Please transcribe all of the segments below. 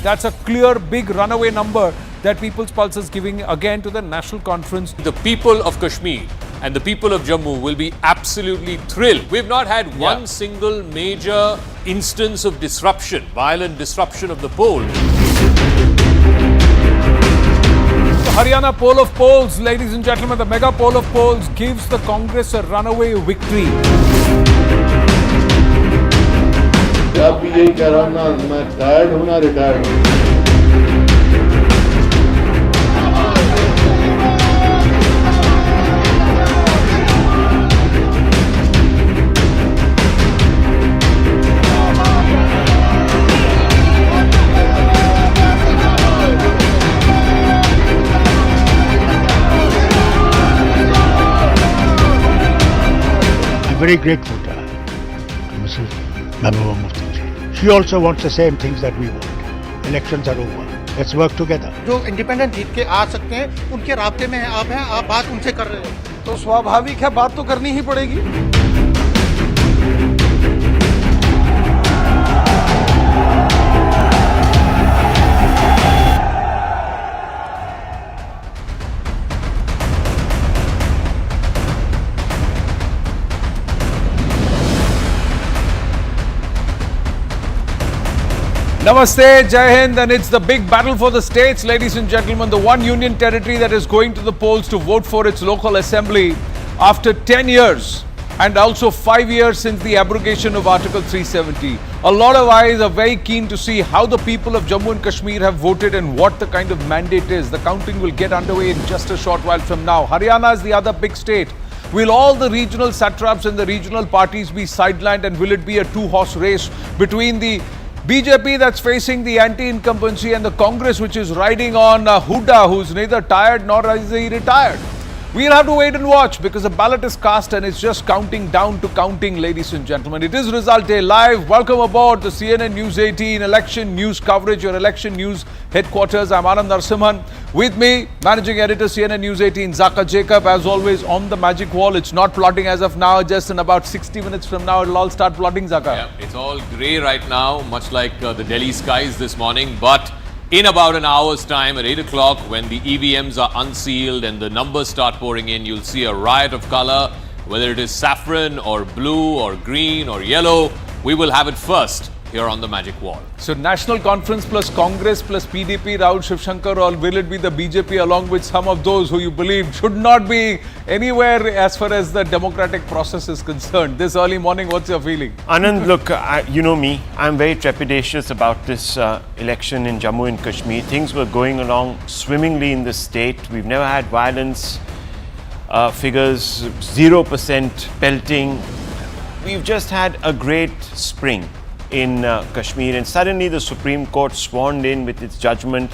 That's a clear, big runaway number that People's Pulse is giving again to the National Conference. The people of Kashmir and the people of Jammu will be absolutely thrilled. We've not had one single major instance of disruption, violent disruption of the poll. The Haryana poll of polls, ladies and gentlemen, the mega poll of polls gives the Congress a runaway victory. अब भी यही कह रहा हूँ ना, मैं tired हूँ ना रिटायर्ड हूँ। I'm very grateful to her, to Mrs. Mahbooba Mufti. She also wants the same things that we want. Elections are over. Let's work together. जो इंडिपेंडेंट जीत के आ सकते हैं, उनके राब्ते में आप हैं, आप बात उनसे कर रहे हो। तो स्वाभाविक है, बात तो करनी ही पड़ेगी। Namaste, Jai Hind, and it's the big battle for the states, ladies and gentlemen. The one union territory that is going to the polls to vote for its local assembly after 10 years and also 5 years since the abrogation of Article 370. A lot of eyes are very keen to see how the people of Jammu and Kashmir have voted and what the kind of mandate is. The counting will get underway in just a short while from now. Haryana is the other big state. Will all the regional satraps and the regional parties be sidelined, and will it be a two-horse race between the BJP that's facing the anti-incumbency and the Congress which is riding on Huda, who's neither tired nor is he retired? We'll have to wait and watch because the ballot is cast and it's just counting down to counting, ladies and gentlemen. It is Result Day Live. Welcome aboard the CNN News 18 election news coverage, your election news headquarters. I'm Anand Narsimhan. With me, Managing Editor CNN News 18, Zaka Jacob, as always on the magic wall. It's not plotting as of now, just in about 60 minutes from now, it'll all start plotting, Zaka. Yeah, it's all grey right now, much like the Delhi skies this morning, but in about an hour's time at 8 o'clock, when the EVMs are unsealed and the numbers start pouring in, you'll see a riot of color, whether it is saffron or blue or green or yellow. We will have it first here on the magic wall. So National Conference plus Congress plus PDP, Rahul Shivshankar, or will it be the BJP along with some of those who you believe should not be anywhere as far as the democratic process is concerned? This early morning, what's your feeling? Anand, look, you know me, I'm very trepidatious about this election in Jammu and Kashmir. Things were going along swimmingly in the state. We've never had violence, figures 0% pelting. We've just had a great spring in Kashmir, and suddenly the Supreme Court sworn in with its judgment,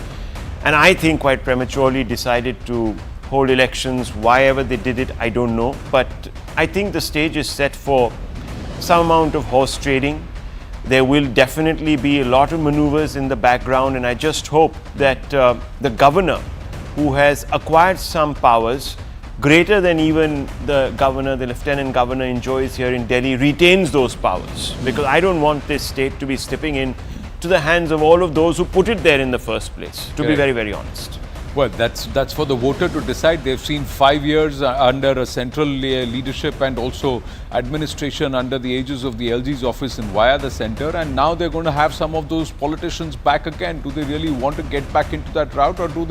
and I think quite prematurely decided to hold elections. Why ever they did it, I don't know, but I think the stage is set for some amount of horse trading. There will definitely be a lot of maneuvers in the background, and I just hope that the governor, who has acquired some powers greater than even the governor, the lieutenant governor enjoys here in Delhi, retains those powers, because I don't want this state to be slipping in to the hands of all of those who put it there in the first place, to be very, very honest. Well, that's for the voter to decide. They've seen 5 years under a central leadership and also administration under the aegis of the LG's office and via the centre, and now they're going to have some of those politicians back again. Do they really want to get back into that route, or will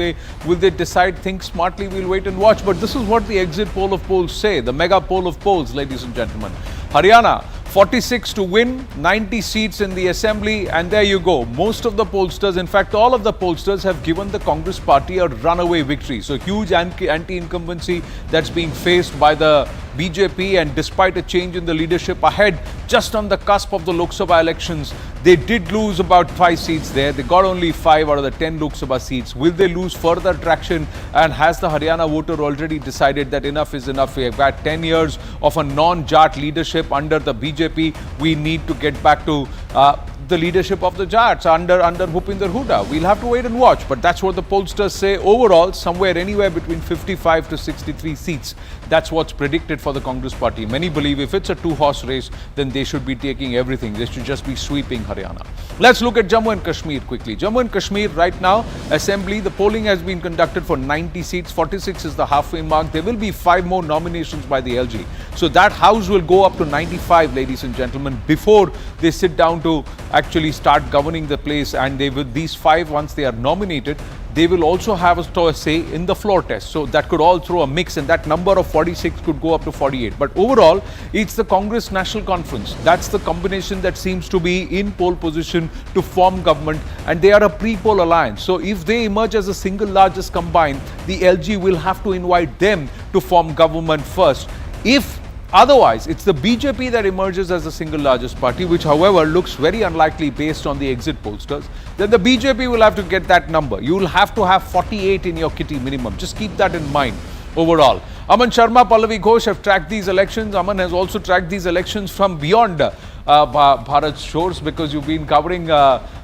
they decide, think smartly, we'll wait and watch? But this is what the exit poll of polls say, the mega poll of polls, ladies and gentlemen. Haryana, 46 to win, 90 seats in the assembly, and there you go. Most of the pollsters, in fact all of the pollsters, have given the Congress party a runaway victory. So huge anti-incumbency that's being faced by the BJP, and despite a change in the leadership ahead, just on the cusp of the Lok Sabha elections, they did lose about 5 seats there. They got only 5 out of the 10 Lok Sabha seats. Will they lose further traction? And has the Haryana voter already decided that enough is enough? We have had 10 years of a non-Jat leadership under the BJP. We need to get back to the leadership of the Jats under Bhupinder Hooda. We'll have to wait and watch, but that's what the pollsters say. Overall, somewhere anywhere between 55 to 63 seats. That's what's predicted for the Congress party. Many believe if it's a two-horse race, then they should be taking everything. They should just be sweeping Haryana. Let's look at Jammu and Kashmir quickly. Jammu and Kashmir right now, Assembly, the polling has been conducted for 90 seats. 46 is the halfway mark. There will be 5 more nominations by the LG. So that house will go up to 95, ladies and gentlemen, before they sit down to actually start governing the place. And they will, these 5, once they are nominated, they will also have a say in the floor test. So that could all throw a mix, and that number of 46 could go up to 48. But overall, it's the Congress National Conference. That's the combination that seems to be in pole position to form government, and they are a pre-poll alliance. So if they emerge as the single largest combined, the LG will have to invite them to form government first. If otherwise, it's the BJP that emerges as the single largest party, which however looks very unlikely based on the exit pollsters. Then the BJP will have to get that number. You will have to have 48 in your kitty minimum. Just keep that in mind overall. Aman Sharma, Pallavi Ghosh have tracked these elections. Aman has also tracked these elections from beyond Bharat's shores, because you've been covering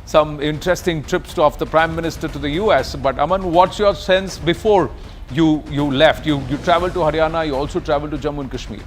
some interesting trips of the Prime Minister to the US. But Aman, what's your sense before you left? You travelled to Haryana, you also travelled to Jammu and Kashmir.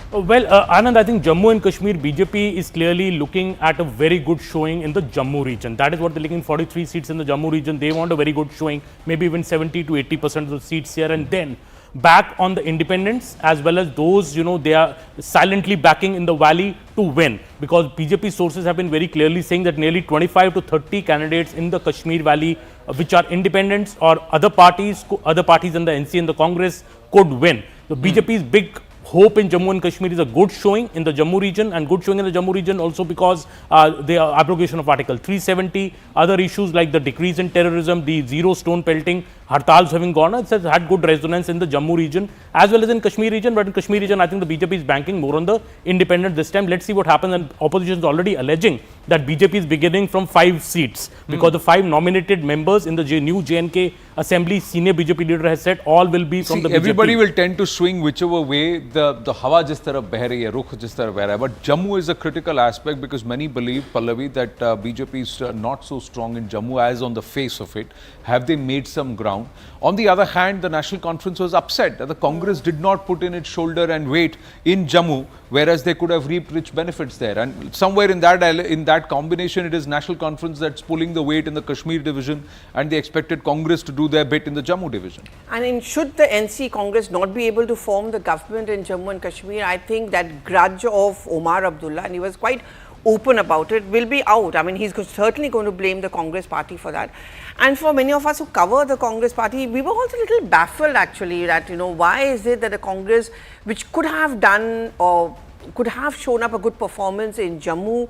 Well, Anand, I think Jammu and Kashmir, BJP is clearly looking at a very good showing in the Jammu region. That is what they're looking, 43 seats in the Jammu region. They want a very good showing, maybe even 70 to 80% of the seats here, and then back on the independents as well as those, they are silently backing in the valley to win. Because BJP sources have been very clearly saying that nearly 25 to 30 candidates in the Kashmir valley, which are independents or other parties in the NC and the Congress, could win. The BJP's big hope in Jammu and Kashmir is a good showing in the Jammu region, and good showing in the Jammu region also because the abrogation of Article 370, other issues like the decrease in terrorism, the zero stone pelting, hartals having gone, it has had good resonance in the Jammu region as well as in Kashmir region. But in Kashmir region, I think the BJP is banking more on the independent this time. Let's see what happens. And opposition is already alleging that BJP is beginning from 5 seats because the 5 nominated members in the new JNK Assembly, senior BJP leader has said all will be from the BJP. Everybody will tend to swing whichever way the hawa jis taraf beh rahi hai, rukh jis taraf beh raha hai. But Jammu is a critical aspect because many believe, Pallavi, that BJP is not so strong in Jammu as on the face of it. Have they made some ground? On the other hand, the National Conference was upset that the Congress did not put in its shoulder and weight in Jammu, whereas they could have reaped rich benefits there. And somewhere in that combination, it is National Conference that's pulling the weight in the Kashmir division, and they expected Congress to do their bit in the Jammu division. And should the NC Congress not be able to form the government in Jammu and Kashmir, I think that grudge of Omar Abdullah, and he was quite open about it, will be out. I mean, he's certainly going to blame the Congress party for that. And for many of us who cover the Congress party, we were also a little baffled actually that, why is it that the Congress, which could have done or could have shown up a good performance in Jammu,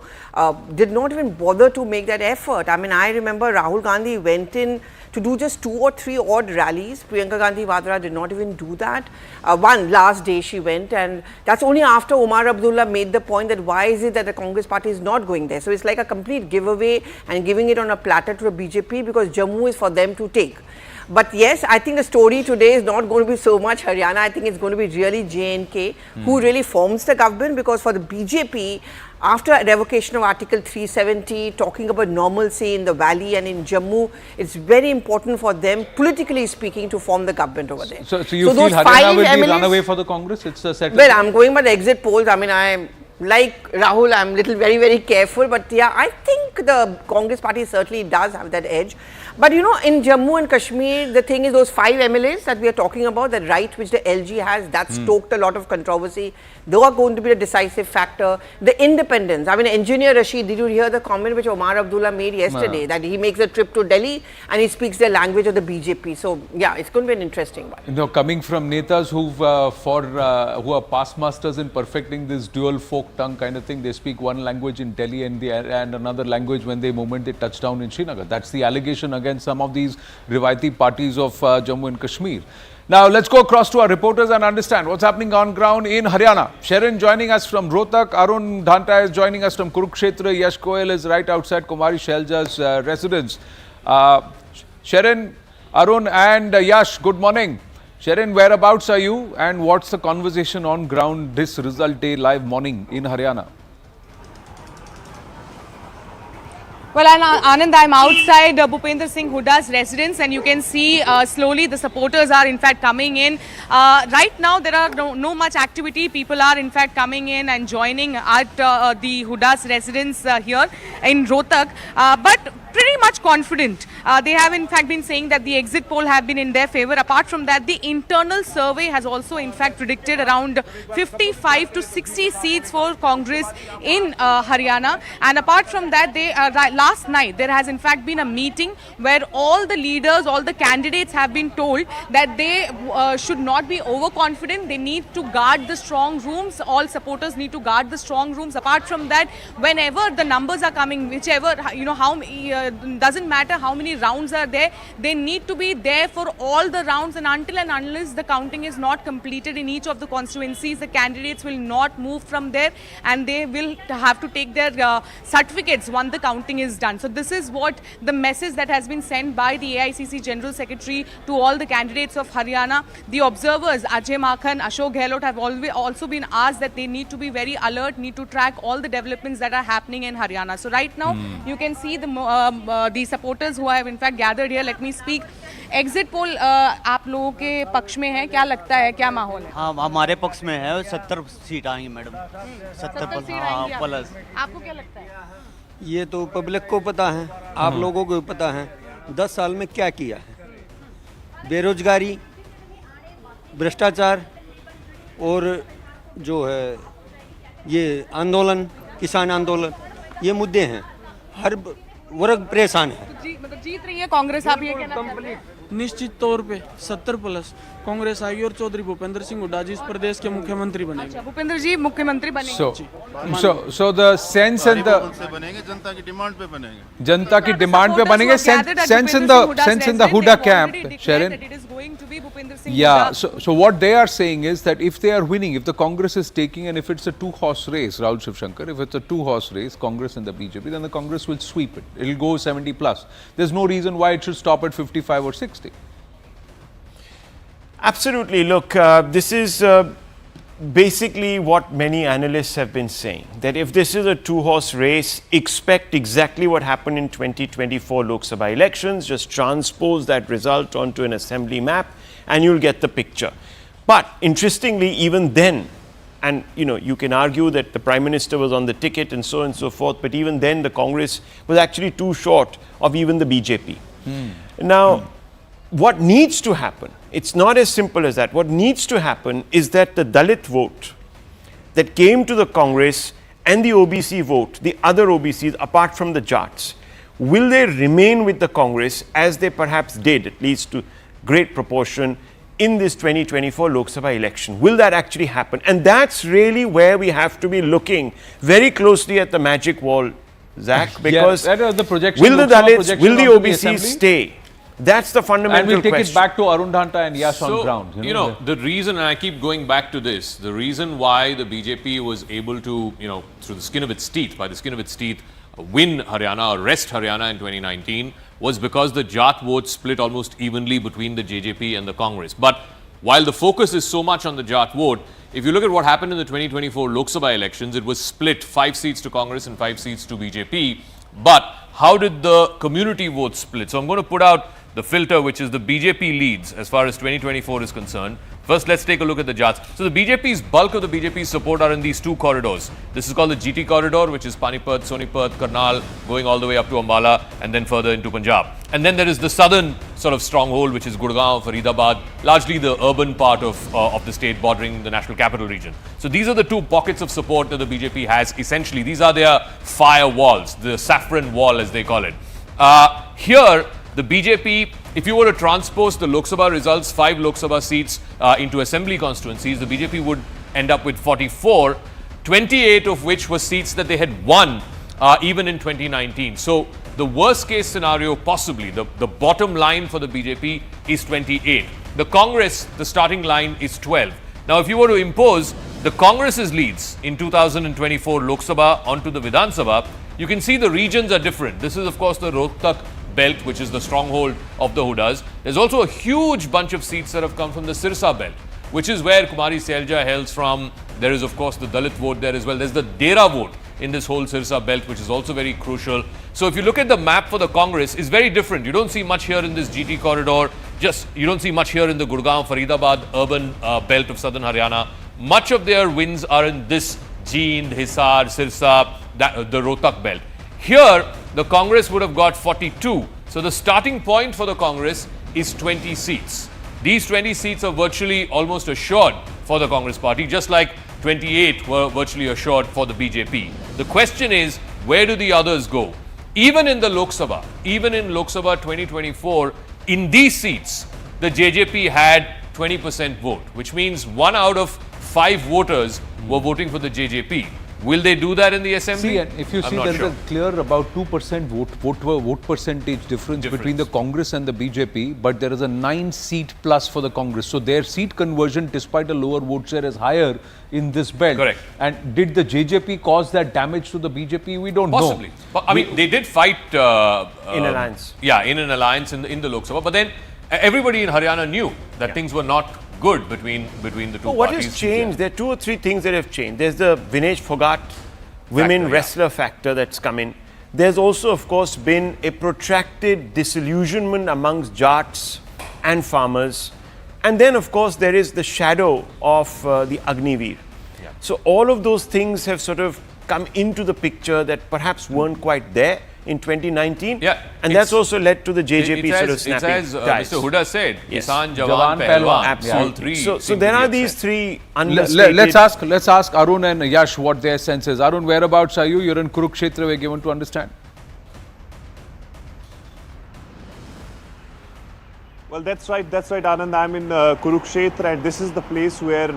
did not even bother to make that effort. I mean, I remember Rahul Gandhi went in to do just 2 or 3 odd rallies. Priyanka Gandhi Vadra did not even do that. One last day she went, and that's only after Omar Abdullah made the point that why is it that the Congress party is not going there. So it's like a complete giveaway and giving it on a platter to the BJP because Jammu is for them to take. But yes, I think the story today is not going to be so much Haryana. I think it's going to be really J&K who really forms the government, because for the BJP, after revocation of Article 370, talking about normalcy in the valley and in Jammu, it's very important for them, politically speaking, to form the government over there. So you feel Haryana will be run away for the Congress? It's a settled. Well, I'm going by the exit polls. I mean, I'm like Rahul, I'm very, very careful. But yeah, I think the Congress party certainly does have that edge. But in Jammu and Kashmir, the thing is those 5 MLAs that we are talking about, the right which the LG has, that stoked a lot of controversy. They are going to be a decisive factor. The independence, I mean, Engineer Rashid, did you hear the comment which Omar Abdullah made yesterday, that he makes a trip to Delhi and he speaks the language of the BJP. So yeah, it's going to be an interesting one. Coming from netas who are past masters in perfecting this dual folk tongue kind of thing, they speak one language in Delhi and another language when the moment they touch down in Srinagar. That's the allegation against some of these Rivayati parties of Jammu and Kashmir. Now let's go across to our reporters and understand what's happening on ground in Haryana. Sharon joining us from Rohtak, Arun Dhanta is joining us from Kurukshetra, Yash Koel is right outside Kumari Shelja's residence. Sharon, Arun and Yash, good morning. Sharon, whereabouts are you and what's the conversation on ground this result day live morning in Haryana? Well, Anand, I'm outside Bhupender Singh Huda's residence, and you can see slowly the supporters are in fact coming in. Right now, there are no much activity. People are in fact coming in and joining at the Huda's residence here in Rohtak. But pretty much confident. They have in fact been saying that the exit poll have been in their favor. Apart from that, the internal survey has also in fact predicted around 55 to 60 seats for Congress in Haryana. And apart from that, they last night there has in fact been a meeting where all the leaders, all the candidates have been told that they should not be overconfident. They need to guard the strong rooms. All supporters need to guard the strong rooms. Apart from that, whenever the numbers are coming, whichever, how doesn't matter how many rounds are there, they need to be there for all the rounds, and until and unless the counting is not completed in each of the constituencies, the candidates will not move from there, and they will have to take their certificates once the counting is done. So this is what the message that has been sent by the AICC General Secretary to all the candidates of Haryana. The observers, Ajay Makhan, Ashok Gehlot, have also been asked that they need to be very alert, need to track all the developments that are happening in Haryana. So right now, you can see the supporters who have in fact gathered here. Let me speak. Exit poll आप लोगों के पक्ष में है, क्या लगता है, क्या माहौल है? हाँ, हमारे पक्ष में है, 70 सीट आएंगी मैडम, 70 प्लस। आपको क्या लगता है? ये तो पब्लिक को पता है, आप लोगों को पता है 10 साल में क्या किया है। बेरोजगारी, भ्रष्टाचार और जो है ये आंदोलन, किसान आंदोलन, ये मुद्दे हैं। हर वर्ग परेशान है। मतलब जीत रही है कांग्रेस, आप ये कहना चाहते हैं? निश्चित तौर पे 70 प्लस कांग्रेस आएगी और चौधरी भूपेंद्र सिंह हुड्डा जी इस प्रदेश के मुख्यमंत्री बनेंगे। अच्छा, भूपेंद्र जी मुख्यमंत्री बनेंगे। So the sense and the बनेंगे, जनता की डिमांड पे बनेंगे। जनता की डिमांड पे बनेंगे। Sense in the Huda camp, Sharon. Yeah. So what they are saying is that if they are winning, if the Congress is taking, and if it's a two-horse race, Rahul Shivshankar, if it's a two-horse race, Congress and the BJP, then the Congress will sweep it. It'll go 70 plus. There's no reason why it should stop at 55 or 60. Absolutely. Look, this is basically what many analysts have been saying, that if this is a two-horse race, expect exactly what happened in 2024 Lok Sabha elections, just transpose that result onto an assembly map and you'll get the picture. But interestingly, even then, and you can argue that the Prime Minister was on the ticket and so on and so forth, but even then the Congress was actually too short of even the BJP. Now, what needs to happen, it's not as simple as that. What needs to happen is that the Dalit vote that came to the Congress and the OBC vote, the other OBCs apart from the Jats, will they remain with the Congress as they perhaps did, at least to great proportion, in this 2024 Lok Sabha election? Will that actually happen? And that's really where we have to be looking very closely at the magic wall, Zach, because that is the projection, will the Dalits, will the OBCs stay? That's the fundamental question. And we'll take question. it back to Arun Dhanta and Yash on ground. The reason, and I keep going back to this, the reason why the BJP was able to, through the skin of its teeth, by the skin of its teeth, win Haryana or wrest Haryana in 2019 was because the Jat vote split almost evenly between the JJP and the Congress. But while the focus is so much on the Jat vote, if you look at what happened in the 2024 Lok Sabha elections, it was split 5 seats to Congress and 5 seats to BJP. But how did the community vote split? So I'm going to put out the filter, which is the BJP leads as far as 2024 is concerned. First, let's take a look at the Jats. So the BJP's bulk of the BJP's support are in these two corridors. This is called the GT corridor, which is Panipat, Sonipat, Karnal, going all the way up to Ambala and then further into Punjab. And then there is the southern sort of stronghold, which is Gurgaon, Faridabad, largely the urban part of the state bordering the national capital region. So these are the two pockets of support that the BJP has. Essentially, these are their firewalls, the Saffron wall as they call it. Here, the BJP, if you were to transpose the Lok Sabha results, 5 Lok Sabha seats into assembly constituencies, the BJP would end up with 44, 28 of which were seats that they had won even in 2019. So the worst case scenario possibly, the bottom line for the BJP is 28. The Congress, the starting line is 12. Now if you were to impose the Congress's leads in 2024 Lok Sabha onto the Vidhan Sabha, you can see the regions are different. This is of course the Rohtak belt, which is the stronghold of the Hudas. There's also a huge bunch of seats that have come from the Sirsa belt, which is where Kumari Selja hails from. There is of course the Dalit vote there as well. There's the Dera vote in this whole Sirsa belt, which is also very crucial. So if you look at the map for the Congress, it's very different. You don't see much here in this GT corridor. You don't see much here in the Gurgaon, Faridabad urban belt of southern Haryana. Much of their wins are in this Jind, Hisar, Sirsa, the Rohtak belt. Here, the Congress would have got 42. So the starting point for the Congress is 20 seats. These 20 seats are virtually almost assured for the Congress party, just like 28 were virtually assured for the BJP. The question is, where do the others go? Even in the Lok Sabha, even in Lok Sabha 2024, in these seats, the JJP had 20% vote, which means 1 out of 5 voters were voting for the JJP. Will they do that in the assembly? See, and if you see, there is a clear about 2% vote percentage difference between the Congress and the BJP, but there is a 9-seat plus for the Congress. So their seat conversion, despite a lower vote share, is higher in this belt. Correct. And did the JJP cause that damage to the BJP? We don't know. Possibly. I mean, they did fight in alliance. Yeah, in an alliance in the Lok Sabha. But then everybody in Haryana knew that things were not good between the two parties. What has changed? There are 2 or 3 things that have changed. There's the Vinesh Phogat women wrestler factor that's come in. There's also, of course, been a protracted disillusionment amongst Jats and farmers. And then, of course, there is the shadow of the Agniveer. Yeah. So all of those things have sort of come into the picture that perhaps weren't quite there in 2019. Yeah, and that's also led to the JJP sort of snapping It's as Mr. Huda said, Kisan, Jawan, Jawan, Pehlwan. Absolutely. All three. So there are these 3 understated... Let's ask Arun and Yash what their sense is. Arun, whereabouts are you? You're in Kurukshetra, we're given to understand. Well, that's right, Anand. I'm in Kurukshetra, and this is the place where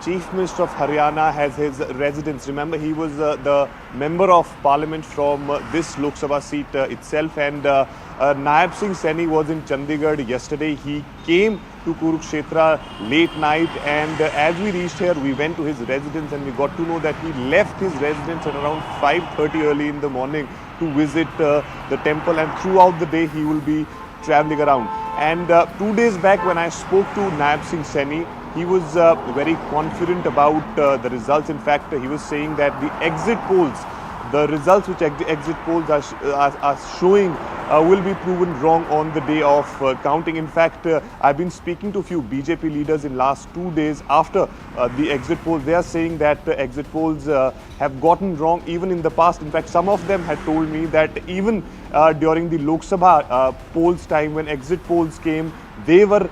Chief Minister of Haryana has his residence. Remember, he was the Member of Parliament from this Lok Sabha seat itself, and Naib Singh Saini was in Chandigarh yesterday. He came to Kurukshetra late night, and as we reached here, we went to his residence, and we got to know that he left his residence at around 5:30 early in the morning to visit the temple, and throughout the day he will be traveling around. And 2 days back, when I spoke to Naib Singh Saini, he was very confident about the results. In fact, he was saying that the exit polls, the results which exit polls are showing will be proven wrong on the day of counting. In fact, I've been speaking to a few BJP leaders in last 2 days after the exit polls. They are saying that exit polls have gotten wrong even in the past. In fact, some of them had told me that even during the Lok Sabha polls time, when exit polls came, they were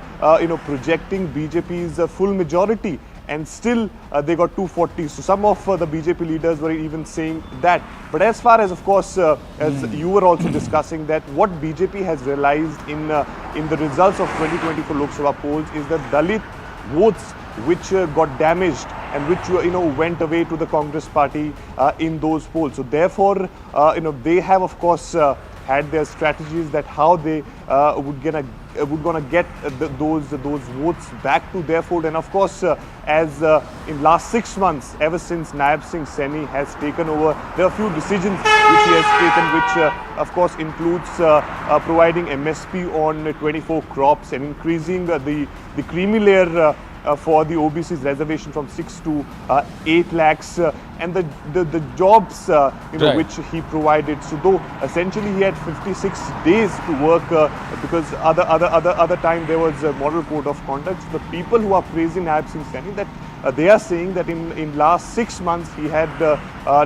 projecting BJP's full majority, and still they got 240. So some of the BJP leaders were even saying that. But as far as, of course, as you were also discussing, that what BJP has realized in the results of 2024 Lok Sabha polls is that Dalit votes which got damaged and which went away to the Congress party in those polls. So therefore, they have, of course, had their strategies that how they would gonna get those votes back to their fold. And of course, as in last 6 months, ever since Naib Singh Saini has taken over, there are a few decisions which he has taken, which of course includes providing MSP on 24 crops and increasing the creamy layer for the OBC's reservation from 6 to 8 lakhs, and the jobs right, which he provided. So though essentially he had 56 days to work, because other time there was a model code of conduct. So the people who are praising Naib Singh Saini, that they are saying that in last 6 months he had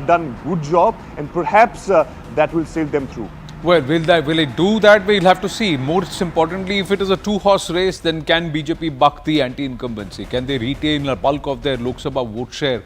done good job, and perhaps that will sail them through. Well, will it do that? We'll have to see. Most importantly, if it is a 2-horse race, then can BJP buck the anti-incumbency? Can they retain a bulk of their Lok Sabha vote share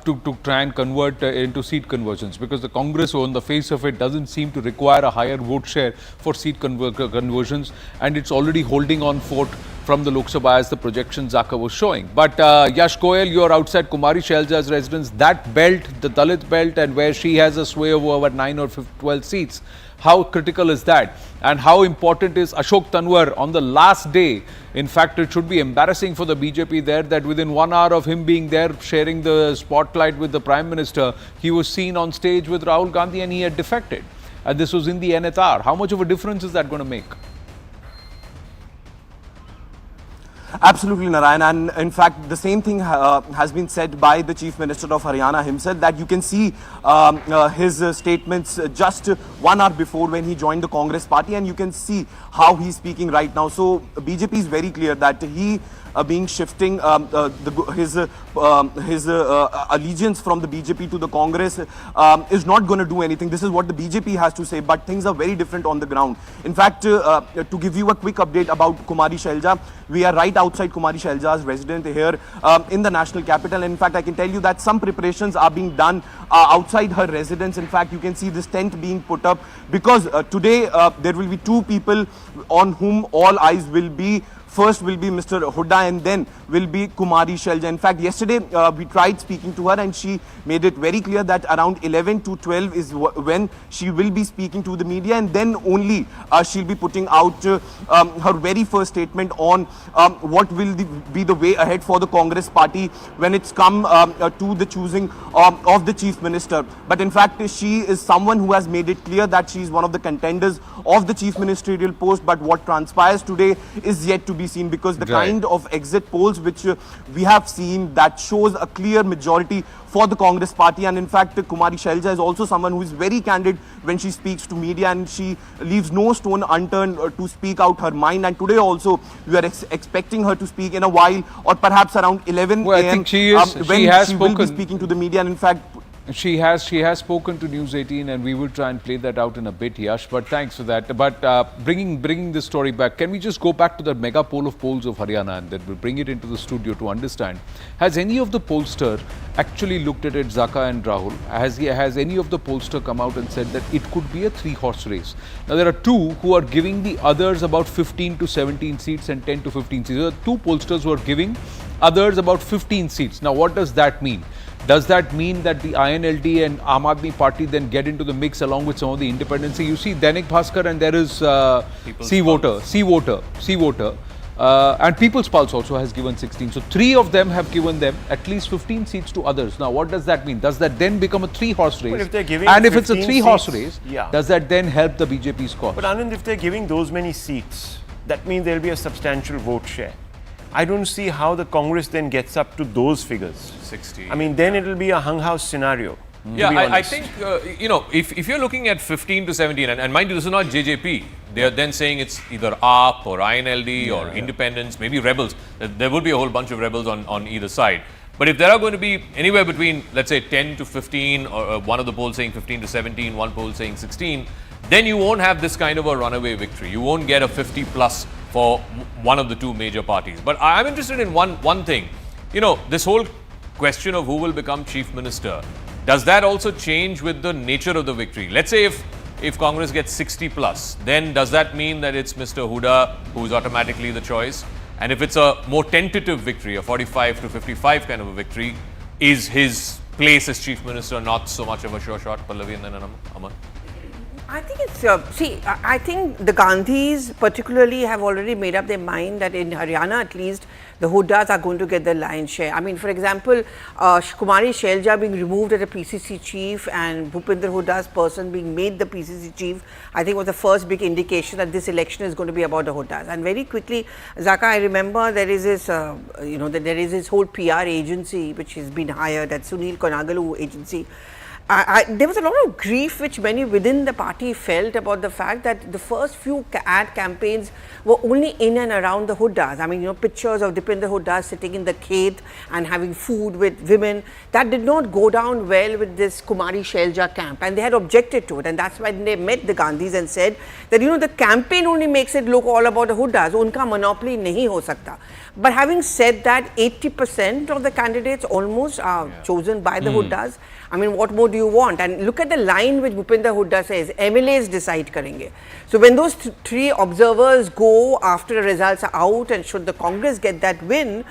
to try and convert into seat conversions? Because the Congress, on the face of it, doesn't seem to require a higher vote share for seat conversions, and it's already holding on fort from the Lok Sabha as the projection Zaka was showing. But Yash Goyal, you're outside Kumari Shelja's residence. That belt, the Dalit belt, and where she has a sway over about 9 or 12 seats, how critical is that? And how important is Ashok Tanwar on the last day? In fact, it should be embarrassing for the BJP there that within 1 hour of him being there sharing the spotlight with the Prime Minister, he was seen on stage with Rahul Gandhi and he had defected. And this was in the nth hour. How much of a difference is that going to make? Absolutely, Narayan, and in fact, the same thing has been said by the Chief Minister of Haryana himself, that you can see his statements just 1 hour before when he joined the Congress party, and you can see how he's speaking right now. So BJP is very clear that he being shifting his allegiance from the BJP to the Congress is not going to do anything. This is what the BJP has to say, but things are very different on the ground. In fact, to give you a quick update about Kumari Shailja, we are right outside Kumari Shailja's residence here in the national capital. In fact, I can tell you that some preparations are being done outside her residence. In fact, you can see this tent being put up because today there will be 2 people on whom all eyes will be. First will be Mr. Hooda and then will be Kumari Shailja. In fact, yesterday we tried speaking to her and she made it very clear that around 11 to 12 is when she will be speaking to the media, and then only she'll be putting out her very first statement on what will be the way ahead for the Congress party when it's come to the choosing of the Chief Minister. But in fact, she is someone who has made it clear that she is one of the contenders of the Chief Ministerial post. But what transpires today is yet to be seen, because the kind of exit polls which we have seen, that shows a clear majority for the Congress party. And in fact, Kumari Shailja is also someone who is very candid when she speaks to media, and she leaves no stone unturned to speak out her mind. And today also we are expecting her to speak in a while, or perhaps around 11 well, a.m. I think she will be speaking to the media. And in fact, she has spoken to News 18, and we will try and play that out in a bit, Yash. But thanks for that. But bringing this story back, can we just go back to the mega poll of polls of Haryana, and then we'll bring it into the studio to understand. Has any of the pollster actually looked at it, Zaka and Rahul? Has any of the pollster come out and said that it could be a 3-horse race? Now there are 2 who are giving the others about 15 to 17 seats and 10 to 15 seats. There are 2 pollsters who are giving others about 15 seats. Now what does that mean? Does that mean that the INLD and Aam Aadmi Party then get into the mix along with some of the independents? You see Dainik Bhaskar, and there is C Voter, and People's Pulse also has given 16. So 3 of them have given them at least 15 seats to others. Now what does that mean? Does that then become a 3-horse race? But if they're giving and if it's a 3-horse seats, race, yeah, does that then help the BJP's cause? But Anand, if they're giving those many seats, that means there'll be a substantial vote share. I don't see how the Congress then gets up to those figures. 60. I mean, then it'll be a hung house scenario. Yeah, I think, if you're looking at 15 to 17, and mind you, this is not JJP. They are then saying it's either AAP or INLD or independents, maybe rebels. There would be a whole bunch of rebels on either side. But if there are going to be anywhere between, let's say, 10 to 15, or one of the polls saying 15 to 17, one poll saying 16, then you won't have this kind of a runaway victory. You won't get a 50 plus for one of the 2 major parties. But I'm interested in one thing. This whole question of who will become Chief Minister, does that also change with the nature of the victory? Let's say if Congress gets 60 plus, then does that mean that it's Mr. Hooda who's automatically the choice? And if it's a more tentative victory, a 45 to 55 kind of a victory, is his place as Chief Minister not so much of a sure shot, Pallavi and then Aman? I think it's, I think the Gandhis particularly have already made up their mind that in Haryana at least, the Hoodas are going to get the lion's share. I mean, for example, Kumari Shailja being removed as a PCC chief and Bhupinder Hooda's person being made the PCC chief, I think was the first big indication that this election is going to be about the Hoodas. And very quickly, Zaka, I remember there is this, there is this whole PR agency which has been hired, that Sunil Konagalu agency. There was a lot of grief which many within the party felt about the fact that the first few ad campaigns were only in and around the Hoodas. I mean, pictures of Dipinder Hooda sitting in the Khet and having food with women. That did not go down well with this Kumari Shailja camp, and they had objected to it. And that's why they met the Gandhis and said that, the campaign only makes it look all about the Hoodas. Unka monopoly nahi ho sakta. But having said that, 80% of the candidates almost are chosen by the Hoodas. I mean, what more do you want? And look at the line which Bhupinder Hooda says, MLAs decide karenge. So when those 3 observers go after the results are out, and should the Congress get that win,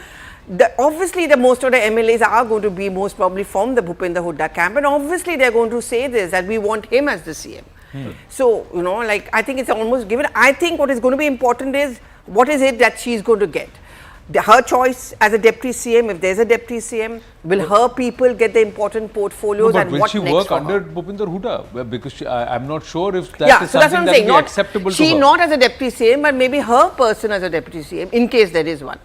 obviously the most of the MLAs are going to be most probably from the Bhupinder Hooda camp, and obviously they're going to say this, that we want him as the CM. So, I think it's almost given. I think what is going to be important is, what is it that she's going to get? Her choice as a deputy CM, if there's a deputy CM, will her people get the important portfolios, and what next for her? Will she work under Bhupinder Hooda? Because I'm not sure if that is something that will be acceptable to her. She not as a deputy CM, but maybe her person as a deputy CM, in case there is one.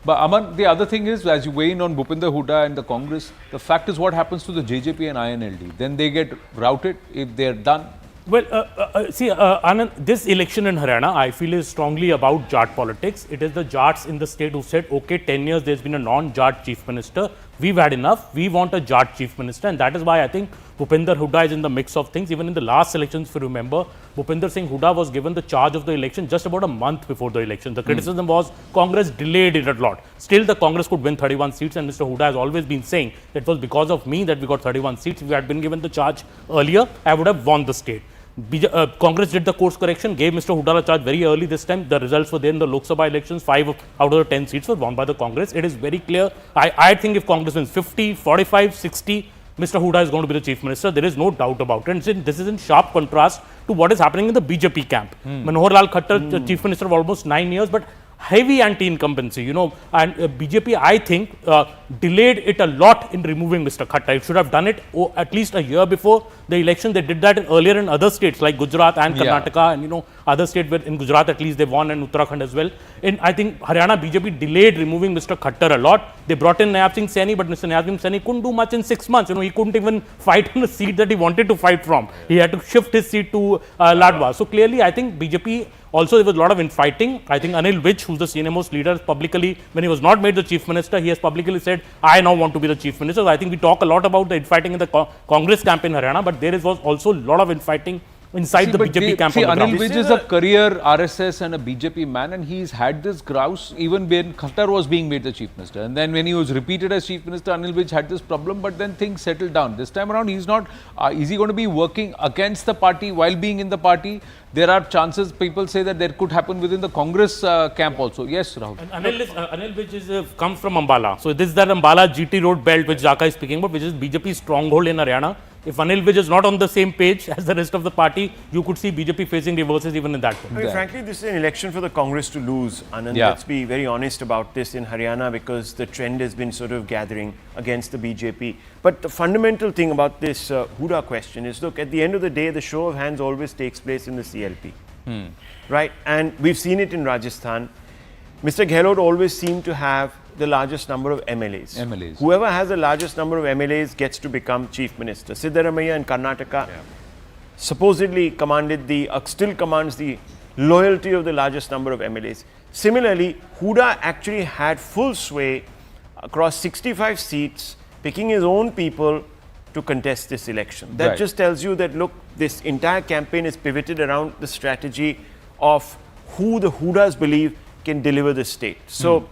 But Aman, the other thing is, as you weigh in on Bhupinder Hooda and the Congress, the fact is what happens to the JJP and INLD? Then they get routed if they're done. Well, see, Anand, this election in Haryana, I feel, is strongly about Jat politics. It is the Jats in the state who said, okay, 10 years there's been a non-Jat chief minister. We've had enough. We want a Jat chief minister. And that is why I think Bhupinder Hooda is in the mix of things. Even in the last elections, if you remember, Bhupinder Singh Hooda was given the charge of the election just about a month before the election. The criticism was Congress delayed it a lot. Still, the Congress could win 31 seats. And Mr. Hooda has always been saying it was because of me that we got 31 seats. If we had been given the charge earlier, I would have won the state. Congress did the course correction, gave Mr. Hooda a charge very early this time. The results were there in the Lok Sabha elections. 5 out of the 10 seats were won by the Congress. It is very clear. I think if Congress wins 50, 45, 60, Mr. Hooda is going to be the chief minister. There is no doubt about it. And this is in sharp contrast to what is happening in the BJP camp. Manohar Lal Khattar, chief minister of almost 9 years, but heavy anti-incumbency, you know, and BJP, I think, delayed it a lot in removing Mr. Khattar. It should have done it at least a year before the election. They did that earlier in other states like Gujarat and Karnataka, and, you know, other states where in Gujarat at least they won, and Uttarakhand as well. And I think Haryana BJP delayed removing Mr. Khattar a lot. They brought in Nayab Singh Saini, but Mr. Nayab Singh Saini couldn't do much in 6 months. You know, he couldn't even fight on a seat that he wanted to fight from. He had to shift his seat to Ladwa. So clearly, I think BJP, also there was a lot of infighting. I think Anil Vij, who's the senior most leader, publicly, when he was not made the chief minister, he has publicly said, I now want to be the chief minister. So I think we talk a lot about the infighting in the Congress camp in Haryana, but there was also a lot of infighting inside the BJP camp. Anil Vij is a career RSS and a BJP man, and he's had this grouse even when Khattar was being made the chief minister. And then when he was repeated as chief minister, Anil Vij had this problem, but then things settled down. This time around, he's not, is he going to be working against the party while being in the party? There are chances, people say that there could happen within the Congress camp also. Yes, Rahul. And Anil Vij comes from Ambala. So this is that Ambala GT road belt which Jaka is speaking about, which is BJP's stronghold in Haryana. If Anil Vij is not on the same page as the rest of the party, you could see BJP facing reverses even in that. I mean, frankly, this is an election for the Congress to lose, Anand. Let's be very honest about this in Haryana, because the trend has been sort of gathering against the BJP. But the fundamental thing about this Hooda question is, look, at the end of the day, the show of hands always takes place in the CLP. Right? And we've seen it in Rajasthan. Mr. Gehlot always seemed to have the largest number of MLAs. Whoever has the largest number of MLAs gets to become chief minister. Siddaramaiah in Karnataka supposedly still commands the loyalty of the largest number of MLAs. Similarly, Hooda actually had full sway across 65 seats, picking his own people to contest this election. That just tells you that, look, this entire campaign is pivoted around the strategy of who the Hoodas believe can deliver the state. So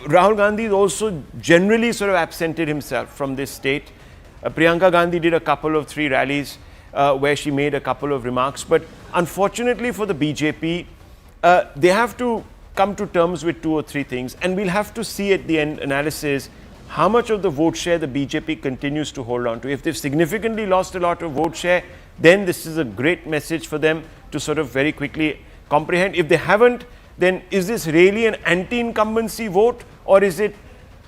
Rahul Gandhi also generally sort of absented himself from this state. Priyanka Gandhi did a couple of 3 rallies where she made a couple of remarks. But unfortunately for the BJP, they have to come to terms with 2 or 3 things. And we'll have to see at the end analysis how much of the vote share the BJP continues to hold on to. If they've significantly lost a lot of vote share, then this is a great message for them to sort of very quickly comprehend. If they haven't, then is this really an anti-incumbency vote, or is it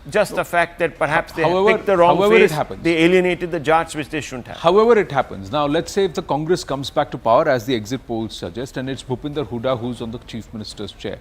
just the fact that perhaps they picked the wrong face, they alienated the Jats, which they shouldn't have? However it happens. Now, let's say if the Congress comes back to power, as the exit polls suggest, and it's Bhupinder Hooda who's on the chief minister's chair,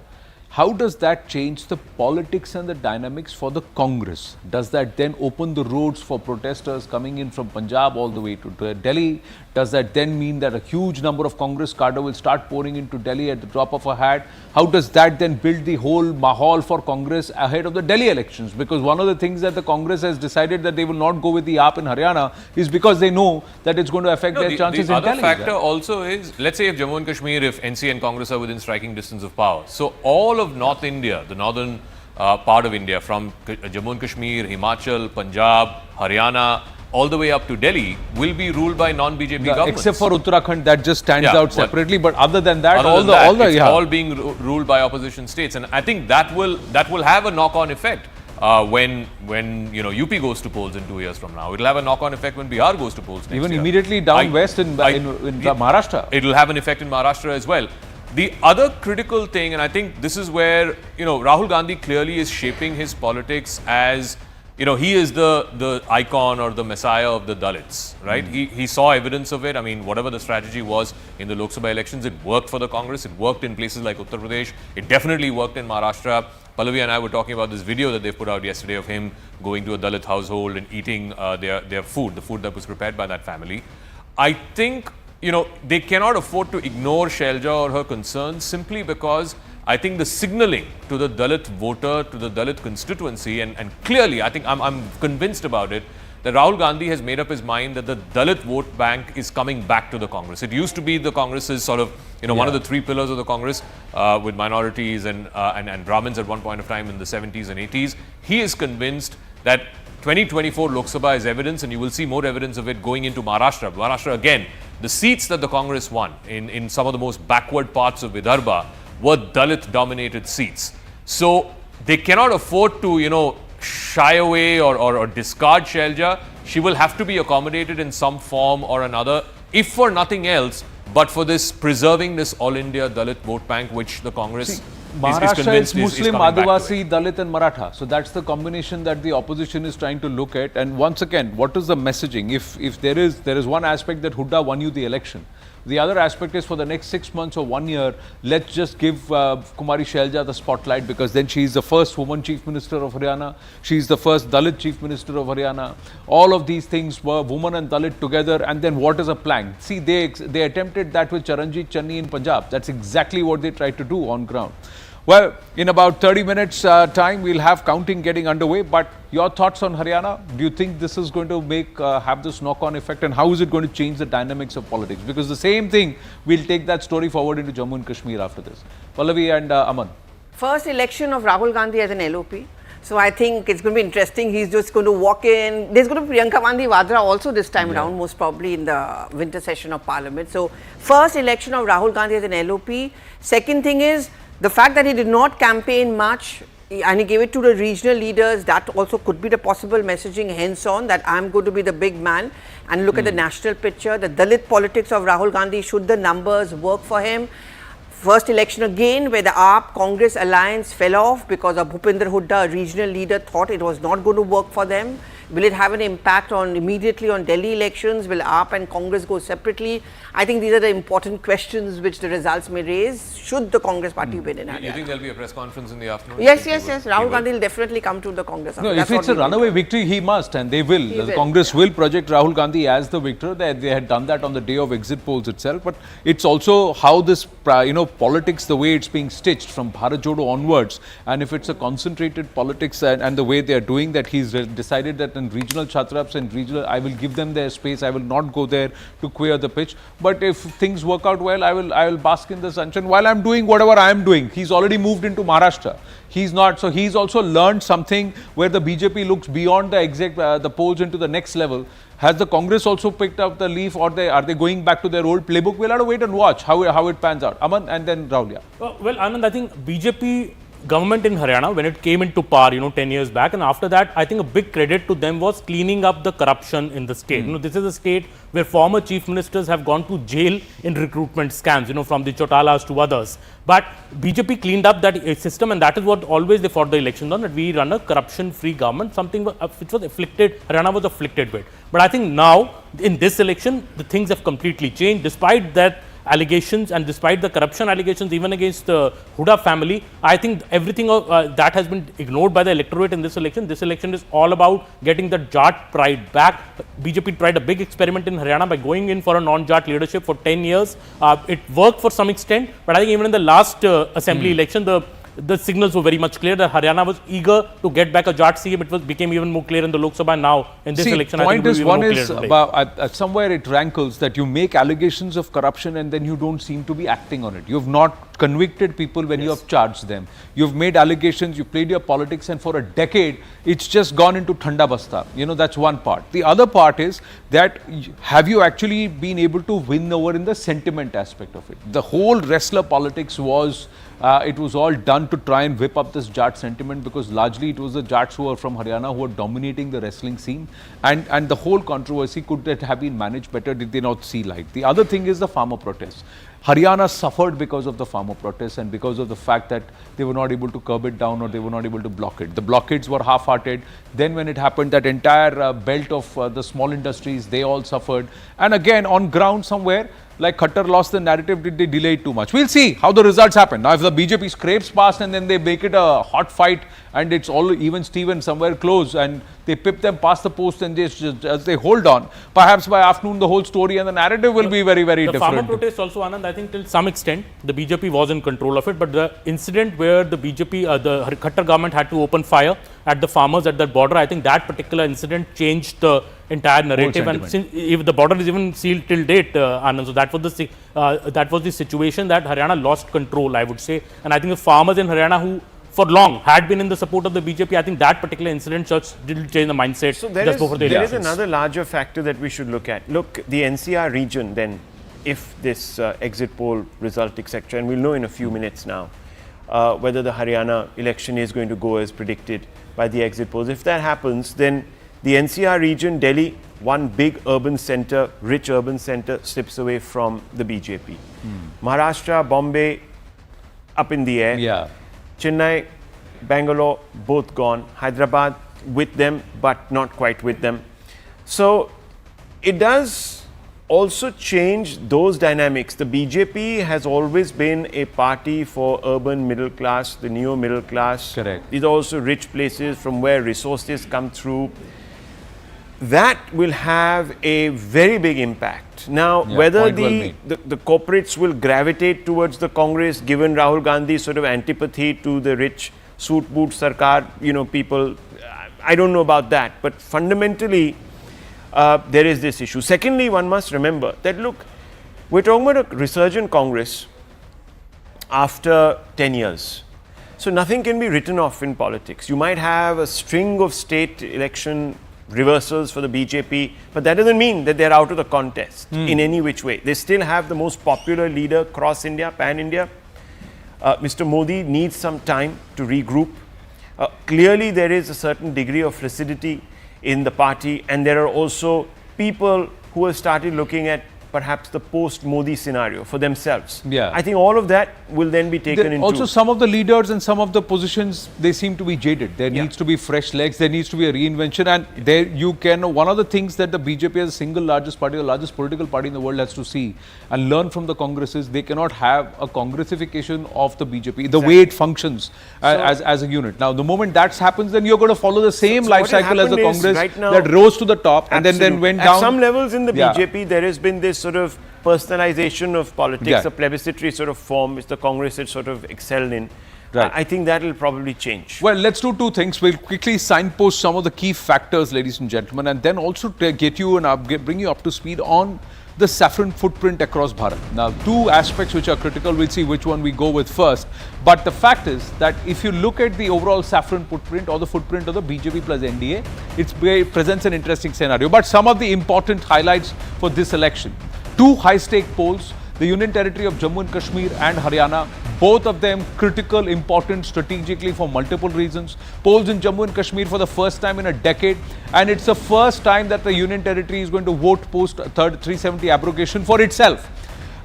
how does that change the politics and the dynamics for the Congress? Does that then open the roads for protesters coming in from Punjab all the way to Delhi? Does that then mean that a huge number of Congress cadre will start pouring into Delhi at the drop of a hat? How does that then build the whole mahal for Congress ahead of the Delhi elections? Because one of the things that the Congress has decided that they will not go with the AAP in Haryana is because they know that it's going to affect their chances in Delhi. The other factor also is, let's say if Jammu and Kashmir, if NC and Congress are within striking distance of power. So all of North India, the northern part of India, from Jammu and Kashmir, Himachal, Punjab, Haryana, all the way up to Delhi, will be ruled by non-BJP governments. Except for Uttarakhand, that just stands out separately. But other than that, it's all being ruled by opposition states, and I think that will have a knock-on effect when UP goes to polls in 2 years from now. It'll have a knock-on effect when Bihar goes to polls next year. Even immediately down west in Maharashtra. It'll have an effect in Maharashtra as well. The other critical thing, and I think this is where Rahul Gandhi clearly is shaping his politics as he is the icon or the messiah of the Dalits, right? He saw evidence of it. I mean, whatever the strategy was in the Lok Sabha elections, it worked for the Congress. It worked in places like Uttar Pradesh. It definitely worked in Maharashtra. Pallavi and I were talking about this video that they put out yesterday of him going to a Dalit household and eating their food, the food that was prepared by that family. I think, they cannot afford to ignore Shailja or her concerns simply because I think the signaling to the Dalit voter, to the Dalit constituency, and clearly, I think I'm convinced about it, that Rahul Gandhi has made up his mind that the Dalit vote bank is coming back to the Congress. It used to be the Congress's sort of, one of the three pillars of the Congress with minorities and Brahmins at one point of time in the 70s and 80s. He is convinced that 2024 Lok Sabha is evidence, and you will see more evidence of it going into Maharashtra. Maharashtra, again, the seats that the Congress won in some of the most backward parts of Vidarbha were Dalit-dominated seats. So they cannot afford to, shy away or discard Shailja. She will have to be accommodated in some form or another, if for nothing else, but for this preserving this all-India Dalit vote bank, which the Congress Maharashtra is convinced Muslim, is coming back to Adivasi, it. Dalit and Maratha. So that's the combination that the opposition is trying to look at. And once again, what is the messaging? If there is one aspect that Hooda won you the election. The other aspect is for the next 6 months or 1 year, let's just give Kumari Shailja the spotlight, because then she is the first woman Chief Minister of Haryana. She is the first Dalit Chief Minister of Haryana. All of these things were woman and Dalit together. And then what is a plank? See, they attempted that with Charanjit Channi in Punjab. That's exactly what they tried to do on ground. Well, in about 30 minutes time, we'll have counting getting underway. But your thoughts on Haryana? Do you think this is going to have this knock-on effect, and how is it going to change the dynamics of politics? Because the same thing, we'll take that story forward into Jammu and Kashmir after this. Pallavi and Aman. First election of Rahul Gandhi as an LOP. So I think it's going to be interesting. He's just going to walk in. There's going to be Priyanka Gandhi Vadra also this time around, most probably in the winter session of Parliament. So first election of Rahul Gandhi as an LOP. Second thing is, the fact that he did not campaign much and he gave it to the regional leaders, that also could be the possible messaging henceon, that I'm going to be the big man, and look at the national picture, the Dalit politics of Rahul Gandhi, should the numbers work for him. First election again where the AAP Congress alliance fell off because of Bhupinder Hooda, a regional leader, thought it was not going to work for them. Will it have an impact immediately on Delhi elections? Will AAP and Congress go separately? I think these are the important questions which the results may raise, should the Congress party win in Haryana. You think there'll be a press conference in the afternoon? Yes. Rahul Gandhi will definitely come to the Congress. No, if it's a runaway victory, he must, and they will. The Congress will project Rahul Gandhi as the victor. They had done that on the day of exit polls itself. But it's also how this, politics, the way it's being stitched from Bharat Jodo onwards, and if it's a concentrated politics and the way they are doing that, he's decided that in regional chatraps and regional, I will give them their space. I will not go there to queer the pitch. But if things work out well, I will bask in the sunshine while I'm doing whatever I am doing. He's already moved into Maharashtra. He's not, so he's also learned something where the BJP looks beyond the polls into the next level. Has the Congress also picked up the leaf, or are they going back to their old playbook? We'll have to wait and watch how it pans out. Aman and then Rahul. Well, Anand, I think BJP government in Haryana, when it came into power, 10 years back, and after that, I think a big credit to them was cleaning up the corruption in the state. This is a state where former chief ministers have gone to jail in recruitment scams, from the Chautalas to others. But BJP cleaned up that system, and that is what always they fought the elections on, that we run a corruption-free government, something which was afflicted, Haryana was afflicted with. But I think now, in this election, the things have completely changed. Despite that allegations and despite the corruption allegations even against the Hooda family, I think everything that has been ignored by the electorate in this election. This election is all about getting the Jat pride back. BJP tried a big experiment in Haryana by going in for a non-Jat leadership for 10 years. It worked for some extent, but I think even in the last assembly election, the signals were very much clear that Haryana was eager to get back a Jat CM. It became even more clear in the Lok Sabha now. In this election, I think it will be even more clear today. Somewhere it rankles that you make allegations of corruption and then you don't seem to be acting on it. You have not convicted people when you have charged them. You've made allegations, you played your politics, and for a decade, it's just gone into Thanda Basta. That's one part. The other part is that have you actually been able to win over in the sentiment aspect of it? The whole wrestler politics was, it was all done to try and whip up this Jat sentiment, because largely it was the Jats who were from Haryana who were dominating the wrestling scene, and the whole controversy, could that have been managed better? Did they not see light? The other thing is the farmer protests. Haryana suffered because of the farmer protests and because of the fact that they were not able to curb it down or they were not able to block it. The blockades were half-hearted. Then when it happened, that entire belt of the small industries, they all suffered. And again, on ground somewhere, like Khattar lost the narrative, did they delay it too much? We'll see how the results happen. Now, if the BJP scrapes past and then they make it a hot fight and it's all even Steven somewhere close and they pip them past the post and they hold on, perhaps by afternoon the whole story and the narrative will be very, very different. The farmer protest also, Anand, I think till some extent the BJP was in control of it, but the incident where the BJP, the Khattar government had to open fire at the farmers at that border, I think that particular incident changed the entire narrative. And since, if the border is even sealed till date, Anand, so that was the situation that Haryana lost control, I would say. And I think the farmers in Haryana who for long had been in the support of the BJP, I think that particular incident did change the mindset. So there is another larger factor that we should look at. Look, the NCR region then, if this exit poll result, etc., and we'll know in a few minutes now whether the Haryana election is going to go as predicted by the exit polls. If that happens, then the NCR region, Delhi, one big urban center, rich urban center, slips away from the BJP. Maharashtra, Bombay, up in the air. Yeah. Chennai, Bangalore, both gone. Hyderabad with them, but not quite with them. So it does also change those dynamics. The BJP has always been a party for urban middle class, the neo middle class. Correct. These are also rich places from where resources come through. That will have a very big impact. Now, whether the corporates will gravitate towards the Congress, given Rahul Gandhi's sort of antipathy to the rich suit boot sarkar, people, I don't know about that. But fundamentally, there is this issue. Secondly, one must remember that, look, we're talking about a resurgent Congress after 10 years. So nothing can be written off in politics. You might have a string of state election reversals for the BJP, but that doesn't mean that they're out of the contest in any which way. They still have the most popular leader across India, pan-India. Mr. Modi needs some time to regroup. Clearly, there is a certain degree of flaccidity in the party, and there are also people who have started looking at perhaps the post-Modi scenario for themselves. Yeah. I think all of that will then be taken into. Also, some of the leaders and some of the positions, they seem to be jaded. There needs to be fresh legs. There needs to be a reinvention. And there you can, one of the things that the BJP as a single largest party, the largest political party in the world has to see and learn from the Congress is they cannot have a congressification of the BJP, the way it functions as a unit. Now, the moment that happens, then you're going to follow the same life cycle as the Congress right now, that rose to the top and then went down. At some levels in the BJP, there has been this sort of personalization of politics, a plebiscitary sort of form which the Congress had sort of excelled in. Right. I think that will probably change. Well, let's do two things. We'll quickly signpost some of the key factors, ladies and gentlemen, and then also get you and bring you up to speed on the Saffron footprint across Bharat. Now, two aspects which are critical. We'll see which one we go with first. But the fact is that if you look at the overall Saffron footprint or the footprint of the BJP plus NDA, it presents an interesting scenario. But some of the important highlights for this election. Two high-stake polls, the Union Territory of Jammu and Kashmir and Haryana, both of them critical, important strategically for multiple reasons. Polls in Jammu and Kashmir for the first time in a decade, and it's the first time that the Union Territory is going to vote post-370 abrogation for itself.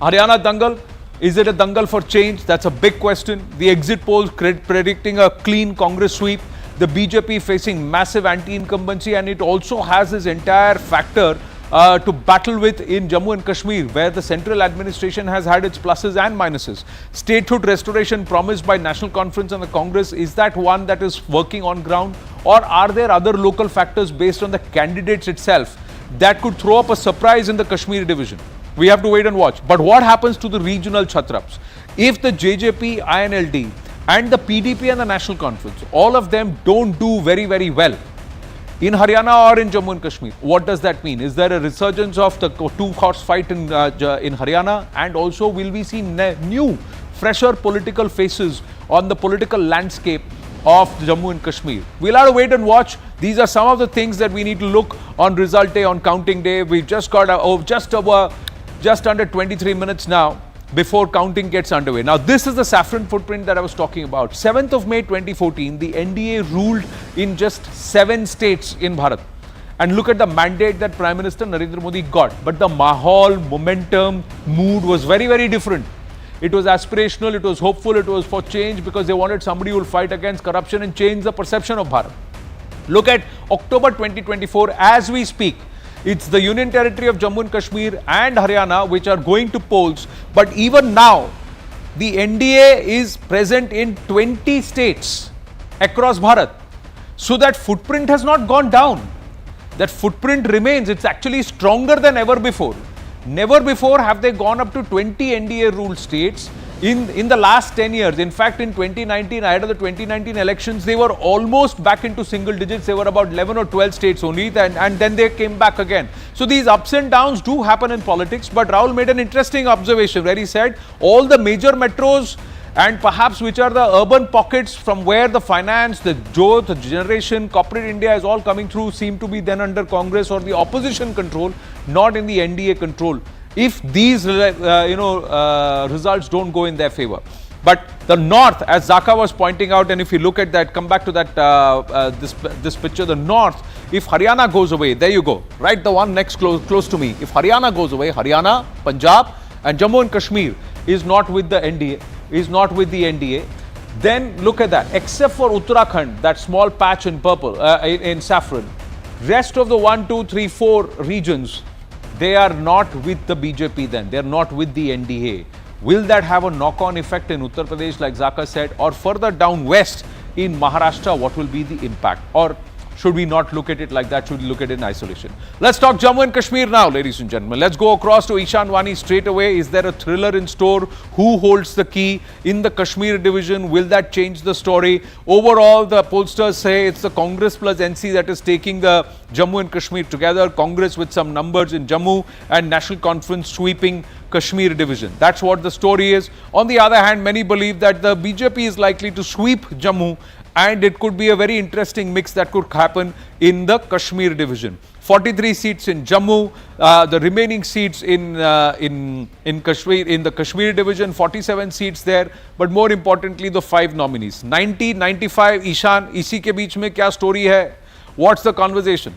Haryana dangal, is it a dangal for change? That's a big question. The exit polls predicting a clean Congress sweep. The BJP facing massive anti-incumbency, and it also has this entire factor to battle with in Jammu and Kashmir, where the central administration has had its pluses and minuses. Statehood restoration promised by National Conference and the Congress, is that one that is working on ground, or are there other local factors based on the candidates itself that could throw up a surprise in the Kashmir division? We have to wait and watch. But what happens to the regional Chhatraps? If the JJP, INLD and the PDP and the National Conference, all of them don't do very, very well in Haryana or in Jammu and Kashmir, what does that mean? Is there a resurgence of the two-horse fight in Haryana? And also, will we see new, fresher political faces on the political landscape of Jammu and Kashmir? We'll have to wait and watch. These are some of the things that we need to look on result day, on counting day. We've just got just under 23 minutes now before counting gets underway. Now, this is the Saffron footprint that I was talking about. 7th of May 2014, the NDA ruled in just 7 states in Bharat. And look at the mandate that Prime Minister Narendra Modi got. But the mahal, momentum, mood was very, very different. It was aspirational, it was hopeful, it was for change because they wanted somebody who will fight against corruption and change the perception of Bharat. Look at October 2024 as we speak. It's the Union Territory of Jammu and Kashmir and Haryana which are going to polls. But even now, the NDA is present in 20 states across Bharat. So that footprint has not gone down. That footprint remains. It's actually stronger than ever before. Never before have they gone up to 20 NDA ruled states in the last 10 years. In fact, in 2019, ahead of the 2019 elections, they were almost back into single digits. They were about 11 or 12 states only, and then they came back again. So these ups and downs do happen in politics. But Rahul made an interesting observation where he said all the major metros and perhaps which are the urban pockets from where the finance, the growth, the generation, corporate India is all coming through seem to be then under Congress or the opposition control, not in the NDA control, if these results don't go in their favor. But the north, as Zaka was pointing out, and if you look at that, come back to that this picture, the north, if Haryana goes away, there you go, right, the one next close to me, if Haryana goes away, Haryana, Punjab and Jammu and Kashmir is not with the NDA, then look at that, except for Uttarakhand, that small patch in purple, in saffron, rest of the 1, 2, 3, 4 regions, they are not with the BJP then, they are not with the NDA. Will that have a knock-on effect in Uttar Pradesh, like Zaka said, or further down west in Maharashtra, what will be the impact? Or should we not look at it like that? Should we look at it in isolation? Let's talk Jammu and Kashmir now, ladies and gentlemen. Let's go across to Ishan Wani straight away. Is there a thriller in store? Who holds the key in the Kashmir division? Will that change the story? Overall, the pollsters say it's the Congress plus NC that is taking the Jammu and Kashmir together. Congress with some numbers in Jammu and National Conference sweeping Kashmir division. That's what the story is. On the other hand, many believe that the BJP is likely to sweep Jammu, and it could be a very interesting mix that could happen in the Kashmir division. 43 seats in Jammu, the remaining seats in Kashmir, in the Kashmir division, 47 seats there. But more importantly, the 5 nominees. 90, 95, Ishan, इसी के बीच में क्या story है? What's the conversation?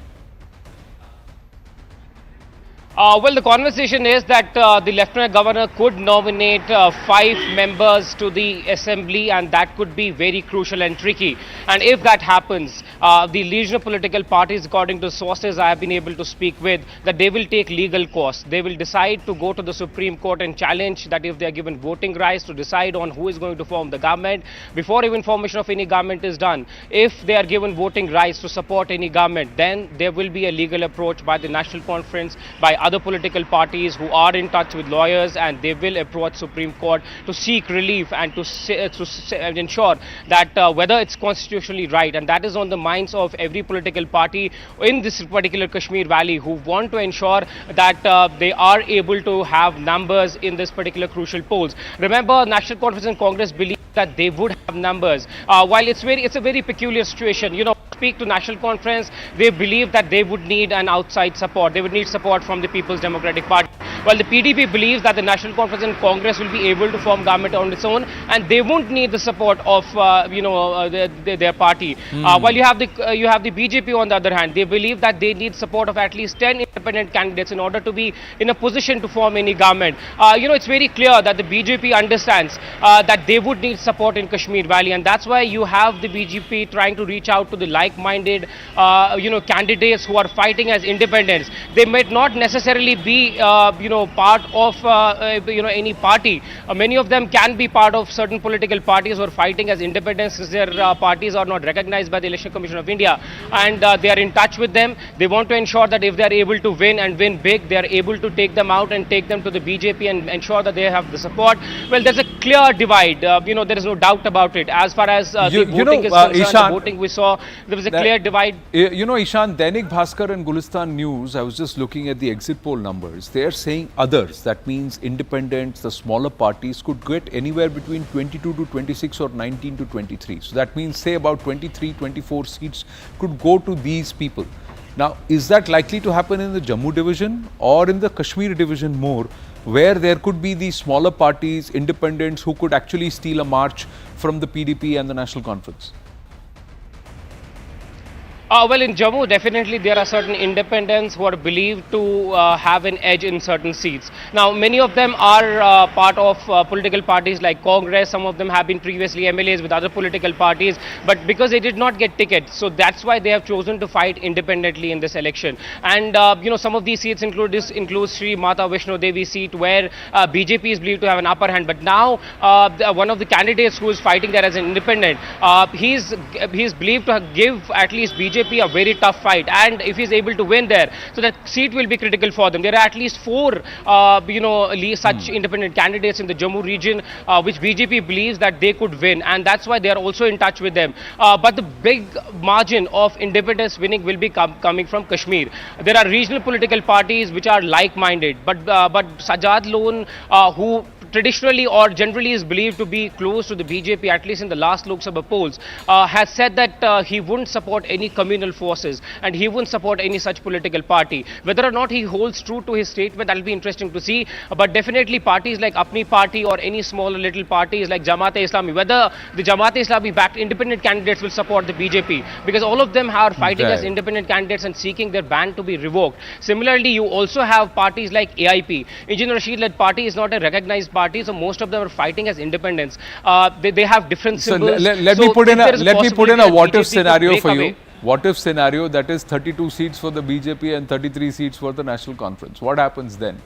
Well, the conversation is that the Lieutenant Governor could nominate 5 members to the Assembly, and that could be very crucial and tricky. And if that happens, the regional political parties, according to sources I have been able to speak with, that they will take legal course. They will decide to go to the Supreme Court and challenge that if they are given voting rights to decide on who is going to form the government, before even formation of any government is done, if they are given voting rights to support any government, then there will be a legal approach by the National Conference, by other political parties who are in touch with lawyers, and they will approach Supreme Court to seek relief and to ensure that whether it's constitutionally right. And that is on the minds of every political party in this particular Kashmir Valley, who want to ensure that they are able to have numbers in this particular crucial polls. Remember, National Conference and Congress believe that they would have numbers. While it's a very peculiar situation, speak to National Conference, they believe that they would need an outside support. They would need support from the People's Democratic Party. While the PDP believes that the National Conference and Congress will be able to form government on its own, and they won't need the support of their party. While you have the BJP on the other hand, they believe that they need support of at least 10 independent candidates in order to be in a position to form any government. It's very clear that the BJP understands that they would need support in Kashmir Valley, and that's why you have the BJP trying to reach out to the like-minded candidates who are fighting as independents. They might not necessarily be part of any party. Many of them can be part of certain political parties who are fighting as independents, since their parties are not recognized by the Election Commission of India, and they are in touch with them. They want to ensure that if they are able to win and win big, they are able to take them out and take them to the BJP and ensure that they have the support. Well, there's a clear divide. There is no doubt about it. As far as the voting is concerned, Ishan, the voting we saw, there was a clear divide. Ishan, Dainik Bhaskar and Gulistan News, I was just looking at the exit poll numbers. They are saying others, that means independents, the smaller parties, could get anywhere between 22 to 26 or 19 to 23. So that means, say, about 23, 24 seats could go to these people. Now, is that likely to happen in the Jammu division or in the Kashmir division more, where there could be these smaller parties, independents, who could actually steal a march from the PDP and the National Conference? Well, in Jammu, definitely there are certain independents who are believed to have an edge in certain seats. Now, many of them are part of political parties like Congress. Some of them have been previously MLAs with other political parties, but because they did not get tickets, so that's why they have chosen to fight independently in this election. And some of these seats include Sri Mata Vishnu Devi seat, where BJP is believed to have an upper hand. But now, one of the candidates who is fighting there as an independent, he's believed to give at least BJP a very tough fight, and if he's able to win there, so that seat will be critical for them. There are at least 4 such independent candidates in the Jammu region which BJP believes that they could win, and that's why they are also in touch with them. But the big margin of independence winning will be coming from Kashmir. There are regional political parties which are like-minded, but Sajad Loan, who traditionally or generally is believed to be close to the BJP, at least in the last Lok Sabha polls, has said that he wouldn't support any communal forces and he wouldn't support any such political party. Whether or not he holds true to his statement, that will be interesting to see. But definitely parties like Apni Party or any smaller little parties like Jamaat-e-Islami, whether the Jamaat-e-Islami backed independent candidates will support the BJP, because all of them are fighting as independent candidates and seeking their ban to be revoked. Similarly, you also have parties like AIP. Engineer Rashid-led party is not a recognized party, so most of them are fighting as independents. They have different symbols. So let me put in a what-if scenario for you. What-if scenario, that is 32 seats for the BJP and 33 seats for the National Conference. What happens then?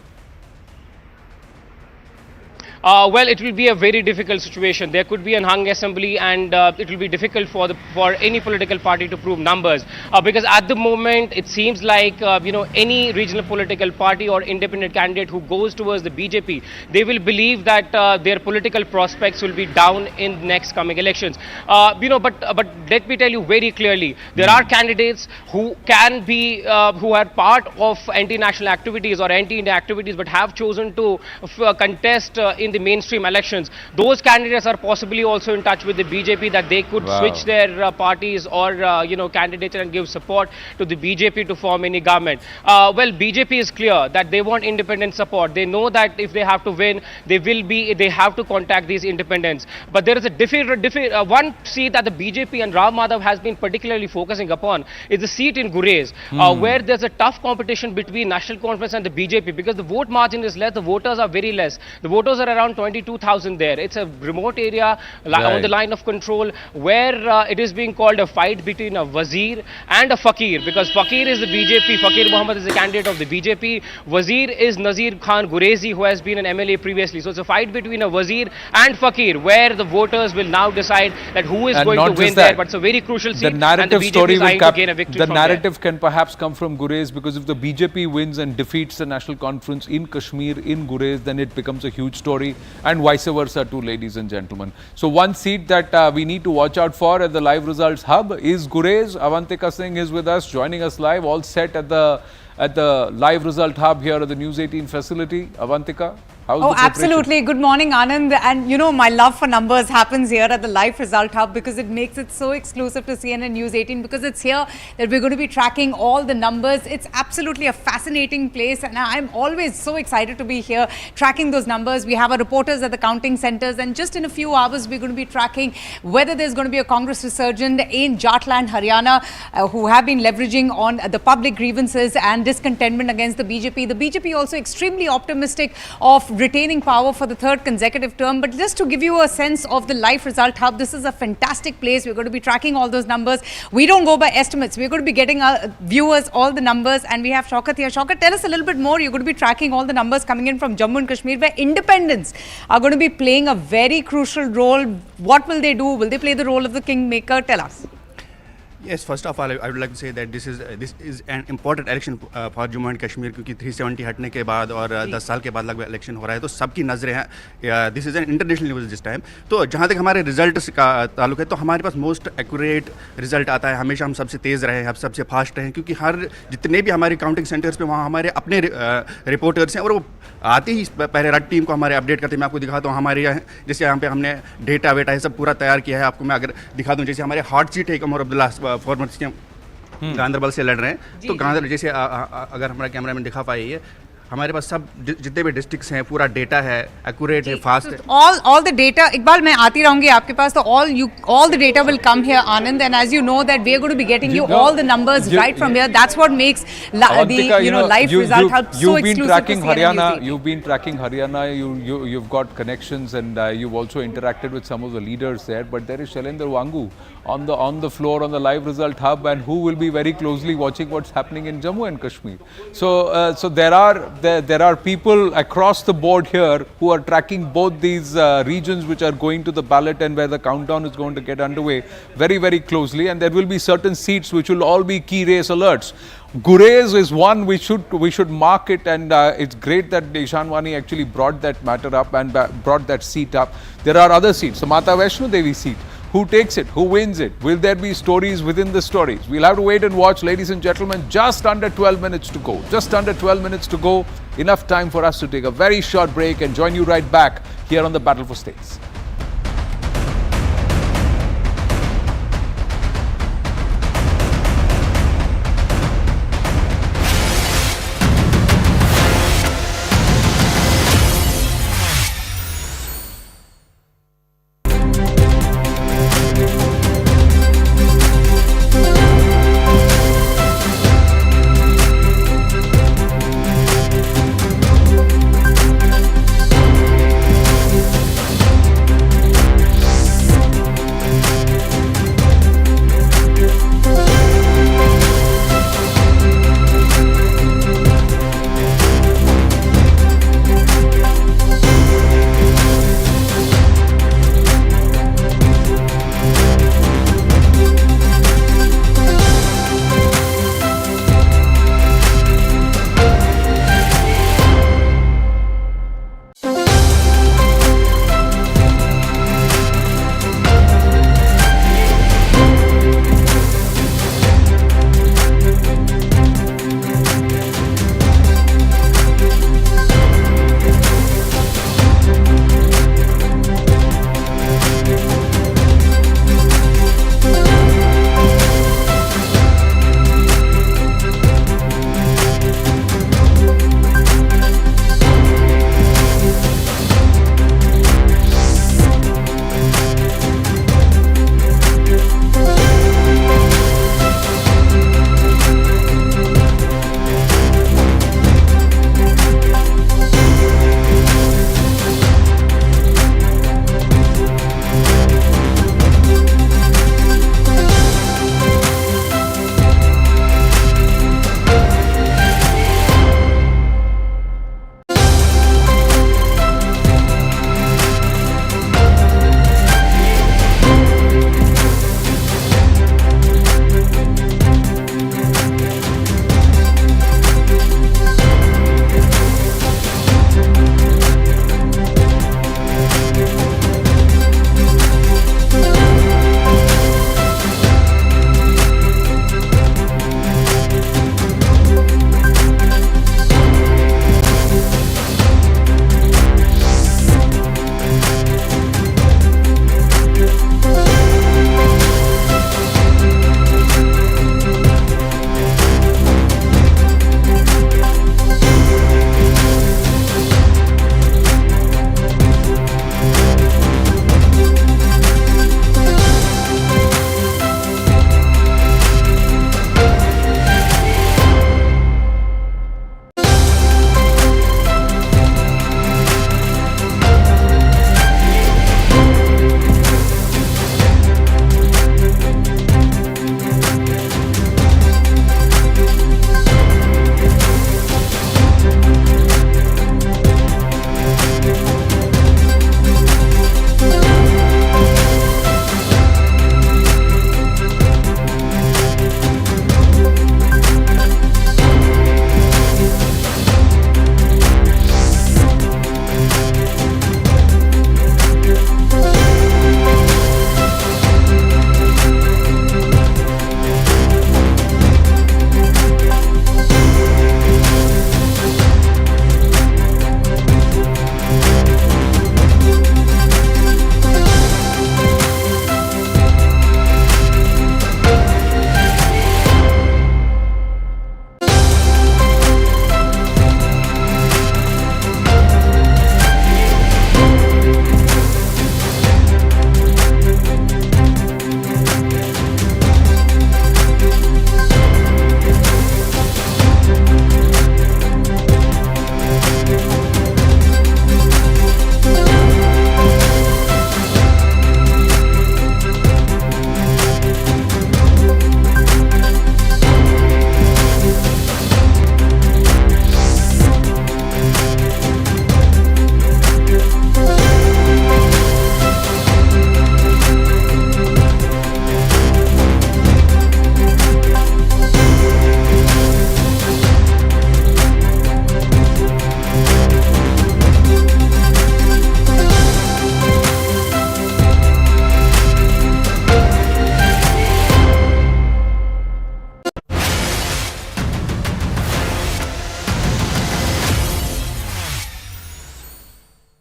Well, it will be a very difficult situation. There could be an hung assembly, and it will be difficult for any political party to prove numbers, because at the moment it seems like any regional political party or independent candidate who goes towards the BJP, they will believe that their political prospects will be down in next coming elections. But let me tell you very clearly, there are candidates who can be who are part of anti-national activities or anti-India activities, but have chosen to contest in the mainstream elections. Those candidates are possibly also in touch with the BJP, that they could switch their parties or candidature and give support to the BJP to form any government. Well, BJP is clear that they want independent support. They know that if they have to win, they have to contact these independents. But there is a one seat that the BJP and Ram Madhav has been particularly focusing upon is the seat in Gurez, where there's a tough competition between National Conference and the BJP, because the vote margin is less, the voters are very less. The voters are around 22,000 there. It's a remote area on the line of control, where it is being called a fight between a wazir and a fakir, because fakir is the BJP, Fakir Muhammad is the candidate of the BJP, wazir is Nazir Khan Gurezi, who has been an MLA previously. So it's a fight between a wazir and fakir, where the voters will now decide that who is going to win there. But it's a very crucial seat, the narrative and the story BJP is eyeing to gain a victory the from narrative there. can perhaps come from Gurez, because if the BJP wins and defeats the National Conference in Kashmir, in Gurez, then it becomes a huge story, and vice versa too, ladies and gentlemen. So one seat that we need to watch out for at the Live Results Hub is Gurez. Avantika Singh is with us, joining us live, all set at the Live Result Hub here at the News 18 facility. Avantika, how's the preparation? Absolutely. Good morning, Anand. And my love for numbers happens here at the Live Result Hub, because it makes it so exclusive to CNN News 18, because it's here that we're going to be tracking all the numbers. It's absolutely a fascinating place, and I'm always so excited to be here tracking those numbers. We have our reporters at the counting centers, and just in a few hours we're going to be tracking whether there's going to be a Congress resurgent in Jatland, Haryana, who have been leveraging on the public grievances and discontentment against the BJP. The BJP also extremely optimistic of retaining power for the third consecutive term. But just to give you a sense of the Live Result Hub, this is a fantastic place. We're going to be tracking all those numbers. We don't go by estimates. We're going to be getting our viewers all the numbers, and we have Shaukat here. Shaukat, tell us a little bit more. You're going to be tracking all the numbers coming in from Jammu and Kashmir, where independents are going to be playing a very crucial role. What will they do? Will they play the role of the kingmaker? Tell us. Yes, first of all, I would like to say that this is an important election for Jammu and Kashmir, क्योंकि 370 हटने के बाद और 10 साल के बाद लगभग election हो रहा है, तो सबकी नज़रें हैं. This is an international news this time. तो जहाँ तक हमारे रिजल्ट का ताल्लुक है, तो हमारे पास मोस्ट एक्यूरेट रिजल्ट आता है. हमेशा हम सबसे तेज़ रहे, हम सबसे फास्ट रहे, क्योंकि हर जितने भी हमारे काउंटिंग सेंटर्स पे वहाँ हमारे अपने रिपोर्टर्स हैं, और वो आते ही पहले रट टीम को हमारे अपडेट करते हैं. मैं आपको दिखाता हूँ हमारे यहाँ, जैसे यहाँ पे हमने डेटा वेटा है सब पूरा तैयार किया है. आपको मैं अगर दिखा दूँ, जैसे हमारे हॉट सीट है उमर अब्दुल्ला फॉर्मर सीएम गांधरबल से लड़ रहे हैं. तो गांधरबल जैसे अगर हमारा कैमरा मैन दिखा पाए, हमारे पास सब जितने भी डिस्ट्रिक्ट्स हैं पूरा डेटा है, एक्यूरेट है, फास्ट है. All the data, इकबाल मैं आती रहूंगी आपके पास, तो all the data will come here, Anand, and as you know that we are going to be getting you all the numbers right from here. That's what makes the live result help so exclusive to tracking CNN Haryana. News. You've been tracking Haryana. You've got connections, and you've also interacted with some of the leaders there. But there is Shailendra Wangu on the floor on the live result hub, and who will be very closely watching what's happening in Jammu and Kashmir. So there are people across the board here who are tracking both these regions which are going to the ballot and where the countdown is going to get underway very, very closely, and there will be certain seats which will all be key race alerts. Gurez is one we should mark it, and it's great that Ishan Wani actually brought that matter up and brought that seat up. There are other seats, the Mata Vaishno Devi seat. Who takes it? Who wins it? Will there be stories within the stories? We'll have to wait and watch, ladies and gentlemen. Just under 12 minutes to go. Just under 12 minutes to go. Enough time for us to take a very short break and join you right back here on the Battle for States.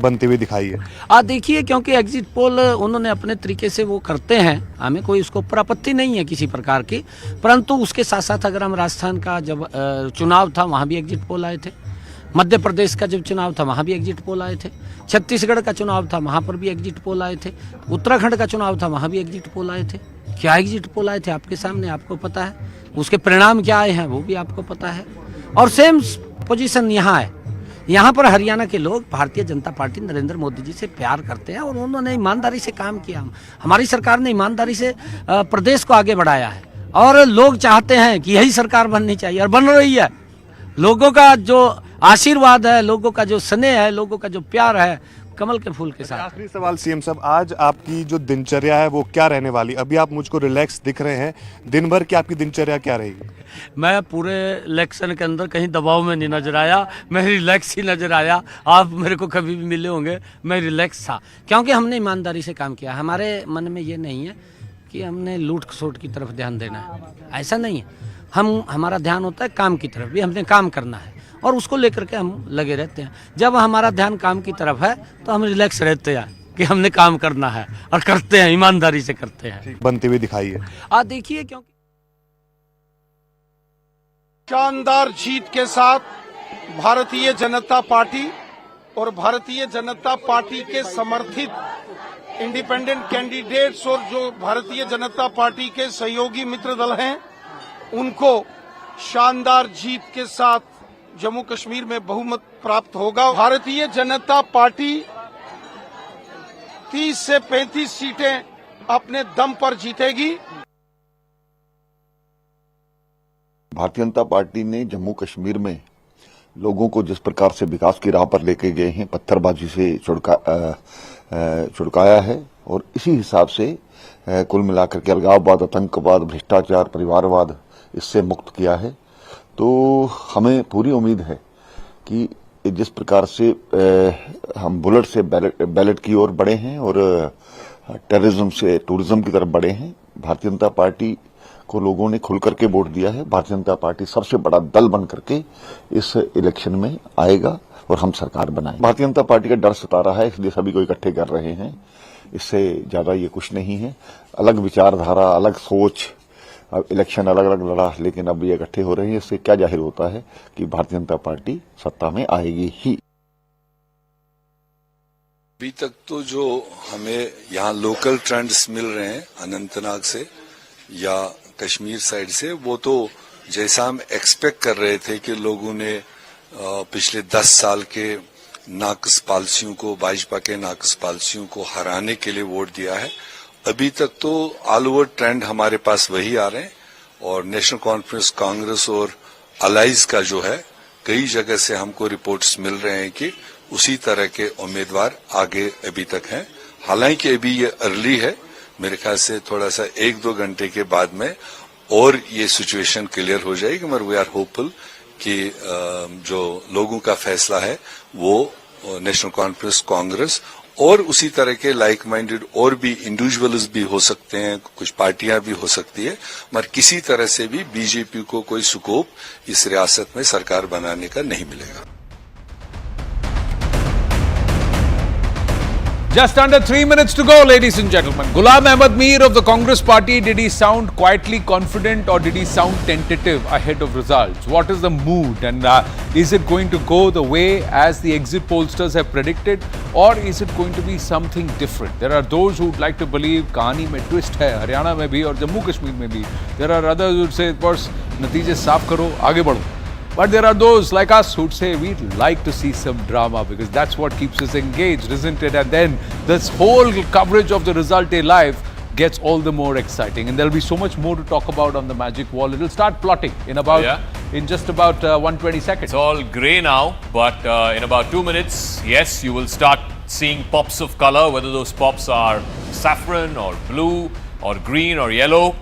बनते हुए दिखाई है? देखिए, क्योंकि exit poll उन्होंने अपने तरीके से वो करते हैं, हमें कोई उसको ऊपर आपत्ति नहीं है किसी प्रकार की, परंतु उसके साथ साथ अगर हम राजस्थान का जब चुनाव था वहाँ भी एग्जिट पोल आए थे, मध्य प्रदेश का जब चुनाव था वहाँ भी एग्जिट पोल आए थे, छत्तीसगढ़ का चुनाव था वहाँ पर भी एग्जिट पोल आए थे, उत्तराखंड का चुनाव था वहाँ भी एग्जिट पोल आए थे। क्या एग्जिट पोल आए थे आपके सामने, आपको पता है, उसके परिणाम क्या आए हैं वो भी आपको पता है। और सेम पोजीशन यहाँ है, यहाँ पर हरियाणा के लोग भारतीय जनता पार्टी नरेंद्र मोदी जी से प्यार करते हैं और उन्होंने ईमानदारी से काम किया। हमारी सरकार ने ईमानदारी से प्रदेश को आगे बढ़ाया है और लोग चाहते हैं कि यही सरकार बननी चाहिए और बन रही है। लोगों का जो आशीर्वाद है, लोगों का जो स्नेह है, लोगों का जो प्यार है, कमल के फूल के साथ। आखिरी सवाल सीएम साहब, आज आपकी जो दिनचर्या है वो क्या रहने वाली? अभी आप मुझको रिलैक्स दिख रहे हैं, दिन भर की आपकी दिनचर्या क्या रहेगी? मैं पूरे इलेक्शन के अंदर कहीं दबाव में नहीं नजर आया, मैं रिलैक्स ही नजर आया। आप मेरे को कभी भी मिले होंगे, मैं रिलैक्स था, क्योंकि हमने ईमानदारी से काम किया। हमारे मन में ये नहीं है कि हमने लूट खसोट की तरफ ध्यान देना है, ऐसा नहीं है। हमारा ध्यान होता है काम की तरफ, भी हमने काम करना है और उसको लेकर के हम लगे रहते हैं। जब हमारा ध्यान काम की तरफ है तो हम रिलैक्स रहते हैं कि हमने काम करना है और करते हैं, ईमानदारी से करते हैं। बनते हुए दिखाई है? देखिए, क्योंकि शानदार जीत के साथ भारतीय जनता पार्टी और भारतीय जनता पार्टी के समर्थित इंडिपेंडेंट कैंडिडेट्स और जो भारतीय जनता पार्टी के सहयोगी मित्र दल हैं, उनको शानदार जीत के साथ जम्मू कश्मीर में बहुमत प्राप्त होगा। भारतीय जनता पार्टी 30 से 35 सीटें अपने दम पर जीतेगी। भारतीय जनता पार्टी ने जम्मू कश्मीर में लोगों को जिस प्रकार से विकास की राह पर लेके गए हैं, पत्थरबाजी से छुड़काया है और इसी हिसाब से कुल मिलाकर के अलगाववाद, आतंकवाद, भ्रष्टाचार, परिवारवाद इससे मुक्त किया है। तो हमें पूरी उम्मीद है कि जिस प्रकार से हम बुलेट से बैलेट की ओर बढ़े हैं और टेररिज्म से टूरिज्म की तरफ बढ़े हैं, भारतीय जनता पार्टी को लोगों ने खुल करके वोट दिया है। भारतीय जनता पार्टी सबसे बड़ा दल बन करके इस इलेक्शन में आएगा और हम सरकार बनाएंगे। भारतीय जनता पार्टी का डर सता रहा है, इसलिए सभी को इकट्ठे कर रहे हैं। इससे ज्यादा ये कुछ नहीं है। अलग विचारधारा, अलग सोच, अब इलेक्शन अलग अलग लड़ा, लेकिन अब ये इकट्ठे हो रहे हैं। इससे क्या जाहिर होता है कि भारतीय जनता पार्टी सत्ता में आएगी ही। अभी तक तो जो हमें यहाँ लोकल ट्रेंड्स मिल रहे हैं अनंतनाग से या कश्मीर साइड से, वो तो जैसा हम एक्सपेक्ट कर रहे थे कि लोगों ने पिछले 10 साल के नाकस पॉलिसियों को, भाजपा के नाकस पॉलिसियों को हराने के लिए वोट दिया है। अभी तक तो ऑल ओवर ट्रेंड हमारे पास वही आ रहे हैं और नेशनल कॉन्फ्रेंस, कांग्रेस और अलाइज का जो है, कई जगह से हमको रिपोर्ट्स मिल रहे हैं कि उसी तरह के उम्मीदवार आगे अभी तक हैं। हालांकि अभी ये अर्ली है, मेरे ख्याल से थोड़ा सा 1-2 घंटे के बाद में और ये सिचुएशन क्लियर हो जाएगी, मगर वी आर होपफुल कि जो लोगों का फैसला है वो नेशनल कॉन्फ्रेंस, कांग्रेस और उसी तरह के लाइक माइंडेड और भी इंडिविजुअल्स भी हो सकते हैं, कुछ पार्टियां भी हो सकती है, मगर किसी तरह से भी बीजेपी को कोई स्कोप इस रियासत में सरकार बनाने का नहीं मिलेगा। Just under 3 minutes to go, ladies and gentlemen. Ghulam Ahmad Mir of the Congress party, did he sound quietly confident or did he sound tentative ahead of results? What is the mood, and is it going to go the way as the exit pollsters have predicted, or is it going to be something different? There are those who would like to believe कहानी में twist है, हरियाणा में भी और जम्मू कश्मीर में भी. There are others who would say, बस नतीजे साफ करो, आगे बढ़ो. But there are those like us who'd say we'd like to see some drama because that's what keeps us engaged, isn't it? And then this whole coverage of the result day live gets all the more exciting. And there'll be so much more to talk about on the magic wall. It'll start plotting in just about 120 seconds. It's all grey now, but in about 2 minutes, yes, you will start seeing pops of color, whether those pops are saffron or blue or green or yellow.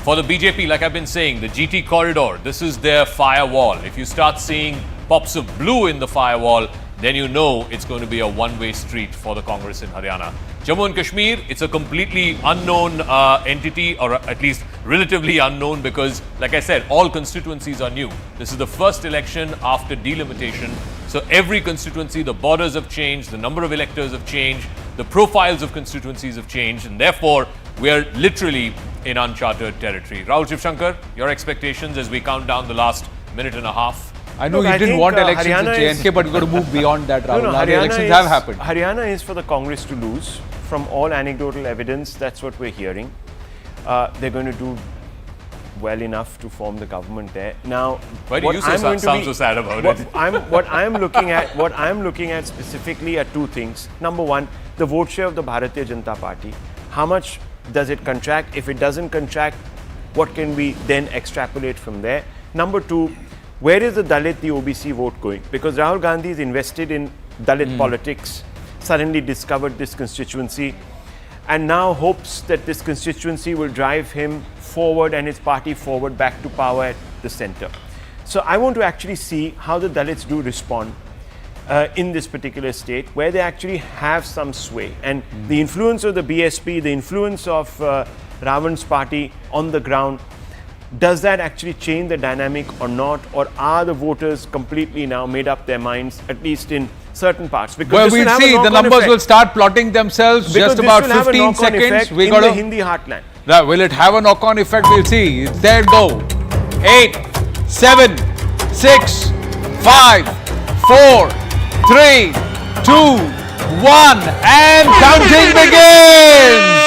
For the BJP, like I've been saying, the GT corridor, this is their firewall. If you start seeing pops of blue in the firewall, then you know it's going to be a one-way street for the Congress in Haryana. Jammu and Kashmir, it's a completely unknown entity, or at least relatively unknown, because, like I said, all constituencies are new. This is the first election after delimitation. So every constituency, the borders have changed, the number of electors have changed, the profiles of constituencies have changed, and therefore we are literally in uncharted territory. Rahul Shivshankar, your expectations as we count down the last minute and a half? I know you didn't want elections in J&K, but you've got to move beyond that, Rahul. Now the elections have happened. Haryana is for the Congress to lose. From all anecdotal evidence, that's what we're hearing. They're going to do well enough to form the government there. Now, why do you sound so sad about it? What I'm looking at specifically are two things. Number one, the vote share of the Bharatiya Janata Party. How much does it contract? If it doesn't contract, what can we then extrapolate from there? Number two, where is the Dalit, the OBC vote going? Because Rahul Gandhi is invested in Dalit politics, suddenly discovered this constituency, and now hopes that this constituency will drive him forward and his party forward back to power at the center. So I want to actually see how the Dalits do respond in this particular state, where they actually have some sway. And the influence of the BSP, the influence of Ravan's party on the ground, does that actually change the dynamic or not? Or are the voters completely now made up their minds, at least in certain parts? Because well, we'll see. The numbers will start plotting themselves just about 15 seconds. We got the Hindi heartland. Will it have a knock-on effect? We'll see. There go. 8, 7, 6, 5, 4, 3, 2, 1, and counting begins.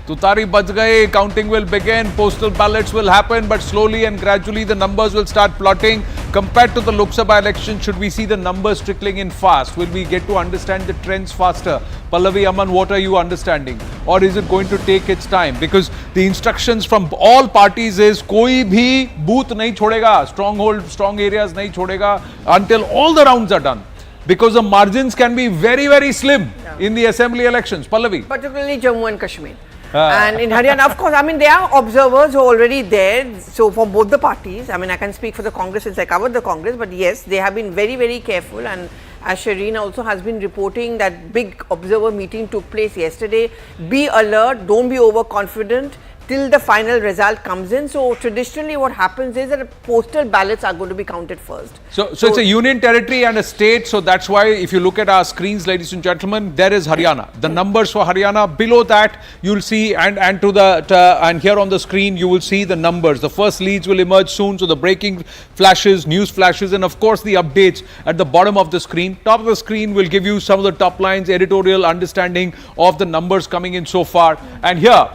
Tutari baj gaye, counting will begin, postal ballots will happen, but slowly and gradually the numbers will start plotting. Compared to the Lok Sabha election, should we see the numbers trickling in fast? Will we get to understand the trends faster? Pallavi, Aman, what are you understanding? Or is it going to take its time? Because the instructions from all parties is koi bhi booth nahi chhodega, strong areas nahi chhodega until all the rounds are done. Because the margins can be very, very slim in the assembly elections. Pallavi. Particularly Jammu and Kashmir. And in Haryana, of course, I mean, there are observers who are already there. So for both the parties, I mean, I can speak for the Congress since I covered the Congress, but yes, they have been very, very careful. And as Shireen also has been reporting, that big observer meeting took place yesterday. Be alert, don't be overconfident till the final result comes in. So traditionally what happens is that postal ballots are going to be counted first. So it's a union territory and a state. So that's why if you look at our screens, ladies and gentlemen, there is Haryana. The numbers for Haryana, below that you'll see, and here on the screen you will see the numbers. The first leads will emerge soon. So the breaking flashes, news flashes, and of course the updates at the bottom of the screen. Top of the screen will give you some of the top lines, editorial understanding of the numbers coming in so far. And here,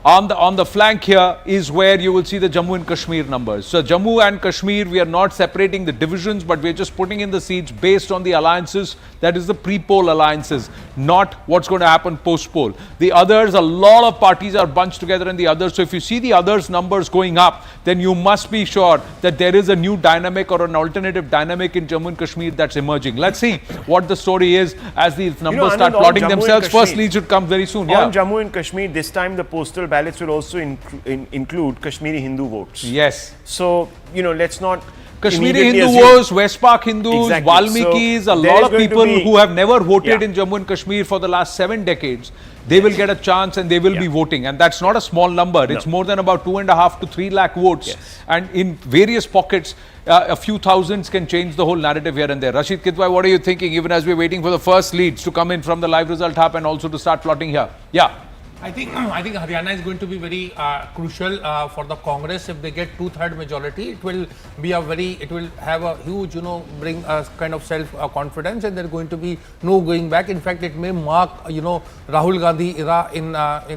on the flank here is where you will see the Jammu and Kashmir numbers. So Jammu and Kashmir, we are not separating the divisions, but we are just putting in the seats based on the alliances. That is the pre-poll alliances, not what's going to happen post-poll. The others, a lot of parties are bunched together in the others. So if you see the others numbers going up, then you must be sure that there is a new dynamic or an alternative dynamic in Jammu and Kashmir that's emerging. Let's see what the story is as these numbers start plotting themselves. First lead should come very soon. On Jammu and Kashmir, this time the postal ballots will also include Kashmiri Hindu votes. Yes. So, let's not... Kashmiri Hindu votes, West Park Hindus, exactly. Valmikis, so a lot of people who have never voted in Jammu and Kashmir for the last 7 decades, they will get a chance and they will be voting. And that's not a small number. It's more than about 2.5 to 3 lakh votes. Yes. And in various pockets, a few thousands can change the whole narrative here and there. Rashid Kitwai, what are you thinking, even as we're waiting for the first leads to come in from the live result hub and also to start plotting here? Yeah. I think Haryana is going to be very crucial for the Congress. If they get 2/3 majority, it will be it will have a huge, bring a kind of self-confidence, and there going to be no going back. In fact, it may mark, Rahul Gandhi era in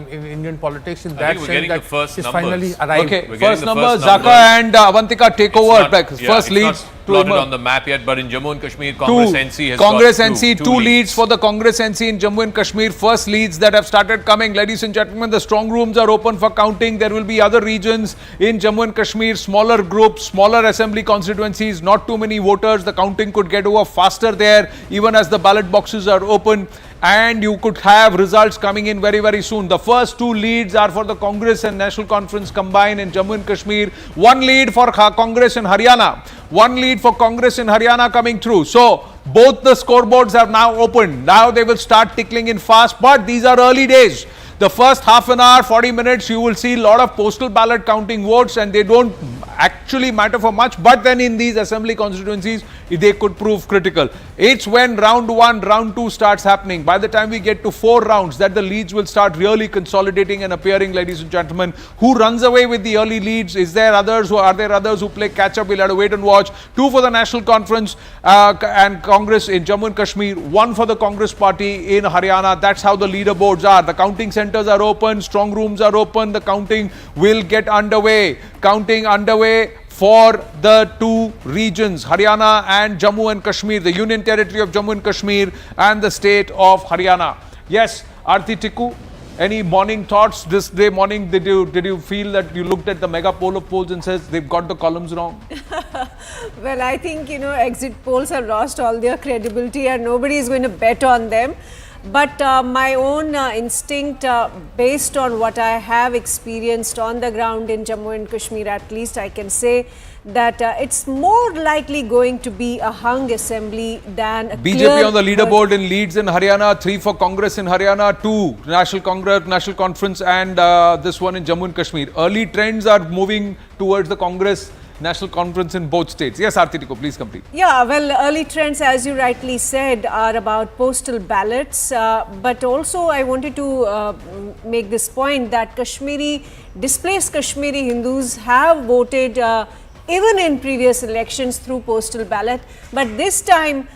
Indian politics. In that sense, that first is numbers. Finally arrived. Okay, first number, Zaka and Avantika take over. First leads. Plotted on the map yet, but in Jammu and Kashmir, Congress NC has Congress got NC, two leads for the Congress NC in Jammu and Kashmir. First leads that have started coming. Ladies and gentlemen, the strong rooms are open for counting. There will be other regions in Jammu and Kashmir, smaller groups, smaller assembly constituencies, not too many voters. The counting could get over faster there, even as the ballot boxes are open. And you could have results coming in very, very soon. The first 2 leads are for the Congress and National Conference combined in Jammu and Kashmir. 1 lead for Congress in Haryana. 1 lead for Congress in Haryana coming through. So Both the scoreboards have now opened. Now they will start tickling in fast, but these are early days. The first half an hour, 40 minutes, you will see a lot of postal ballot counting votes, and they don't actually matter for much, but then in these assembly constituencies, they could prove critical. It's when round 1, round 2 starts happening. By the time we get to 4 rounds, that the leads will start really consolidating and appearing, ladies and gentlemen. Who runs away with the early leads? Are there others who play catch up? We'll have to wait and watch. 2 for the National Conference and Congress in Jammu and Kashmir, 1 for the Congress party in Haryana. That's how the leaderboards are. The counting centers are open, strong rooms are open, the counting will get underway. Counting underway for the 2 regions, Haryana and Jammu and Kashmir, the Union Territory of Jammu and Kashmir and the state of Haryana. Yes, Aarti Tikku, any morning thoughts this day morning? Did you feel that you looked at the mega poll of polls and says they've got the columns wrong? Well, I think, exit polls have lost all their credibility and nobody is going to bet on them. But my own instinct, based on what I have experienced on the ground in Jammu and Kashmir, at least I can say that it's more likely going to be a hung assembly than a BJP on the leaderboard in leads in Haryana, 3 for Congress in Haryana, 2 National Congress, National Conference, and this one in Jammu and Kashmir. Early trends are moving towards the Congress National Conference in both states. Yes, Aarti Tikku, please complete. Yeah, well, early trends, as you rightly said, are about postal ballots. But also, I wanted to make this point that displaced Kashmiri Hindus have voted even in previous elections through postal ballot. But this time,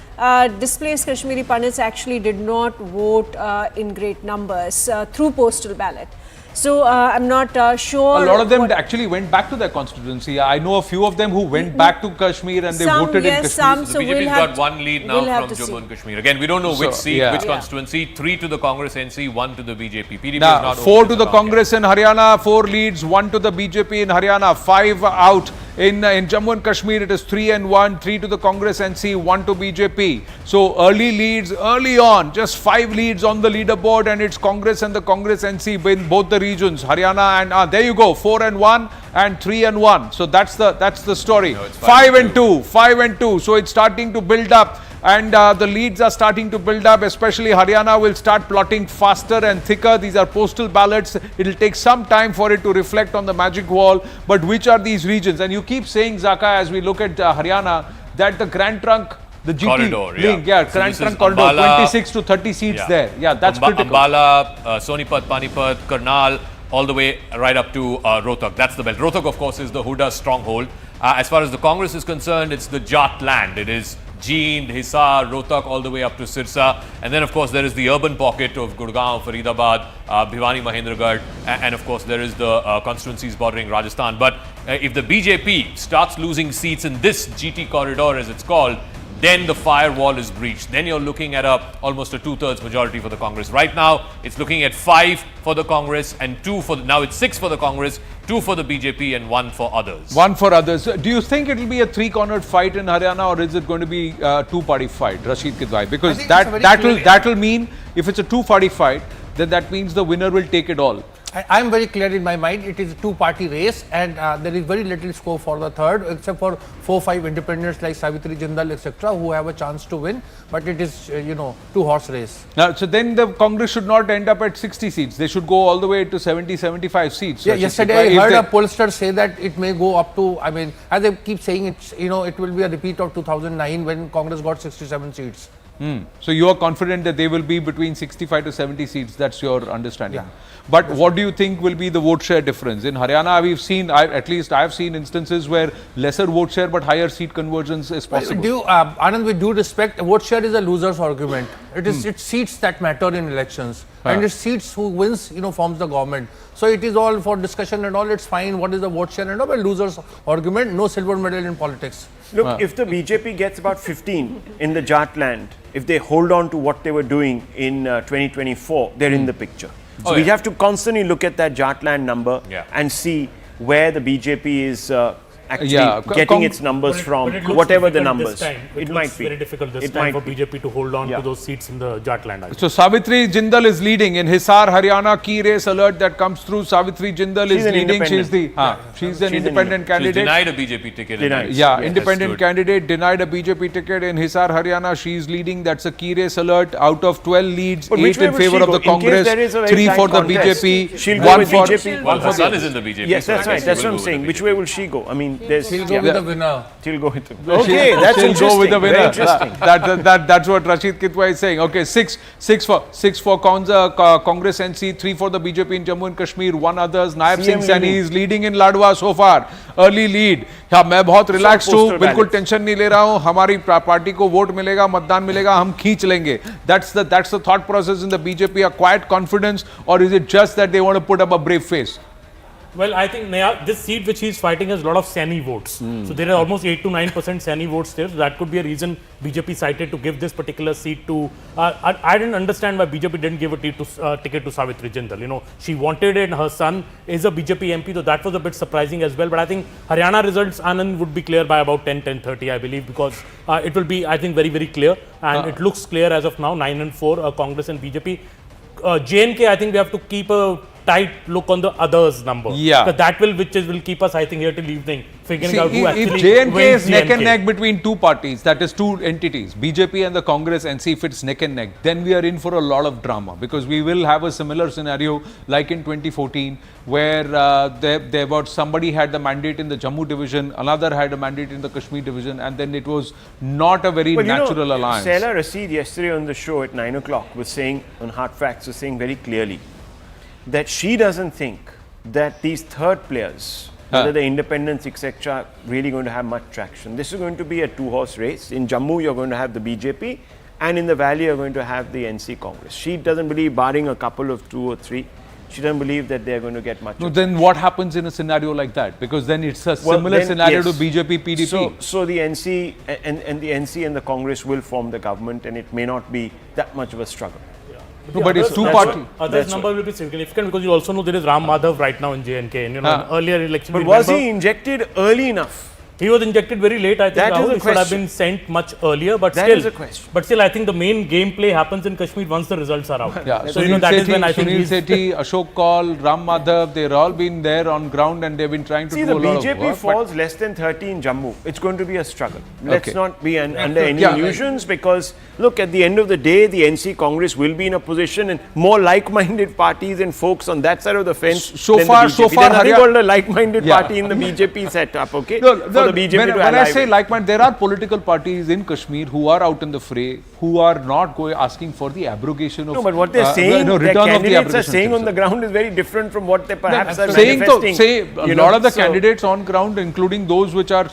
displaced Kashmiri Pandits actually did not vote in great numbers through postal ballot. So I'm not sure. A lot of them actually went back to their constituency. I know a few of them who went back to Kashmir and they voted in Kashmir. So the BJP's got 1 lead now from Jammu and Kashmir. Again, we don't know which seat, which constituency. 3 to the Congress NC, 1 to the BJP. PDP is not 4 to the Congress in Haryana, 4 leads, 1 to the BJP in Haryana, 5 out. In Jammu and Kashmir, it is 3 and 1, 3 to the Congress NC, 1 to BJP. So early leads, early on, just 5 leads on the leaderboard, and it's Congress and the Congress NC in both the regions, Haryana and there you go, 4 and 1 and 3 and 1. So that's the story. No, 5 and 2, 5 and 2. So it's starting to build up. And the leads are starting to build up, especially Haryana will start plotting faster and thicker. These are postal ballots. It will take some time for it to reflect on the magic wall. But which are these regions? And you keep saying, Zaka, as we look at Haryana, that the Grand Trunk, the GT corridor, link, Grand Trunk corridor, Ambala, 26 to 30 seats there. Yeah, that's critical. Ambala, Sonipat, Panipat, Karnal, all the way right up to Rohtak. That's the belt. Rohtak, of course, is the Huda stronghold. As far as the Congress is concerned, it's the Jat land. It is Jeend, Hisar, Rohtak, all the way up to Sirsa. And then, of course, there is the urban pocket of Gurgaon, Faridabad, Bhiwani, Mahendragarh. And, of course, there is the constituencies bordering Rajasthan. But if the BJP starts losing seats in this GT corridor, as it's called, then the firewall is breached. Then you're looking at almost a 2/3 majority for the Congress. Right now, it's looking at 5 for the Congress and 2 for now it's 6 for the Congress, 2 for the BJP and 1 for others. 1 for others. Do you think it will be a 3-cornered fight in Haryana, or is it going to be a 2-party fight, Rashid Kidwai? Because that will mean, if it's a 2-party fight, then that means the winner will take it all. I am very clear in my mind, it is a 2-party race, and there is very little scope for the third, except for 4-5 independents like Savitri Jindal, etc., who have a chance to win. But it is, 2-horse race. Now, so then the Congress should not end up at 60 seats. They should go all the way to 70, 75 seats. Yeah, yesterday I heard a pollster say that it may go up to, as I keep saying, it will be a repeat of 2009 when Congress got 67 seats. So you are confident that they will be between 65 to 70 seats. That's your understanding. Yeah. But what do you think will be the vote share difference? In Haryana, we've seen, at least I've seen instances where lesser vote share but higher seat convergence is possible. Anand, with due respect, vote share is a loser's argument. It's seats that matter in elections. And it's seats who wins, forms the government. So it is all for discussion and all. It's fine. What is the vote share and all? But loser's argument, no silver medal in politics. Look, if the BJP gets about 15 in the Jat land, if they hold on to what they were doing in 2024, they're in the picture. So we have to constantly look at that Jat land number and see where the BJP is actually getting its numbers from, whatever the numbers. It might be very difficult this time for BJP to hold on to those seats in the Jatland. So Savitri Jindal is leading in Hisar, Haryana. Key race alert that comes through. Savitri Jindal is leading. She's an independent candidate. She's denied a BJP ticket. Independent candidate denied a BJP ticket in Hisar, Haryana. She's leading. That's a key race alert. Out of 12 leads, 8 in favor of the Congress, 3 for the BJP, she'll go with BJP. Well, her son is in the BJP. Yes, that's right. That's what I'm saying. Which way will she go? I mean, She'll go with the winner. She'll go with the Okay, that's she'll interesting. go with the winner. Very interesting. That's what Rashid Kitwa is saying. Okay, six for Congress NC, 3 for the BJP in Jammu and Kashmir, 1 others. Naib Singh Saini is leading in Ladwa so far. Early lead. हाँ, मैं बहुत relaxed हूँ, बिल्कुल tension नहीं ले रहा हूँ. हमारी पार्टी को वोट मिलेगा, मतदान मिलेगा, हम खींच लेंगे. That's the thought process in the BJP. A quiet confidence, or is it just that they want to put up a brave face? Well, I think this seat which he is fighting has a lot of Sani votes. So there are almost 8 to 9% Sani votes there. So that could be a reason BJP cited to give this particular seat to. I didn't understand why BJP didn't give a ticket to Savitri Jindal. You know, she wanted it. Her son is a BJP MP, so that was a bit surprising as well. But I think Haryana results, Anand, would be clear by about 10:30, I believe, because it will be, I think, very, very clear. And it looks clear as of now, 9 and 4, Congress and BJP. J&K, I think we have to keep a tight look on the others number. Because that will keep us, I think, here till evening, figuring out who actually if J&K is neck J&K. and neck between two parties, that is two entities, BJP and the Congress, and see if it's neck and neck, then we are in for a lot of drama, because we will have a similar scenario like in 2014, where somebody had the mandate in the Jammu division, another had a mandate in the Kashmir division, and then it was not a very natural alliance. Saila Rashid yesterday on the show at 9 o'clock was saying, on Hard Facts, was saying very clearly that she doesn't think that these third players, whether the independents, etc., are really going to have much traction. This is going to be a two-horse race. In Jammu, you're going to have the BJP, and in the valley, you're going to have the NC Congress. She doesn't believe, barring a couple of 2 or 3, she doesn't believe that they're going to get much. No, then what happens in a scenario like that? Because then it's a similar scenario to BJP, PDP. So the NC and the NC and the Congress will form the government, and it may not be that much of a struggle. No, but it's two party. Others number will be significant, because you also know there is Ram Madhav right now in J&K. And, you know, earlier election. But was he injected early enough? He was injected very late. I think Rahul should have been sent much earlier. But that still, is a question. But still, I think the main gameplay happens in Kashmir once the results are out. Yeah. So you know that is when I think Sunil Sethi, Ashok Kaul, Ram Madhav, they've all been there on ground, and they've been trying to do a lot of work. See, the BJP falls less than 30 in Jammu. It's going to be a struggle. Let's not be under any illusions, because look, at the end of the day, the NC Congress will be in a position, and more like-minded parties and folks on that side of the fence. So far, There's nothing called a like-minded party in the BJP setup. Okay, for the BJP to ally. I say like-minded, there are political parties in Kashmir who are out in the fray, who are not asking for the abrogation of. No, but what they're saying, their candidates are saying on the ground is very different from what they perhaps are manifesting. A lot of the candidates on ground, including those which are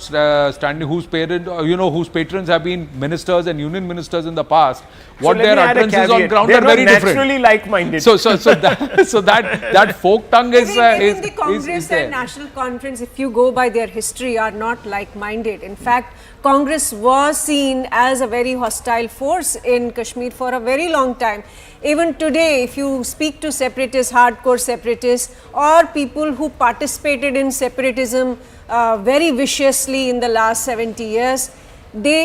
standing, whose patrons have been ministers and union ministers in the past, what their utterances on ground are very different. Naturally like-minded. So that folk tongue is even the Congress and National Conference, if you go by their history, are not like-minded. In fact, Congress was seen as a very hostile force in Kashmir for a very long time. Even today, if you speak to separatists, hardcore separatists, or people who participated in separatism very viciously in the last 70 years,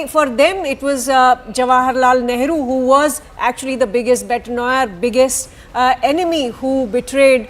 for them it was Jawaharlal Nehru who was actually the biggest bêta-noir, biggest enemy who betrayed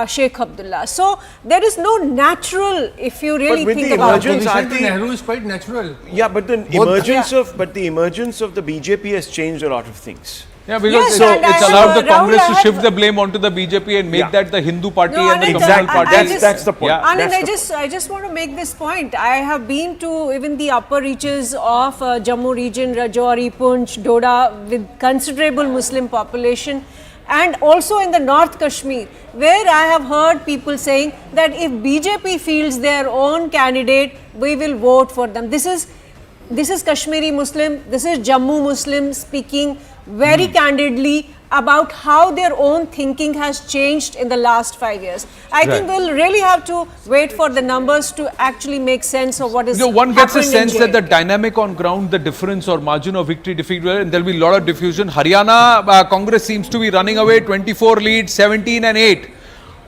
Sheikh Abdullah. So there is no natural, if you really think about it. Nehru is quite natural. Yeah, but the emergence of the BJP has changed a lot of things. Yeah, because it's allowed the Congress to shift the blame onto the BJP and make that the Hindu party and the communal party. That's the point. Anand, I just want to make this point. I have been to even the upper reaches of Jammu region, Rajouri, Poonch, Doda, with considerable Muslim population, and also in the North Kashmir, where I have heard people saying that if BJP fields their own candidate, we will vote for them. This is Kashmiri Muslim, this is Jammu Muslim speaking very candidly about how their own thinking has changed in the last 5 years. I think we'll really have to wait for the numbers to actually make sense of what is happening. One gets a sense that the dynamic on ground, the difference or margin of victory, defeat, and there will be a lot of diffusion. Haryana Congress seems to be running away, 24 leads, 17 and 8.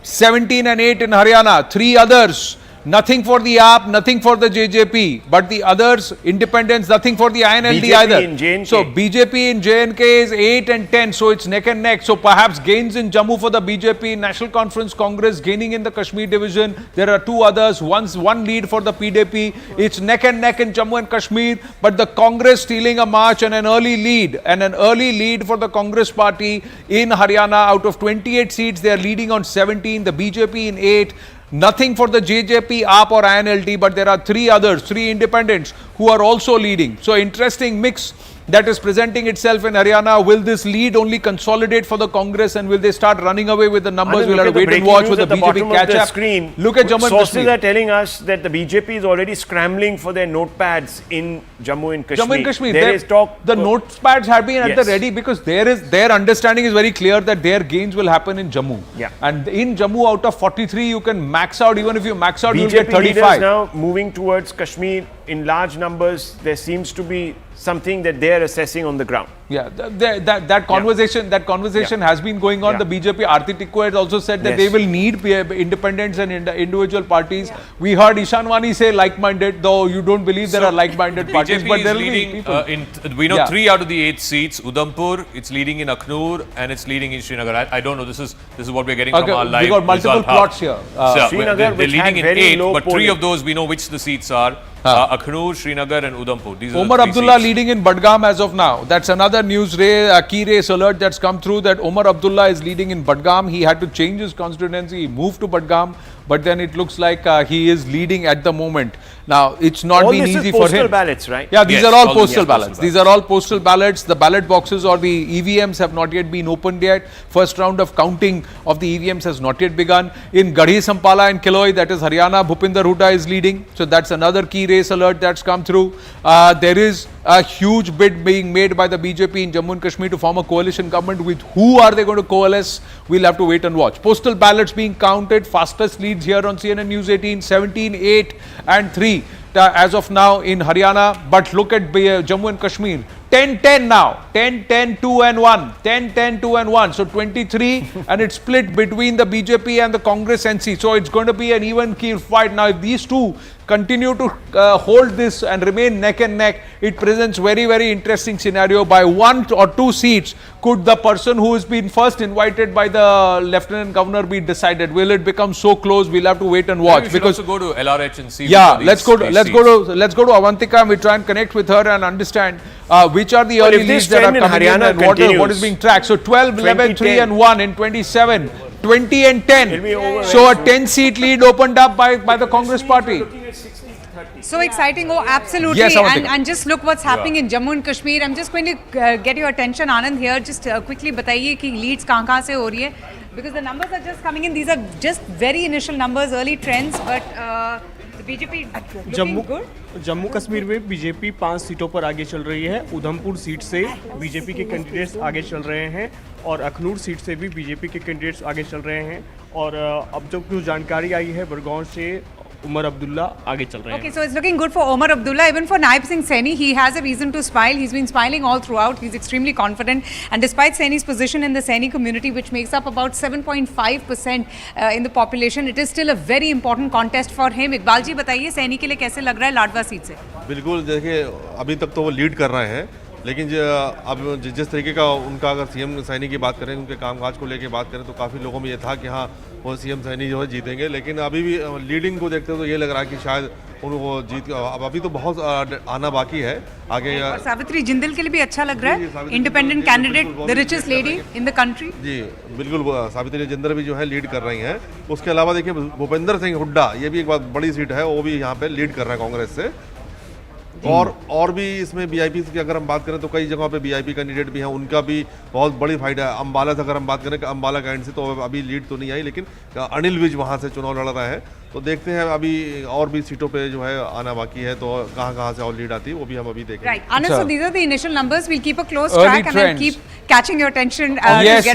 17 and 8 in Haryana, 3 others. Nothing for the AAP, nothing for the JJP, but the others, independents, nothing for the INLD BJP either. in J&K. So BJP in J&K is 8 and 10, so it's neck and neck. So perhaps gains in Jammu for the BJP, National Conference Congress gaining in the Kashmir division. There are two others, one lead for the PDP. It's neck and neck in Jammu and Kashmir, but the Congress stealing a march and an early lead for the Congress party in Haryana. Out of 28 seats, they are leading on 17, the BJP in 8. Nothing for the JJP, AAP or INLD, but there are three others, three independents who are also leading. So interesting mix that is presenting itself in Haryana. Will this lead only consolidate for the Congress, and will they start running away with the numbers? We'll have to wait and watch with the BJP catch up. Screen, look at Jammu and sources Kashmir. are telling us that the BJP is already scrambling for their notepads in Jammu and Kashmir. Jammu and Kashmir, there is talk. The notepads have been at Yes. the ready because their understanding is very clear that their gains will happen in Jammu. Yeah. And in Jammu, out of 43, you can max out. Even if you max out, you'll BJP get 35. leaders now moving towards Kashmir in large numbers. There seems to be something that they are assessing on the ground. Yeah, that conversation has been going on. Yeah. The BJP, Aarti Tikku has also said that Yes. they will need independents and individual parties. We heard Ishanwani say like-minded, though you don't believe there are like-minded parties, BJP but is there will be leading people. we know Yeah. 3 out of the 8 seats. Udhampur, it's leading in Aknoor, and it's leading in Srinagar. I don't know. This is what we're getting from our live. We got multiple result hub. plots here. Srinagar, they're which leading had in very 8, low but 3 polling. of those we know which the seats are. Aknoor, Srinagar and Udhampur. These are Omar the 3 Abdullah seats. leading in Badgam as of now. That's another key race alert that's come through, that Omar Abdullah is leading in Badgam. He had to change his constituency. He moved to Badgam, but then it looks like he is leading at the moment. Now, it's not All been this is easy for postal him. ballots, right? Yeah, these Yes, are all all postal these are ballots. postal These are all postal ballots. The ballot boxes or the EVMs have not yet been opened yet. First round of counting of the EVMs has not yet begun. In Garhi Sampala and Kiloi, that is Haryana, Bhupinder Hooda is leading. So that's another key race alert that's come through. There is a huge bid being made by the BJP in Jammu and Kashmir to form a coalition government. With who are they going to coalesce? We'll have to wait and watch. Postal ballots being counted. Fastest leads here on CNN News 18, 17, 8 and 3 as of now in Haryana. But look at Jammu and Kashmir. 10-10 now. 10-10, 2 and 1. 10-10, 2 and 1. So 23 and it's split between the BJP and the Congress NC. So it's going to be an even keel fight. Now if these two continue to hold this and remain neck and neck, it presents very, very interesting scenario. By 1 or 2 seats, could the person who has been first invited by the Lieutenant Governor be decided? Will it become so close? We'll have to wait and watch. We should also go to LRH and see. Yeah, which are let's these go seats. to Avantika, and we try and connect with her and understand which are the Well, early if leads this that are trend in coming in Haryana and what continues, is being tracked. So 12, 11, 3 2010. and 1 in 27, 20 and 10. It'll be over So a very soon. 10-seat lead opened up by the Congress party. So exciting. Oh, absolutely. Yes, Avantika. and just look what's happening in Jammu and Kashmir. I'm just going to get your attention, Anand, here. Just quickly बताइए कि leads कहाँ से हो रही है, because the numbers are just coming in. These are just very initial numbers, early trends, but the BJP looking good. Jammu Kashmir में BJP 5 सीटों पर आगे चल रही है। उधमपुर सीट से बीजेपी के कैंडिडेट्स आगे चल रहे हैं और अखनूर सीट से भी बीजेपी के कैंडिडेट्स आगे चल रहे हैं। और अब जो कुछ जानकारी आई है बड़गांव से उमर अब्दुल्ला आगे चल रहे हैं। Okay, so it's looking good for Omar Abdullah. Even for Naib Singh Saini, he has a reason to smile. He's been smiling all throughout. He's extremely confident. And despite Saini's position in the Saini community, which makes up about 7.5% in the population, it is still a very important contest for him. Iqbal ji बताइए सैनी के लिए कैसे लग रहा है Ladwa seat से? बिल्कुल, देखिए अभी तक तो वो लीड कर रहे हैं, लेकिन अब जिस तरीके का उनका अगर सीएम सैनी की बात करें, उनके कामकाज को लेके बात करें तो काफ़ी लोगों में ये था कि हाँ वो सीएम सैनी जो है जीतेंगे, लेकिन अभी भी लीडिंग को देखते तो ये लग रहा है कि शायद उनको जीत अब अभी तो बहुत आना बाकी है आगे। और सावित्री जिंदल के लिए भी अच्छा लग रहा है, independent candidate, the richest lady in the country. जी बिल्कुल, सावित्री जिंदल भी जो है लीड कर रही हैं। उसके अलावा देखिए भूपेंद्र सिंह हुड्डा, ये भी एक बात बड़ी सीट है, वो भी यहाँ पे लीड कर रहे हैं कांग्रेस से। और भी इसमें वीआईपी की अगर हम बात करें तो कई जगहों पे वीआईपी कैंडिडेट भी हैं, उनका भी बहुत बड़ी फाइट है। अम्बाला से अगर हम बात करें कि अम्बाला का एंड से तो अभी लीड तो नहीं आई, लेकिन अनिल विज वहाँ से चुनाव लड़ रहा है, तो देखते हैं अभी और भी सीटों पे जो है आना बाकी है, तो कहाँ से और लीड आती है वो भी हम अभी देखेंगे। Right. Anand, so these are the initial numbers. We'll keep a close track and then keep catching your attention. Yes.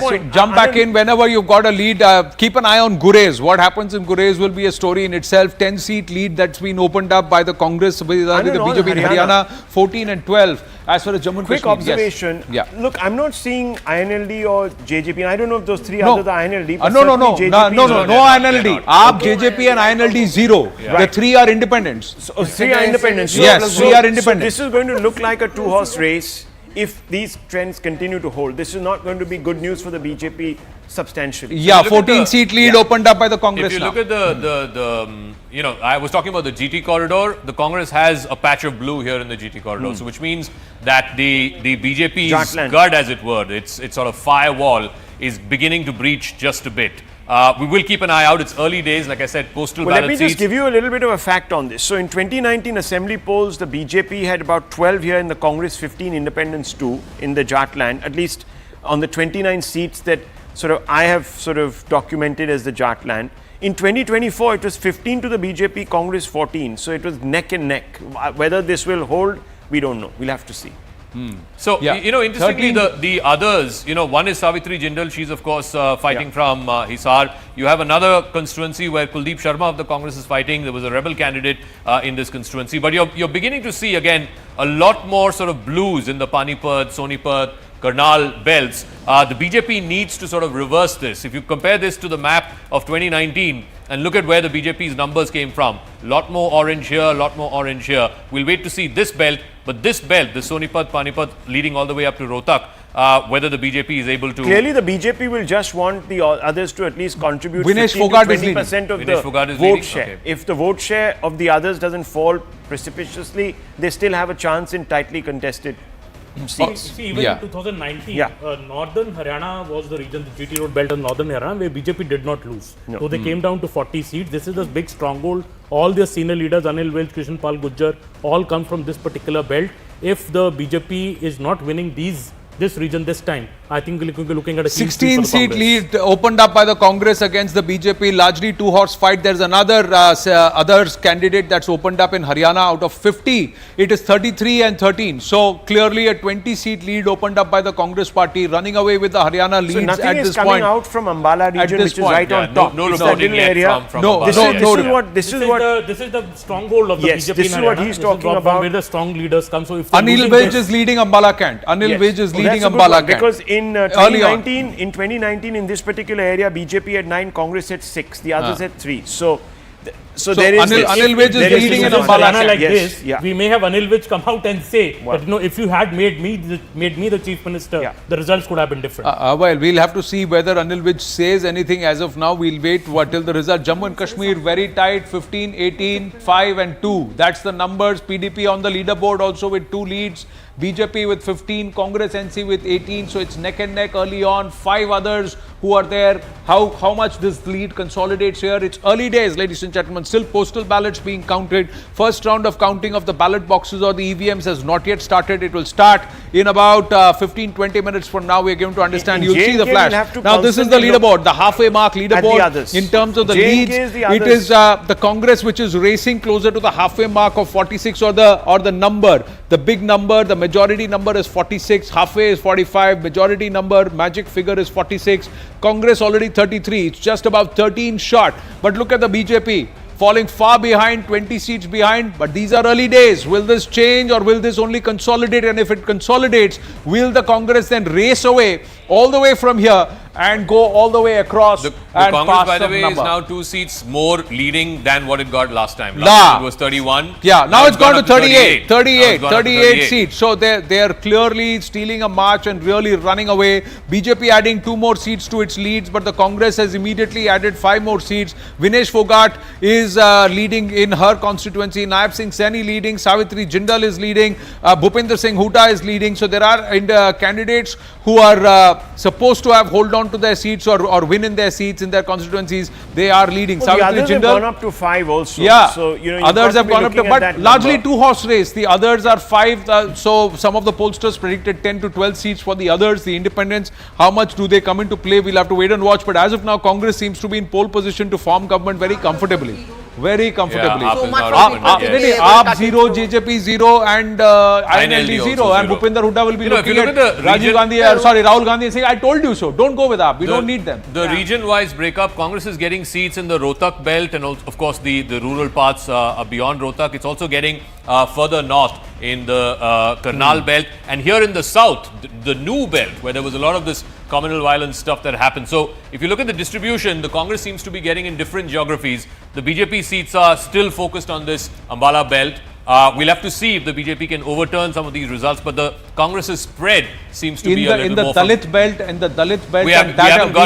So jump back in whenever you've got a lead. Keep an eye on Gurez. What happens in Gurez will be a story in itself. 10-seat lead that's been opened up by the Congress. Anand, question the on BJP in Haryana 14 and 12 as far as Jammu and Quick Kashmir. observation. Yes. Yeah. Look, I'm not seeing INLD or JJP. And I don't know if those three No. others are INLD. But No, certainly JJP no INLD. Aap JJP and INLD 0. The 3 are independents. So, 3 are independents. Yes, 3 are independents. So this is going to look like a 2-horse race if these trends continue to hold. This is not going to be good news for the BJP substantially. Yeah, 14-seat lead opened up by the Congress. If you now. look at the I was talking about the GT corridor. The Congress has a patch of blue here in the GT corridor, so which means that the BJP's guard, as it were, its sort of firewall is beginning to breach just a bit. We will keep an eye out. It's early days, like I said, postal ballot Let me just give you a little bit of a fact on this. So in 2019 assembly polls, the BJP had about 12 here in the Congress, 15 independents 2 in the Jatland, at least on the 29 seats that I have documented as the Jatland. In 2024, it was 15 to the BJP, Congress 14. So it was neck and neck. Whether this will hold, we don't know. We'll have to see. So, interestingly, the others, one is Savitri Jindal. She's, of course, fighting from Hisar. You have another constituency where Kuldeep Sharma of the Congress is fighting. There was a rebel candidate in this constituency. But you're beginning to see, again, a lot more sort of blues in the Panipat, Sonipat, Karnal belts. The BJP needs to sort of reverse this. If you compare this to the map of 2019 and look at where the BJP's numbers came from, a lot more orange here, a lot more orange here. We'll wait to see this belt, but this belt, the Sonipat, Panipat leading all the way up to Rohtak, whether the BJP is able to... Clearly, the BJP will just want the others to at least contribute Vinesh 15 Fogart to is 20% of Vinesh the Fogart is vote leading? share. Okay. If the vote share of the others doesn't fall precipitously, they still have a chance in tightly contested seats. See, even in 2019, Northern Haryana was the region, the GT road belt of Northern Haryana, where BJP did not lose. No. So they came down to 40 seats. This is the big stronghold. All their senior leaders, Anil Vij, Krishan Pal Gujjar, all come from this particular belt. If the BJP is not winning this region this time, I think we're looking at a 16-seat lead opened up by the Congress against the BJP, largely 2-horse fight. There's another others candidate that's opened up in Haryana. Out of 50, it is 33 and 13. So clearly a 20-seat lead opened up by the Congress party, running away with the Haryana leads at this point. So nothing is coming out from Ambala region, which is right on top. No reporting yet from Ambala. This is the stronghold of the BJP in Haryana. This is what he's talking about. Where the strong leaders come. So if Anil Vij is leading Ambala Kant. Anil Vij is leading Ambala Kant. Because in 2019, in this particular area, BJP had 9, Congress had 6, the others had 3. So there is Anil Vij is leading in Ambala Kant. Like this, we may have Anil Vij come out and say that if you had made me the chief minister, the results could have been different. Well, we'll have to see whether Anil Vij says anything. As of now, we'll wait till the result. Jammu and Kashmir very tight, 15, 18, 5 and 2. That's the numbers. PDP on the leaderboard also with 2 leads. BJP with 15, Congress NC with 18, so it's neck and neck early on. 5 others who are there. How much this lead consolidates here? It's early days, ladies and gentlemen. Still postal ballots being counted. First round of counting of the ballot boxes or the EVMs has not yet started. It will start in about 15-20 minutes from now. We're going to understand. You'll see the flash. Now this is the leaderboard, the halfway mark leaderboard. In terms of the leads, it is the Congress which is racing closer to the halfway mark of 46 or the number. The big number, the majority number is 46, halfway is 45, majority number, magic figure is 46, Congress already 33, it's just about 13 short. But look at the BJP, falling far behind, 20 seats behind, but these are early days. Will this change or will this only consolidate? And if it consolidates, will the Congress then race away all the way from here and go all the way across? The Congress, by the way, is now 2 seats more leading than what it got last time. Last time it was 31. Yeah, now it's gone to 38 seats. So they are clearly stealing a march and really running away. BJP adding 2 more seats to its leads, but the Congress has immediately added 5 more seats. Vinesh Fogart is leading in her constituency. Naib Singh Saini leading. Savitri Jindal is leading. Bhupinder Singh Hooda is leading. So there are candidates who are supposed to have hold on to their seats or win in their seats in their constituencies. They are leading. The others have gone up to 5 also. Yeah, so, others have gone up to, but largely 2-horse race. The others are 5. So some of the pollsters predicted 10 to 12 seats for the others, the independents. How much do they come into play? We'll have to wait and watch. But as of now, Congress seems to be in pole position to form government very comfortably. very comfortably. Yeah, AAP 0, JJP 0 and INLD 0 and Bhupinder Hooda will be looking at Rahul Gandhi saying, I told you so, don't go with AAP, we don't need them. The region-wise breakup, Congress is getting seats in the Rohtak belt and of course the rural parts beyond Rohtak. It's also getting further north in the Karnal belt, and here in the south, the new belt, where there was a lot of this communal violence stuff that happened. So if you look at the distribution, the Congress seems to be getting in different geographies. The BJP seats are still focused on this Ambala belt. We'll have to see if the BJP can overturn some of these results, but the Congress's spread seems to be a little more... In the Dalit belt and the Dalit belt, we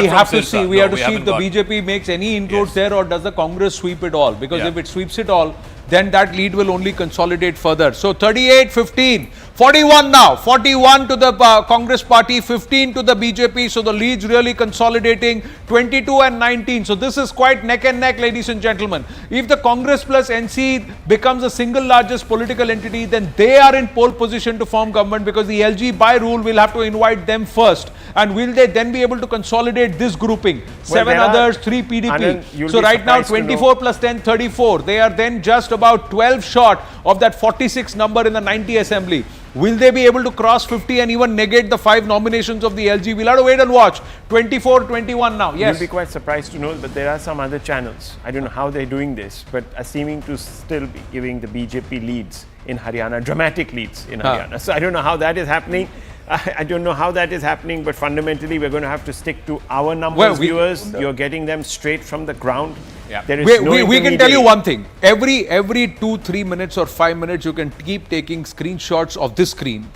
have to see if the BJP makes any inroads there, or does the Congress sweep it all? Because if it sweeps it all, then that lead will only consolidate further. So 38-15, 41 now, 41 to the Congress party, 15 to the BJP. So the leads really consolidating, 22 and 19. So this is quite neck and neck, ladies and gentlemen. If the Congress plus NC becomes the single largest political entity, then they are in pole position to form government, because the LG by rule will have to invite them first. And will they then be able to consolidate this grouping? 7 others, 3 PDP. So right now 24 plus 10, 34. They are then just about 12 short of that 46 number in the 90 assembly. Will they be able to cross 50 and even negate the 5 nominations of the LG? We'll have to wait and watch. 24-21 now. Yes. You'll be quite surprised to know, but there are some other channels. I don't know how they're doing this, but are seeming to still be giving the BJP leads in Haryana, dramatic leads in Haryana. So I don't know how that is happening. I don't know how that is happening, but fundamentally we're going to have to stick to our numbers, viewers. You're getting them straight from the ground. Yeah. We can tell you one thing. Every 2-3 minutes or 5 minutes, you can keep taking screenshots of this screen,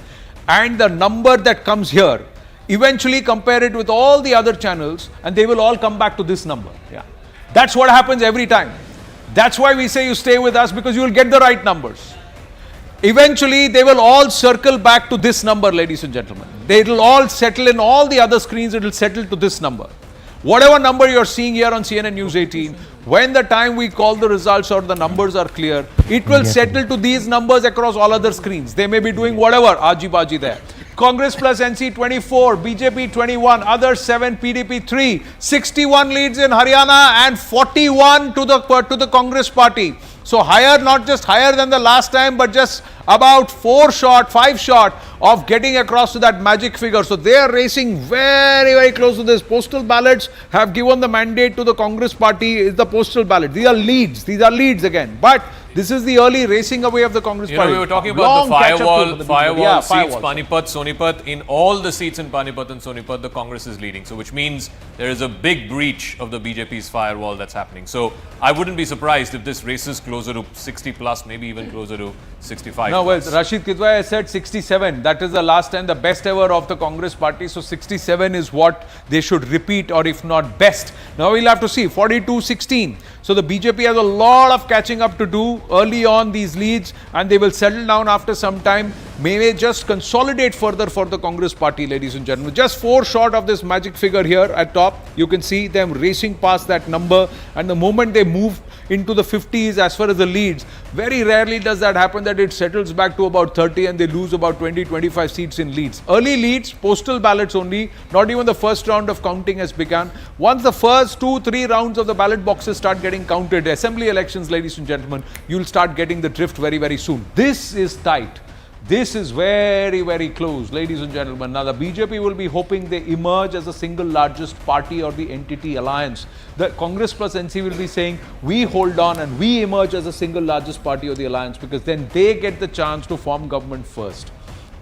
and the number that comes here, eventually compare it with all the other channels, and they will all come back to this number. Yeah, that's what happens every time. That's why we say you stay with us, because you will get the right numbers. Eventually, they will all circle back to this number, ladies and gentlemen. They will all settle in all the other screens. It will settle to this number. Whatever number you're seeing here on CNN News 18, when the time we call the results or the numbers are clear, it will settle to these numbers across all other screens. They may be doing whatever, Aji Baji there. Congress plus NC 24, BJP 21, others 7, PDP 3, 61 leads in Haryana and 41 to the Congress party. So higher, not just higher than the last time, but just about 5 short of getting across to that magic figure. So they are racing very, very close to this. Postal ballots have given the mandate to the Congress party. Is the postal ballot. These are leads again. But this is the early racing away of the Congress party. We were talking about the firewall seats, Panipat, Sonipat. In all the seats in Panipat and Sonipat, the Congress is leading. So which means there is a big breach of the BJP's firewall that's happening. So I wouldn't be surprised if this races closer to 60 plus, maybe even closer to 65. No, well, Rashid Kidwai said 67. That is the last time, the best ever of the Congress party. So 67 is what they should repeat, or if not best. Now we'll have to see. 42-16. So the BJP has a lot of catching up to do early on these leads, and they will settle down after some time. May just consolidate further for the Congress party, ladies and gentlemen. Just 4 short of this magic figure here at top. You can see them racing past that number, and the moment they move into the 50s as far as the leads, very rarely does that happen, that it settles back to about 30 and they lose about 20-25 seats in leads. Early leads, postal ballots only, not even the first round of counting has begun. Once the first 2-3 rounds of the ballot boxes start getting counted, assembly elections, ladies and gentlemen, you'll start getting the drift very, very soon. This is tight. This is very, very close, ladies and gentlemen. Now, the BJP will be hoping they emerge as the single largest party or the entity alliance. The Congress plus NC will be saying, we hold on and we emerge as the single largest party or the alliance, because then they get the chance to form government first.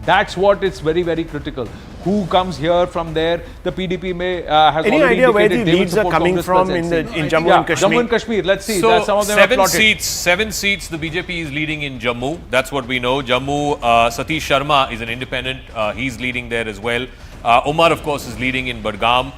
That's what is very, very critical. Who comes here from there? The PDP may has any already idea where the indicated leads are coming from in Jammu and Kashmir? Jammu and Kashmir. Let's see. So some of them 7 seats. The BJP is leading in Jammu. That's what we know. Jammu, Satish Sharma is an independent. He's leading there as well. Umar, of course, is leading in Badgam.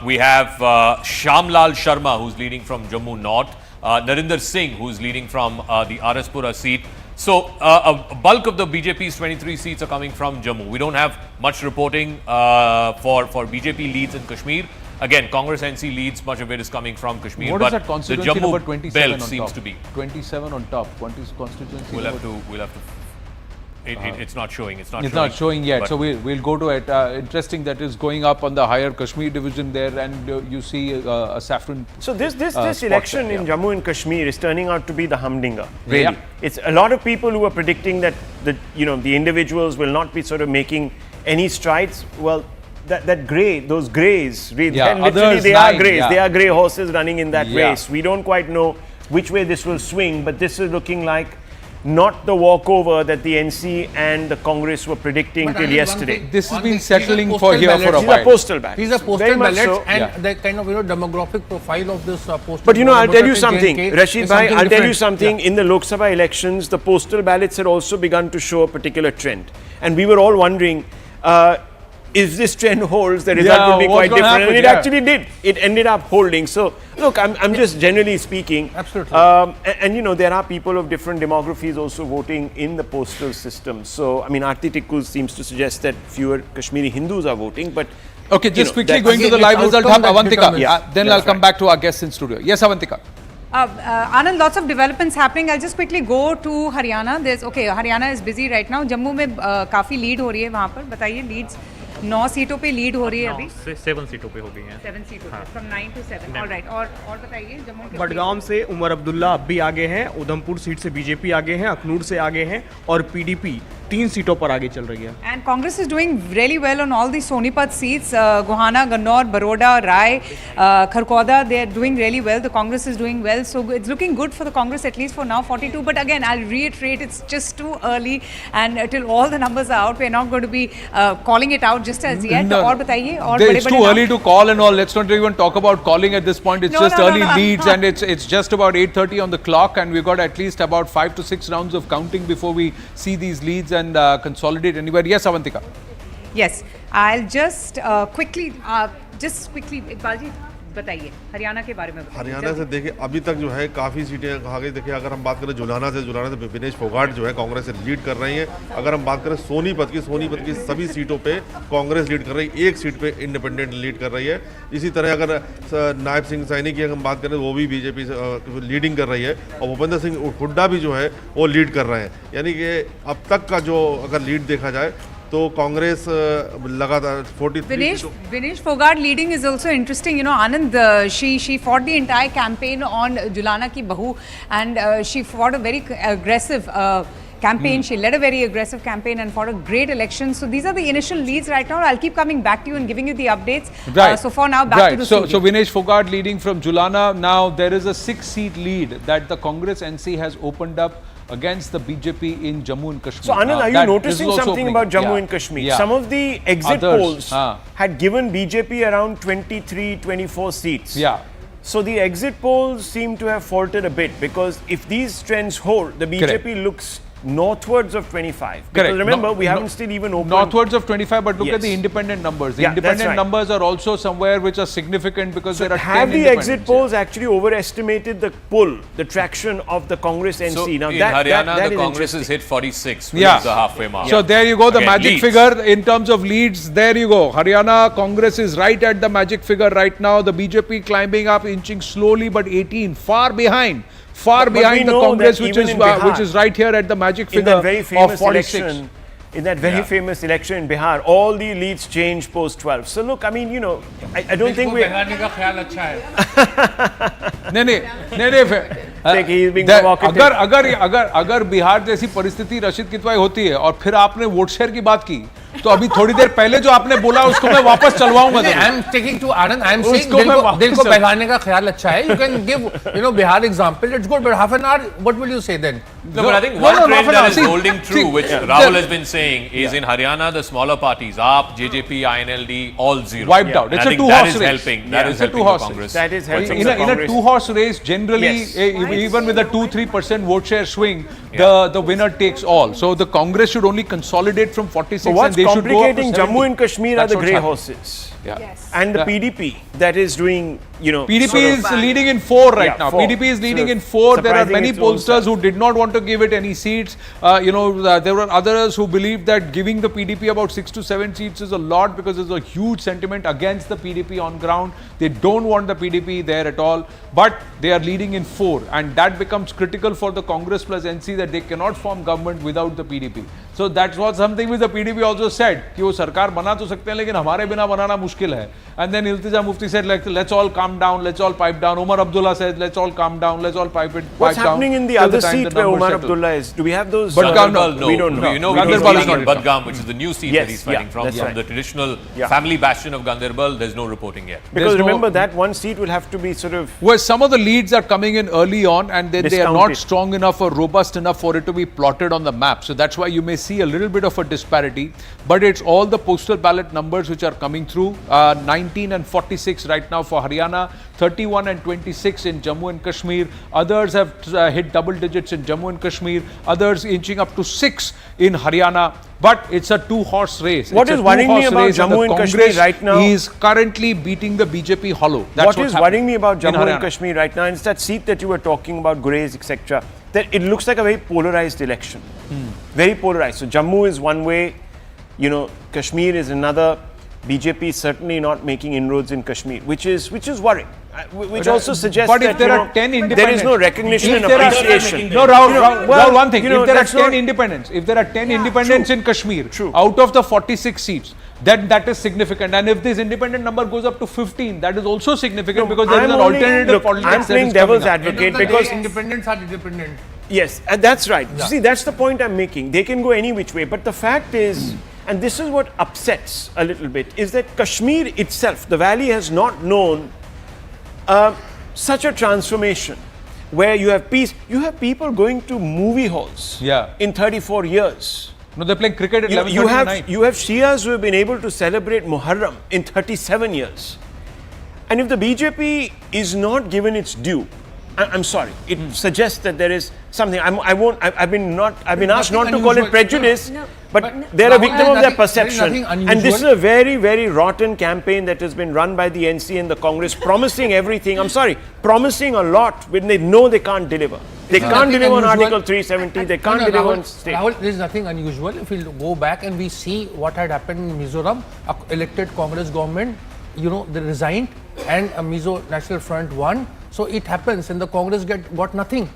We have Shamlal Sharma, who's leading from Jammu North. Narinder Singh, who's leading from the Araspura seat. So, a bulk of the BJP's 23 seats are coming from Jammu. We don't have much reporting for BJP leads in Kashmir. Again, Congress NC leads, much of it is coming from Kashmir. What but is that constituency the Jammu number 27 belt on seems top? to be 27 on top. What is constituency? We'll have to. it's not showing. It's not It's showing. not showing yet. But So we'll go to it. Interesting that is going up on the higher Kashmir division there, and you see a Saffron. So this spot election there, in Jammu and Kashmir is turning out to be the humdinger. Really, it's a lot of people who are predicting that the individuals will not be sort of making any strides. Well, those greys, literally they are greys. They are grey horses running in that race. We don't quite know which way this will swing, but this is looking like not the walkover that the NC and the Congress were predicting till yesterday. This has been settling for here for a while. These are postal ballots. These are postal ballots, so. and the kind of demographic profile of this postal. But I'll tell you something, Rashid bhai, I'll tell you something. In the Lok Sabha elections, the postal ballots had also begun to show a particular trend, and we were all wondering, if this trend holds, the result will be quite different. And it actually did. It ended up holding. So, look, I'm just generally speaking. Absolutely. And there are people of different demographies also voting in the postal system. So, I mean, Aarti Tikku seems to suggest that fewer Kashmiri Hindus are voting. But okay, just quickly going to the live result. Avantika. Then I'll come back to our guests in studio. Yes, Avantika. Anand, lots of developments happening. I'll just quickly go to Haryana. Haryana is busy right now. Jammu में काफी lead हो रही है वहाँ पर. बताइए Leeds 9 सीटों पे लीड हो रही है अभी. 7 सीटों पे हो गई हैं. 7 सीटों पे from 9 to 7. All right. और बताइए जम्मू के बडगाम से उमर अब्दुल्ला अब भी आगे हैं, उधमपुर सीट से बीजेपी आगे हैं, अखनूर से आगे हैं और पीडीपी 3 सीटों पर आगे चल रही है. And Congress is doing really well on all the Sonipat seats. Gohana, Gannor, Baroda, Rai, Kharkhoda, they are doing really well. The Congress is doing well. So it's looking good for the Congress, at least for now, 42. But again, I'll reiterate, it's just too early. And till all the numbers are out, we're not going to be calling it out just as yet. No. It's too early to call and all. Let's not even talk about calling at this point. It's just early leads and it's just about 8:30 on the clock, and we've got at least about 5 to 6 rounds of counting before we see these leads and consolidate anywhere. Yes, Avantika. Yes, I'll just quickly, Iqbal ji, बताइए हरियाणा के बारे में. हरियाणा से देखिए अभी तक जो है काफ़ी सीटें कहा गई. देखिए अगर हम बात करें जुलाना से विनेश फोगाट जो है कांग्रेस से लीड कर रही हैं. अगर हम बात करें सोनीपत की सभी सीटों पे कांग्रेस लीड कर रही है. एक सीट पे इंडिपेंडेंट लीड कर रही है. इसी तरह अगर नायब सिंह सैनी की हम बात करें वो भी बीजेपी लीडिंग कर रही है और भूपेंद्र सिंह हुड्डा भी जो है वो लीड कर रहे हैं. यानी कि अब तक का जो अगर लीड देखा जाए तो कांग्रेस लगातार 43. Vinesh Fogart leading is also interesting. Anand, she fought the entire campaign on Julana ki Bahu, and she fought a very aggressive campaign. She led a very aggressive campaign and fought a great election. So these are the initial leads right now. I'll keep coming back to you and giving you the updates. Right. So for now, back to the studio. So Vinesh Fogart leading from Julana. Now there is a 6-seat lead that the Congress NC has opened up against the BJP in Jammu and Kashmir. So Anand, are you noticing something about Jammu and Kashmir? Yeah. Some of the exit polls had given BJP around 23, 24 seats. Yeah. So the exit polls seem to have faltered a bit, because if these trends hold, the BJP looks northwards of 25. Because remember, we haven't still even opened. Northwards of 25, but look at the independent numbers. The independent numbers are also somewhere which are significant, because there are 10 have the exit polls actually overestimated the pull, the traction of the Congress NC? So now in that Haryana, the Congress has hit 46, which is the halfway mark. So there you go, the magic leads. figure in terms of leads. There you go. Haryana Congress is right at the magic figure right now. The BJP climbing up, inching slowly, but 18, far behind. Far behind the Congress, which is right here at the magic figure of 46. In that very famous election in Bihar, all the leads changed post 12. So look, I mean, I don't think we. अगर बिहार जैसी परिस्थिति रशीद कितवाई होती है और फिर आपने vote share की बात की, तो अभी थोड़ी देर पहले जो आपने बोला उसको मैं वापस चलवाऊंगा. I am taking to Anand. I am saying दिल को बहलाने का ख्याल अच्छा है. You can give Bihar example. It's good, but half an hour what will you say then? No, but I think one trend that is holding true, which Rahul has been saying, is in Haryana, the smaller parties, AAP, JJP, INLD, all zero. Wiped out. It's a two-horse race. That is helping the Congress. That is helping in a two-horse race, generally, even with a 2-3% vote share swing, the winner takes all. So the Congress should only consolidate from 46, so what's and they should go up to 70. Jammu and Kashmir are the grey horses. Yeah. Yes. And the PDP that is doing, PDP is leading in 4 right now. 4. PDP is leading in 4. There are many pollsters who did not want to give it any seats. There were others who believed that giving the PDP about 6 to 7 seats is a lot, because there's a huge sentiment against the PDP on ground. They don't want the PDP there at all. But they are leading in 4, and that becomes critical for the Congress plus NC, that they cannot form government without the PDP. So that's what something which the PDP also said कि वो सरकार बना तो सकते हैं लेकिन हमारे बिना बनाना मुश्किल है. And then Iltija Mufti said let's all calm down, let's all pipe down. Umar Abdullah said let's all calm down, let's all pipe down. What's happening in the other seat where Umar Abdullah is? Do we have those? Budgam, no. We don't know. You know, we're dealing in Budgam, which is the new seat that he's fighting from right. the traditional family bastion of Ganderbal. There's no reporting yet. Because remember that one seat will have to be sort of... Where some of the leads are coming in early on and then they are not strong enough or robust enough for it to be plotted on the map. So that's why you may see a little bit of a disparity. But it's all the postal ballot numbers which are coming through. 19 and 46 right now for Haryana, 31 and 26 in Jammu and Kashmir. Others have hit double digits in Jammu and Kashmir. Others inching up to 6 in Haryana. But it's a two-horse race. What is worrying me about Jammu and Kashmir right now? He is currently beating the BJP hollow. That's what is worrying me about Jammu and Kashmir right now is that seat that you were talking about, Gurez, etc. That it looks like a very polarized election. Very polarized. So Jammu is one way, you know, Kashmir is another. BJP is certainly not making inroads in Kashmir, which is worrying. Which also suggests but that if there are 10 independents, there is no recognition and appreciation. No, Rahul, one thing. If there are 10 independents, in Kashmir, out of the 46 seats, then that is significant. And if this independent number goes up to 15, that is also significant because there is an alternative politics. I'm playing devil's advocate because independents are independent. Yes, and that's right. Yeah. See, that's the point I'm making. They can go any which way. But the fact is, and this is what upsets a little bit, is that Kashmir itself, the valley has not known such a transformation where you have peace. You have people going to movie halls in 34 years. No, they're playing cricket at 11:30 at night. You have Shias who have been able to celebrate Muharram in 37 years. And if the BJP is not given its due, I'm sorry, it suggests that there is something. I've been asked not to call it prejudice, but they're a victim of their perception. And this is a very, very rotten campaign that has been run by the NC and the Congress, promising everything. I'm sorry, promising a lot when they know they can't deliver. They can't deliver on Article 370. They can't deliver on state. Rahul, there is nothing unusual. If we go back and we see what had happened in Mizoram, elected Congress government, you know, they resigned and Mizo National Front won. So it happens and the Congress got nothing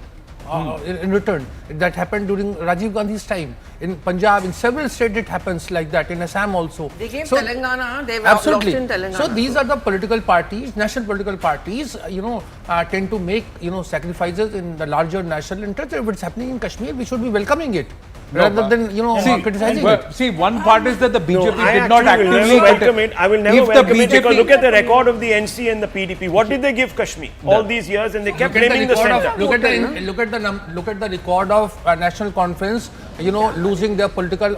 in return. That happened during Rajiv Gandhi's time. In Punjab, in several states it happens like that. In Assam also. They gave Telangana, they were absolutely. locked in Telangana. So these are the political parties, national political parties, you know, tend to make, you know, sacrifices in the larger national interest. If it's happening in Kashmir, we should be welcoming it. Rather than, you know, criticizing it. See, one part is that the BJP did not actively welcome it. I will never welcome it because look at the record of the NC and the PDP. What did they give Kashmir all these years? And they kept blaming the centre. Look at the record of National Conference, you know, losing their political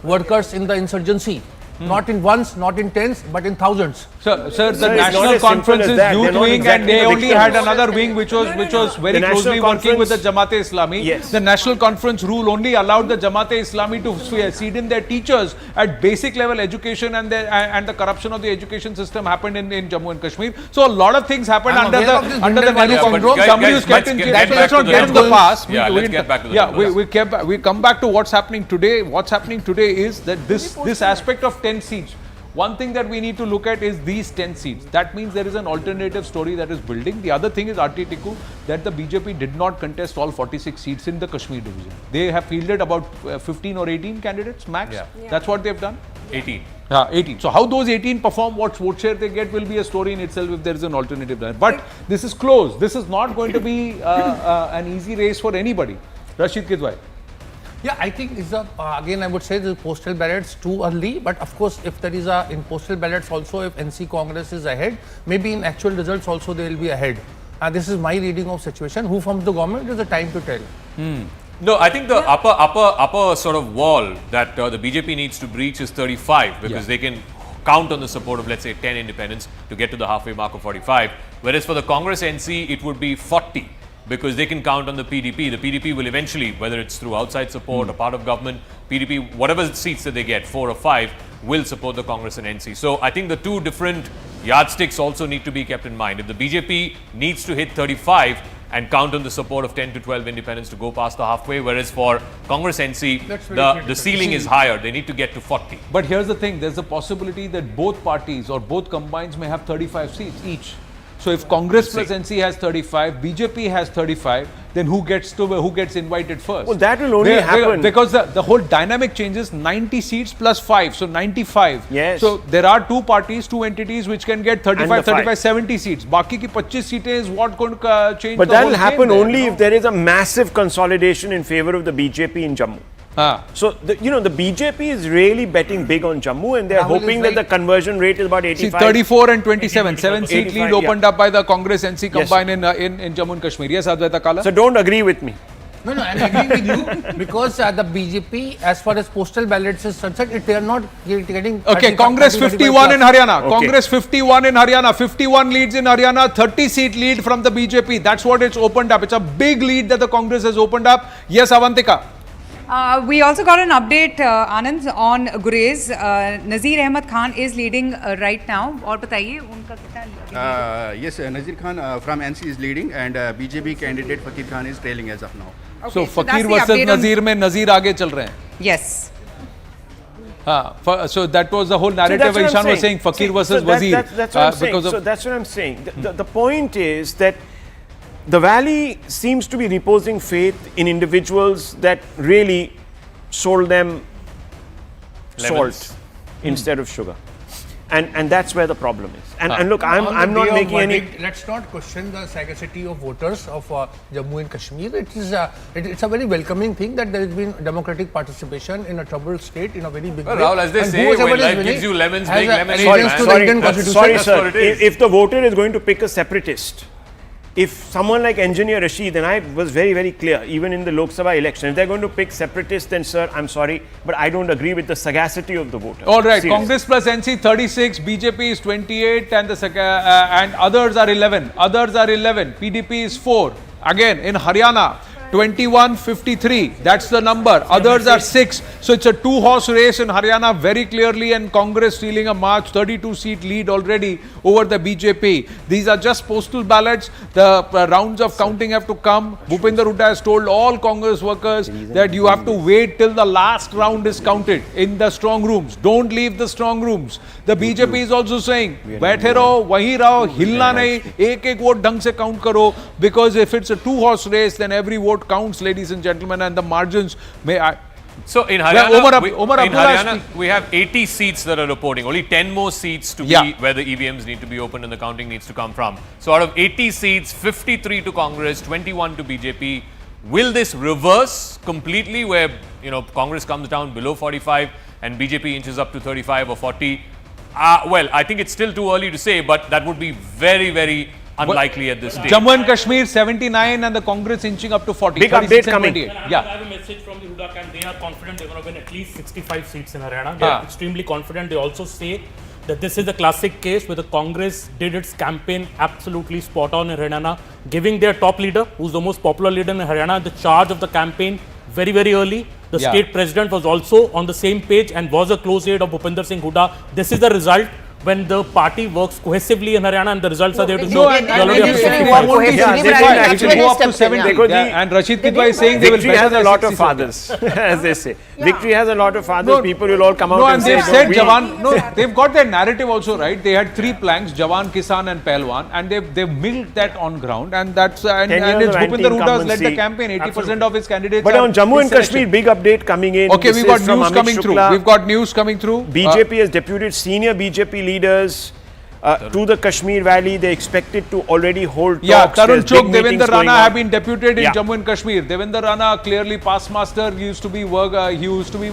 workers in the insurgency. Not in ones, not in tens, but in thousands. Sir, the National Conference is youth wing and they only had another wing which was very closely working with the Jamaat-e-Islami. Yes. The National Conference rule only allowed the Jamaat-e-Islami to seed in their teachers at basic level education and the corruption of the education system happened in Jammu and Kashmir. So a lot of things happened under the Nehru Congress. Somebody who's kept in let's not get into the past. Let's get back to the we come back to what's happening today. What's happening today is that this aspect of 10 seats. One thing that we need to look at is these 10 seats. That means there is an alternative story that is building. The other thing is RT-Tiku, that the BJP did not contest all 46 seats in the Kashmir division. They have fielded about 15 or 18 candidates max. That's what they've done. 18. 18. So how those 18 perform, what vote share they get will be a story in itself if there is an alternative there. But this is close. This is not going to be an easy race for anybody. Rashid Kidwai. Yeah, I think it's again I would say the postal ballots too early, but of course if there is in postal ballots also, if NC Congress is ahead, maybe in actual results also they will be ahead. This is my reading of situation. Who forms the government is the time to tell. No, I think the upper sort of wall that the BJP needs to breach is 35 because they can count on the support of, let's say, 10 independents to get to the halfway mark of 45. Whereas for the Congress NC, it would be 40. Because they can count on the PDP. The PDP will eventually, whether it's through outside support or part of government, PDP, whatever seats that they get, 4 or 5, will support the Congress and NC. So I think the two different yardsticks also need to be kept in mind. If the BJP needs to hit 35 and count on the support of 10 to 12 independents to go past the halfway, whereas for Congress NC, the ceiling is higher. They need to get to 40. But here's the thing, there's a possibility that both parties or both combines may have 35 seats each. So if Congress plus NC has 35, BJP has 35, then who gets invited first? Well, that will only happen because the whole dynamic changes. 90 seats plus 5, so 95. Yes. So there are two parties, two entities which can get 35, 70 seats. Baki ki 25 seats is what going to change. But the that whole will game happen there, only if there is a massive consolidation in favor of the BJP in Jammu. So, the BJP is really betting big on Jammu, and they are hoping that the conversion rate is about 85. See, 34 and 27, 7-seat lead opened up by the Congress NC combined in Jammu and Kashmir. Yes, Advaita Kala? So don't agree with me. No, I'm agreeing with you because the BJP, as far as postal ballots is concerned, they are not getting. Okay, Congress 51 in Haryana. Congress 51 in Haryana. 51 leads in Haryana. 30-seat lead from the BJP. That's what it's opened up. It's a big lead that the Congress has opened up. Yes, Avantika. We also got an update, Anand, on Gurez. Nazir Ahmed Khan is leading right now. और बताइए उनका कितना? Yes, Nazir Khan from NC is leading, and BJP candidate Fakir Khan is trailing as of now. Okay, so Fakir versus Nazir में Nazir आगे चल रहे हैं. Yes. So that was the whole narrative. Ishan was saying Fakir versus Wazir. That's what I'm saying. So that's what I'm saying. The point is that the valley seems to be reposing faith in individuals that really sold them salt instead of sugar, and that's where the problem is. And look, I'm not making any. Let's not question the sagacity of voters of Jammu and Kashmir. It's a very welcoming thing that there has been democratic participation in a troubled state in a very big way. Rahul, as they say, when life gives you lemons, make lemonade. Sorry, sir. If the voter is going to pick a separatist, if someone like Engineer Rashid, and I was very, very clear, even in the Lok Sabha election, if they're going to pick separatists, then sir, I'm sorry, but I don't agree with the sagacity of the voter. All right, seriously. Congress plus NC 36, BJP is 28, and and others are 11. Others are 11. PDP is 4. Again, in Haryana, 21-53. That's the number. Others are 6. So it's a two-horse race in Haryana very clearly, and Congress stealing a March 32-seat lead already over the BJP. These are just postal ballots. The rounds of counting have to come. Bhupinder Hooda has told all Congress workers that you have to wait till the last round is counted in the strong rooms. Don't leave the strong rooms. The BJP is also saying, बैठे रहो, वहीं रहो, हिलना नहीं, एक vote ढंग से count करो, because if it's a two-horse race, then every vote counts, ladies and gentlemen, and the margins may. So in Haryana, we have 80 seats that are reporting. Only 10 more seats to be where the EVMs need to be opened and the counting needs to come from. So out of 80 seats, 53 to Congress, 21 to BJP. Will this reverse completely, where Congress comes down below 45 and BJP inches up to 35 or 40? Well, I think it's still too early to say, but that would be very, very unlikely at this stage. Jammu and Kashmir 79 and the Congress inching up to 40. Big update coming. Yeah. I have a message from the Hooda camp. They are confident they're going to win at least 65 seats in Haryana. They are extremely confident. They also say that this is a classic case where the Congress did its campaign absolutely spot on in Haryana, giving their top leader, who's the most popular leader in Haryana, the charge of the campaign very, very early. The state president was also on the same page and was a close aide of Bhupinder Singh Hooda. This is the result when the party works cohesively in Haryana, and the results are there to show. And Rashid Kidwai is saying victory has a lot of fathers, as they say. Victory has a lot of fathers. People will all come out and say, they've said Jawan. No, they've got their narrative also right. They had 3 planks: Jawan, Kisan, and Pehlwan, and they've milked that on ground. And that's and it's Bhupinder Hooda has led the campaign. 80% of his candidates. But on Jammu and Kashmir, big update coming in. Okay, we've got news coming through. We've got news coming through. BJP has deputed senior BJP leaders to the Kashmir Valley. They expected to already hold talks. Yeah, Tarun Chok, Devendra Rana have been deputed in Jammu and Kashmir. Devendra Rana, clearly past master. He used to be with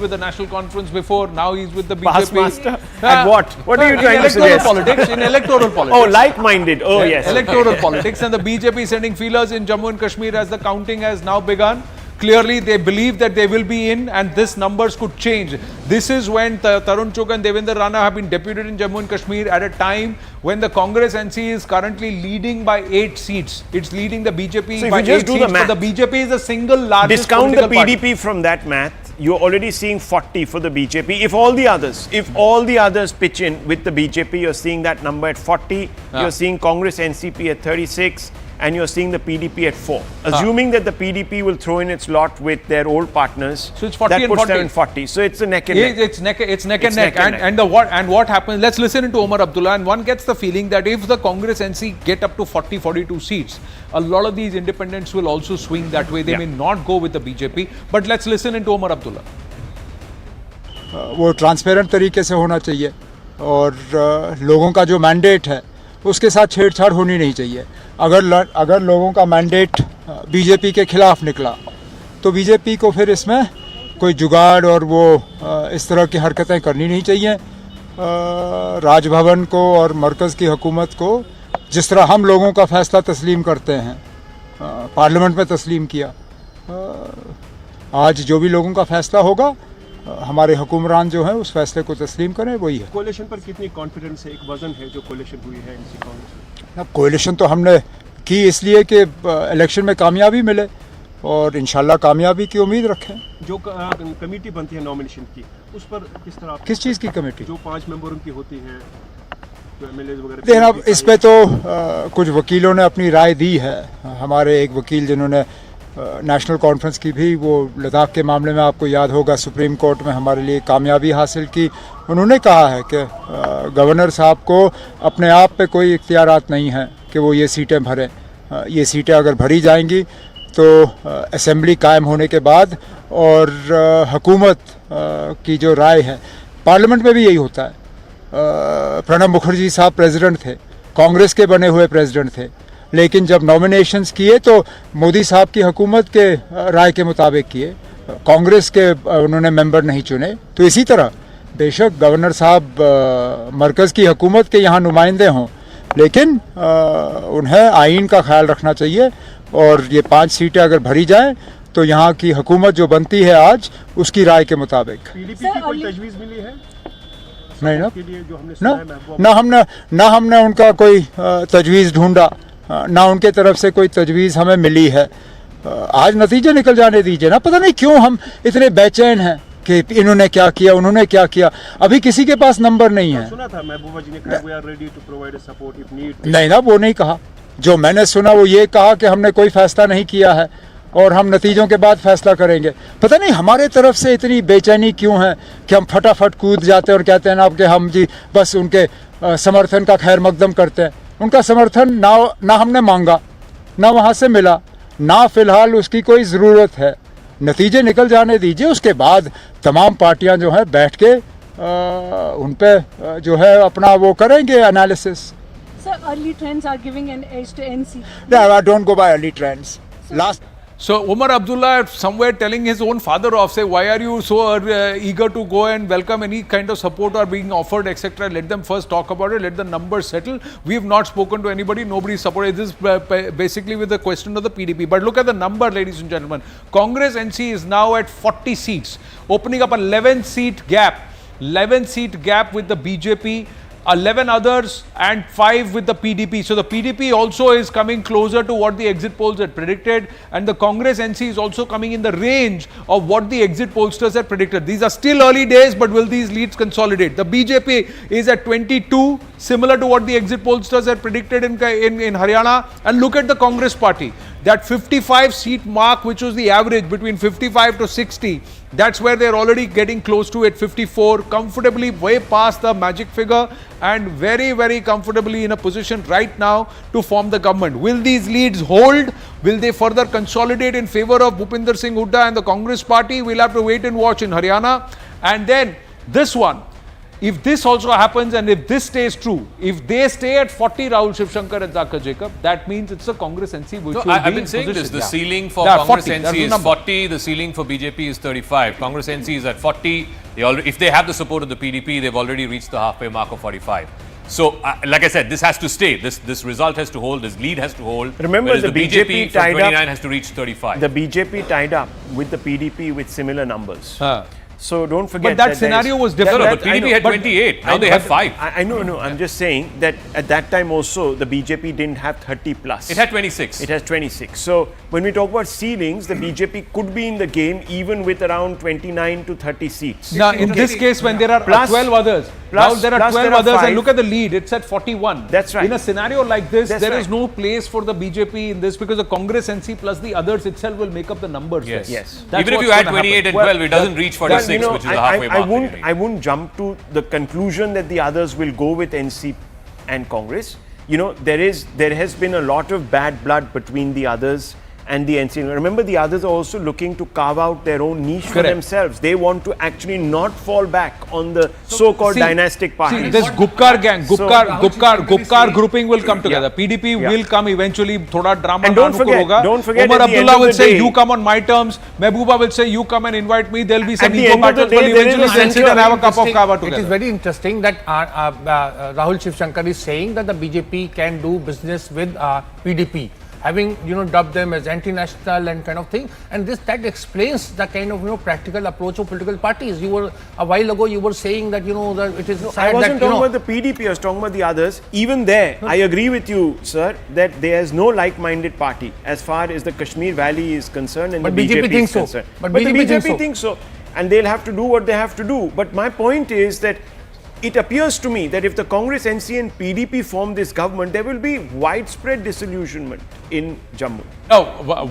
the National Conference before. Now he's with the BJP. Past master? And what? What are you trying to suggest? In electoral politics. Oh, like-minded. Oh, yes. Electoral politics, and the BJP sending feelers in Jammu and Kashmir as the counting has now begun. Clearly, they believe that they will be in, and this numbers could change. This is when Tarun Chok and Devendra Rana have been deputed in Jammu and Kashmir at a time when the Congress NC is currently leading by 8 seats. It's leading the BJP by 8 seats, but the BJP is the single largest discount the PDP party. From that math, you're already seeing 40 for the BJP. If all the others pitch in with the BJP, you're seeing that number at 40. You're seeing Congress NCP at 36. and you're seeing the PDP at 4. Assuming that the PDP will throw in its lot with their old partners, so it's 40 that and puts 40. them in 40. So it's a neck and neck. It's neck and neck. And what happens? Let's listen to Omar Abdullah, and one gets the feeling that if the Congress NC get up to 40, 42 seats, a lot of these independents will also swing that way. They may not go with the BJP. But let's listen to Omar Abdullah. वो transparent तरीके से होना चाहिए और लोगों का जो mandate है उसके साथ छेड़छाड़ होनी नहीं चाहिए। अगर लोगों का मैंडेट बीजेपी के खिलाफ निकला तो बीजेपी को फिर इसमें कोई जुगाड़ और वो इस तरह की हरकतें करनी नहीं चाहिए। राजभवन को और मरकज़ की हुकूमत को जिस तरह हम लोगों का फ़ैसला तस्लीम करते हैं, पार्लियामेंट में तस्लीम किया, आज जो भी लोगों का फ़ैसला होगा हमारे हुक्मरान जो हैं उस फैसले को तस्लीम करें, वही है। कोalition पर कितनी कॉन्फिडेंस है? एक वजन है जो कोalition हुई है एनसी कांग्रेस। अब कोalition तो हमने की इसलिए कि इलेक्शन में कामयाबी मिले और इंशाल्लाह कामयाबी की उम्मीद रखें। जो कमेटी बनती है नॉमिनेशन की, उस पर किस तरह? किस चीज़ की कमेटी? जो 5 मेंबरों की होती है, जो एमएलए वगैरह। देखिए, अब इस पे तो कुछ वकीलों ने अपनी राय दी है। हमारे एक वकील जिन्होंने नेशनल कॉन्फ्रेंस की भी, वो लद्दाख के मामले में आपको याद होगा सुप्रीम कोर्ट में हमारे लिए कामयाबी हासिल की, उन्होंने कहा है कि गवर्नर साहब को अपने आप पे कोई इख्तियारात नहीं है कि वो ये सीटें भरें। ये सीटें अगर भरी जाएंगी तो असेंबली कायम होने के बाद और हुकूमत की जो राय है, पार्लियामेंट में भी यही होता है। प्रणब मुखर्जी साहब प्रेसिडेंट थे, कांग्रेस के बने हुए प्रेसिडेंट थे, लेकिन जब नॉमिनेशंस किए तो मोदी साहब की हुकूमत के राय के मुताबिक किए, कांग्रेस के उन्होंने मेंबर नहीं चुने। तो इसी तरह बेशक गवर्नर साहब मरकज़ की हुकूमत के यहाँ नुमाइंदे हों, लेकिन उन्हें आइन का ख्याल रखना चाहिए और ये 5 सीटें अगर भरी जाएं तो यहाँ की हुकूमत जो बनती है आज उसकी राय के मुताबिक। पीडीपी की कोई तजवीज़ मिली है? नहीं ना हमने उनका कोई तजवीज़ ढूंढा, ना उनके तरफ से कोई तजवीज़ हमें मिली है। आज नतीजे निकल जाने दीजिए ना। पता नहीं क्यों हम इतने बेचैन हैं कि इन्होंने क्या किया, उन्होंने क्या किया। अभी किसी के पास नंबर नहीं है। सुना था महबूबा जी ने कहा we are ready to provide support if need. नहीं ना, वो नहीं कहा। जो मैंने सुना वो ये कहा कि हमने कोई फैसला नहीं किया है और हम नतीजों के बाद फैसला करेंगे। पता नहीं हमारे तरफ से इतनी बेचैनी क्यों है कि हम फटाफट कूद जाते हैं और कहते हैं ना कि हम जी बस उनके समर्थन का खैर मकदम करते हैं। उनका समर्थन ना हमने मांगा, ना वहाँ से मिला, ना फिलहाल उसकी कोई ज़रूरत है। नतीजे निकल जाने दीजिए, उसके बाद तमाम पार्टियां जो हैं बैठ के उन पे जो है अपना वो करेंगे analysis. Sir, early trends are giving an edge to NC. No, I don't go by early trends. So Omar Abdullah somewhere telling his own father off, say, why are you so eager to go and welcome any kind of support or being offered, etc. Let them first talk about it, let the numbers settle. We have not spoken to anybody, nobody supported. This is basically with the question of the PDP. But look at the number, ladies and gentlemen. Congress NC is now at 40 seats, opening up a 11-seat gap with the BJP, 11 others and 5 with the PDP. So the PDP also is coming closer to what the exit polls had predicted, and the Congress NC is also coming in the range of what the exit pollsters had predicted. These are still early days, but will these leads consolidate? The BJP is at 22, similar to what the exit pollsters had predicted in Haryana. And look at the Congress party. That 55 seat mark, which was the average between 55 to 60, that's where they're already getting close to it, 54, comfortably way past the magic figure and very, very comfortably in a position right now to form the government. Will these leads hold? Will they further consolidate in favor of Bhupinder Singh Hooda and the Congress party? We'll have to wait and watch in Haryana. And then this one, if this also happens and if this stays true, if they stay at 40, Rahul Shivshankar and Zakir Jacob, that means it's a Congress NC which will be I've been saying this. The ceiling for Congress 40, NC is 40. The ceiling for BJP is 35. Congress NC is at 40. If they have the support of the PDP, they've already reached the halfway mark of 45. So, like I said, this has to stay. This result has to hold. This lead has to hold. Remember, the BJP from tied 29 up, has to reach 35. The BJP tied up with the PDP with similar numbers. So don't forget. But that scenario was different. No, but PDP had 28. Now they have 5. I know. I'm just saying that at that time also the BJP didn't have 30 plus. It had 26. It has 26. So when we talk about ceilings, the BJP could be in the game even with around 29 to 30 seats. Now, in this case, when there are 12 others, now there are 12 others, and look at the lead. It's at 41. That's right. In a scenario like this, there is no place for the BJP in this because the Congress, NC plus the others itself will make up the numbers. Yes. Even if you had 28 and 12, it doesn't reach 46, which is the halfway mark. I wouldn't jump to the conclusion that the others will go with NC and Congress. There has been a lot of bad blood between the others and the NC. Remember, the others are also looking to carve out their own niche for themselves. They want to actually not fall back on the so-called dynastic parties. See, this Gupkar gang, Gupkar grouping will come together. PDP will come eventually. Thoda drama. And don't forget. Umar Abdullah will say, "You come on my terms." Mehbooba will say, "You come and invite me." There'll be some ego battles, but eventually they'll sit and have a cup of kava together. It is very interesting that Rahul Shivshankar is saying that the BJP can do business with PDP. Having dubbed them as anti-national and kind of thing, and that explains the kind of practical approach of political parties. A while ago you were saying that that it is sad I wasn't that, talking about the PDP. I was talking about the others. Even there, I agree with you, sir, that there is no like-minded party as far as the Kashmir Valley is concerned, and but the BJP thinks is concerned. So. But the BJP thinks so, and they'll have to do what they have to do. But my point is that it appears to me that if the Congress, NC and PDP form this government, there will be widespread disillusionment in Jammu. No,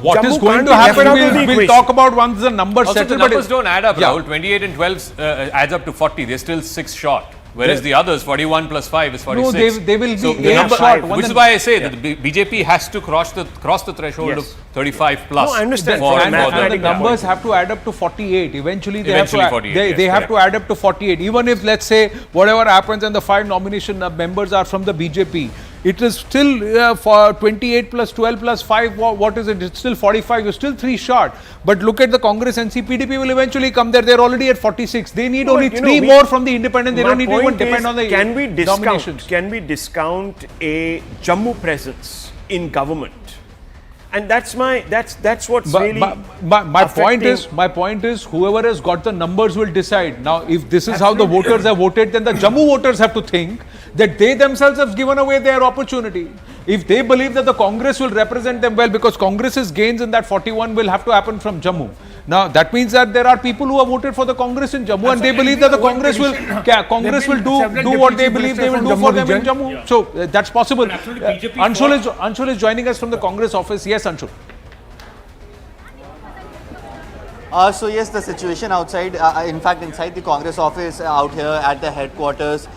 what is going to happen, we'll talk about once the numbers Also, settle. the numbers don't add up, Rahul. 28 and 12 adds up to 40. They're still 6 short. Whereas the others, 41 plus 5 is 46. No, they will be the number, short. which is why I say that the BJP has to cross the threshold of 35 plus. No, I understand. And the numbers have to add up to 48. Eventually, they have to add up to 48. Even if, let's say, whatever happens and the 5 nomination members are from the BJP, it is still for 28 plus 12 plus 5, what is it? It's still 45. You're still 3 short. But look at the Congress, NC, PDP will eventually come there. They're already at 46. They need only 3 more from the independent. They don't need to even depend on the nominations. Can we discount a Jammu presence in government? And that's what's really my point is whoever has got the numbers will decide. Now, if this is how the voters have voted, then the Jammu voters have to think that they themselves have given away their opportunity. If they believe that the Congress will represent them well, because Congress's gains in that 41 will have to happen from Jammu. Now, that means that there are people who have voted for the Congress in Jammu, and they believe that the Congress will do what they believe they will do for them in Jammu. So, that's possible. Anshul is joining us from the Congress office. Yes, Anshul. So yes, the situation outside, in fact inside the Congress office out here at the headquarters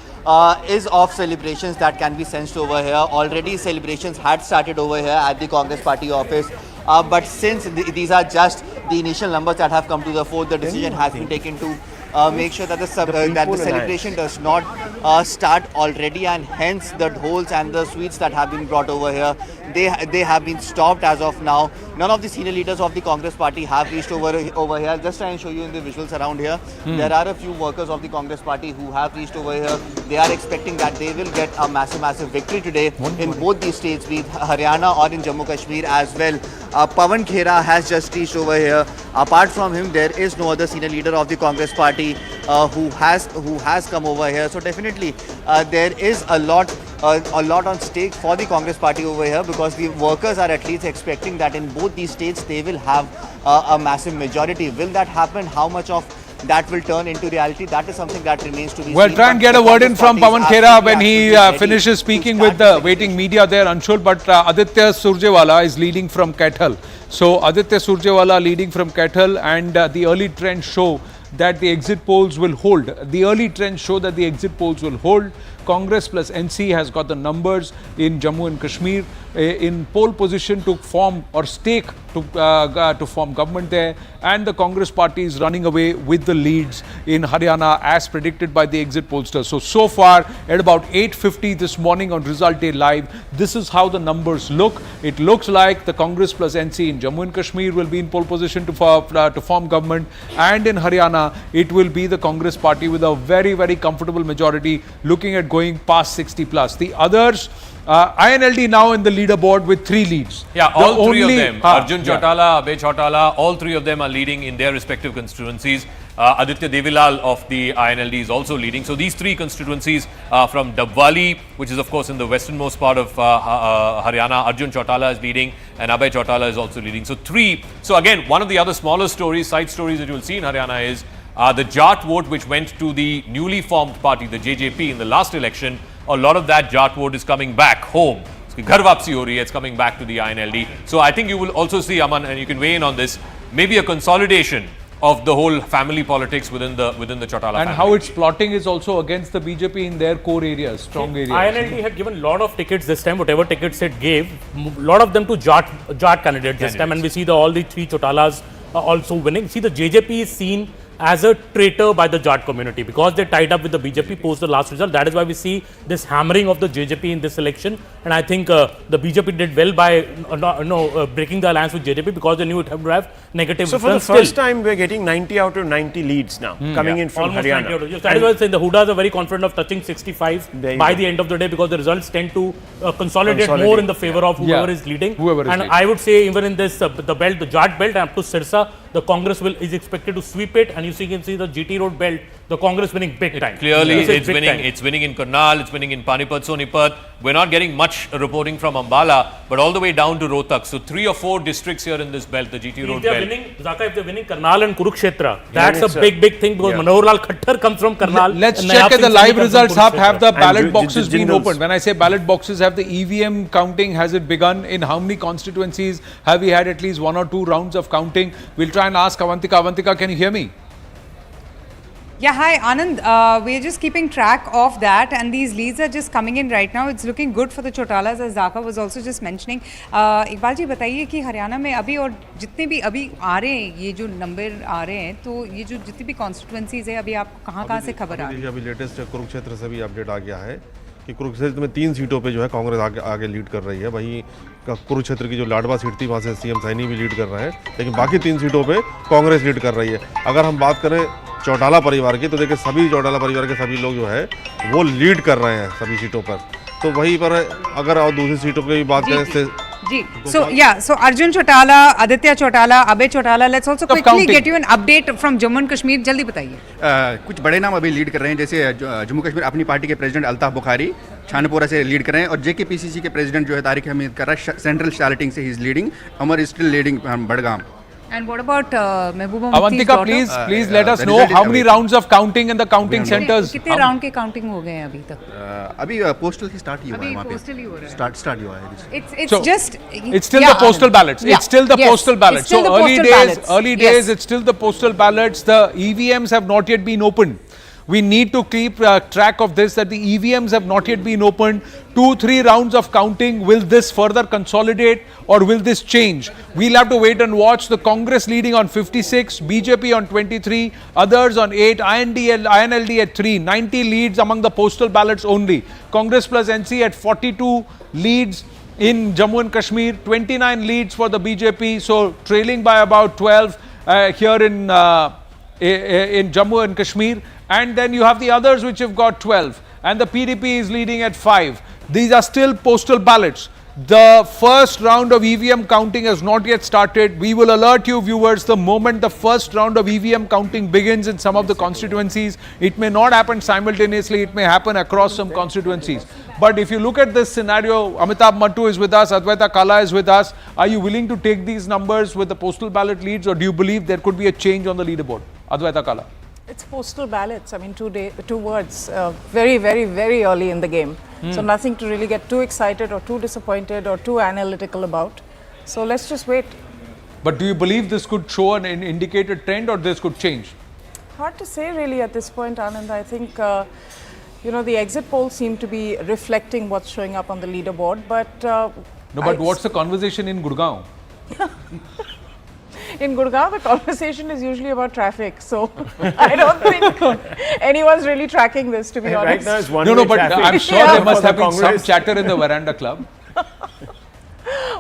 is of celebrations that can be sensed over here. Already celebrations had started over here at the Congress party office. But since these are just the initial numbers that have come to the fore, the decision has been taken to make sure that the celebration does not start already, and hence the dhols and the sweets that have been brought over here, they have been stopped as of now. None of the senior leaders of the Congress party have reached over here. Just try and show you in the visuals around here. There are a few workers of the Congress party who have reached over here. They are expecting that they will get a massive victory today in both these states, be it Haryana or in Jammu Kashmir as well. Pawan Khera has just reached over here. Apart from him, there is no other senior leader of the Congress party who has come over here. So definitely there is a lot on stake for the Congress party over here, because the workers are at least expecting that in both these states they will have a massive majority. Will that happen? How much of that will turn into reality? That is something that remains to be seen. Well, try and get a word in from Pawan Khera when he finishes speaking with the waiting media there, Anshul. But Aditya Surjewala is leading from Kaithal. So Aditya Surjewala leading from Kaithal, and the early trends show that the exit polls will hold. The early trends show that the exit polls will hold. Congress plus NC has got the numbers in Jammu and Kashmir in pole position to form or stake to form government there, and the Congress party is running away with the leads in Haryana as predicted by the exit pollsters. So far at about 8:50 this morning on Result Day Live, this is how the numbers look. It looks like the Congress plus NC in Jammu and Kashmir will be in pole position to form government, and in Haryana it will be the Congress party with a very comfortable majority, looking at going past 60 plus. The others, INLD now in the leaderboard with 3 leads. Yeah, all three of them, Arjun Chautala, Abhay Chautala, all 3 of them are leading in their respective constituencies. Aditya Devilal of the INLD is also leading. So these three constituencies from Dabwali, which is of course in the westernmost part of Haryana, Arjun Chautala is leading and Abhay Chautala is also leading. So three. So again, one of the other smaller stories, side stories that you will see in Haryana is the Jat vote which went to the newly formed party, the JJP, in the last election. A lot of that Jat vote is coming back home. Ghar wapsi ho rahi hai, it's coming back to the INLD. So I think you will also see, Aman, and you can weigh in on this, maybe a consolidation of the whole family politics within the Chautala and family. how it's plotting is also against the BJP in their core areas, strong areas. INLD had given a lot of tickets this time, whatever tickets it gave, a lot of them to Jat candidates this time, and we see all the three Chautalas also winning. See, the JJP is seen as a traitor by the Jat community because they tied up with the BJP post the last result. That is why we see this hammering of the JJP in this election. And I think the BJP did well by breaking the alliance with JJP because they knew it would have negative. So for the first time, we're getting 90 out of 90 leads now coming in from almost Haryana. 90 out of, yes, that is why I'm saying the Hudas are very confident of touching 65 by the end of the day because the results tend to consolidate more in the favor of whoever is leading. I would say even in this the belt, the Jat belt up to Sirsa, the Congress is expected to sweep it, and you can see the GT road belt, the Congress winning big time. Clearly, it's winning. It's winning in Karnal, it's winning in Panipat, Sonipat. We're not getting much reporting from Ambala, but all the way down to Rohtak. So 3 or 4 districts here in this belt, the GT road belt. If they're winning Karnal and Kurukshetra, that's a big thing because Manohar Lal Khattar comes from Karnal. Let's check if the live results have the ballot boxes been opened. When I say ballot boxes, have the EVM counting, has it begun? In how many constituencies have we had at least 1 or 2 rounds of counting? We'll try and ask Avantika. Avantika, can you hear me? Yeah, hi Anand. We're just keeping track of that, and these leads are just coming in right now. It's looking good for the Chautalas, as Zaka was also just mentioning. Iqbal ji बताइए कि हरियाणा में अभी और जितने भी अभी आ रहे हैं ये जो नंबर आ रहे हैं तो ये जो जितनी भी कॉन्स्टिट्यूएंसीज है अभी आपको कहाँ से खबर आ रही है? अभी लेटेस्ट कुरुक्षेत्र से भी अपडेट आ गया है कि कुरुक्षेत्र में 3 सीटों पे जो है कांग्रेस आगे लीड कर रही है। वहीं कुरुक्षेत्र की जो लाडवा सीट थी वहाँ से सीएम सैनी भी लीड कर रहे हैं, लेकिन बाकी 3 सीटों पे कांग्रेस लीड कर रही है। अगर हम बात करें चौटाला परिवार की तो देखिए सभी चौटाला परिवार के सभी लोग जो है वो लीड कर रहे हैं सभी सीटों पर। तो वहीं पर अगर और दूसरी सीटों की भी बात करें जी, so Arjun Chautala, Aditya Chautala, Abhay Chautala, let's also quickly get you an update from Jammu and Kashmir. जल्दी बताइए। कुछ बड़े नाम अभी लीड कर रहे हैं, जैसे जम्मू कश्मीर अपनी पार्टी के प्रेसिडेंट अल्ताफ बुखारी छानपुरा से लीड कर रहे हैं और जेकेपीसीसी के प्रेसिडेंट जो है तारिक हमीद कर रहा है सेंट्रल स्टार्टिंग से he is leading. Amar is still leading Budgam. And what about Mehbooba Avantika, please let us know how many rounds of counting in the counting centers. कितने राउंड के काउंटिंग हो गए हैं अभी तक? अभी पोस्टल ही स्टार्ट ही हुआ है वहाँ पे। स्टार्ट ही हुआ है। It's still the postal ballots. It's still the postal ballots. So early days, it's still the postal ballots. The EVMs have not yet been opened. We need to keep track of this, that the EVMs have not yet been opened. 2-3 rounds of counting. Will this further consolidate or will this change? We'll have to wait and watch. The Congress leading on 56, BJP on 23, others on 8, INLD at 3, 90 leads among the postal ballots only. Congress plus NC at 42 leads in Jammu and Kashmir, 29 leads for the BJP, so trailing by about 12 here in Jammu and Kashmir. And then you have the others which have got 12, and the PDP is leading at 5. These are still postal ballots. The first round of EVM counting has not yet started. We will alert you viewers the moment the first round of EVM counting begins in some of the constituencies. It may not happen simultaneously, it may happen across some constituencies. But if you look at this scenario, Amitabh Mattu is with us, Advaita Kala is with us. Are you willing to take these numbers with the postal ballot leads, or do you believe there could be a change on the leaderboard? Advaita Kala. It's postal ballots. I mean, 2 words, very, very, very early in the game. So nothing to really get too excited or too disappointed or too analytical about. So let's just wait. But do you believe this could show an indicated trend, or this could change? Hard to say really at this point, Anand. I think, the exit polls seem to be reflecting what's showing up on the leaderboard. But but what's the conversation in Gurgaon? In Gurgaon, the conversation is usually about traffic, so I don't think anyone's really tracking this, to be honest. Right now it's one-way but traffic. I'm sure there must have been some chatter in the veranda club.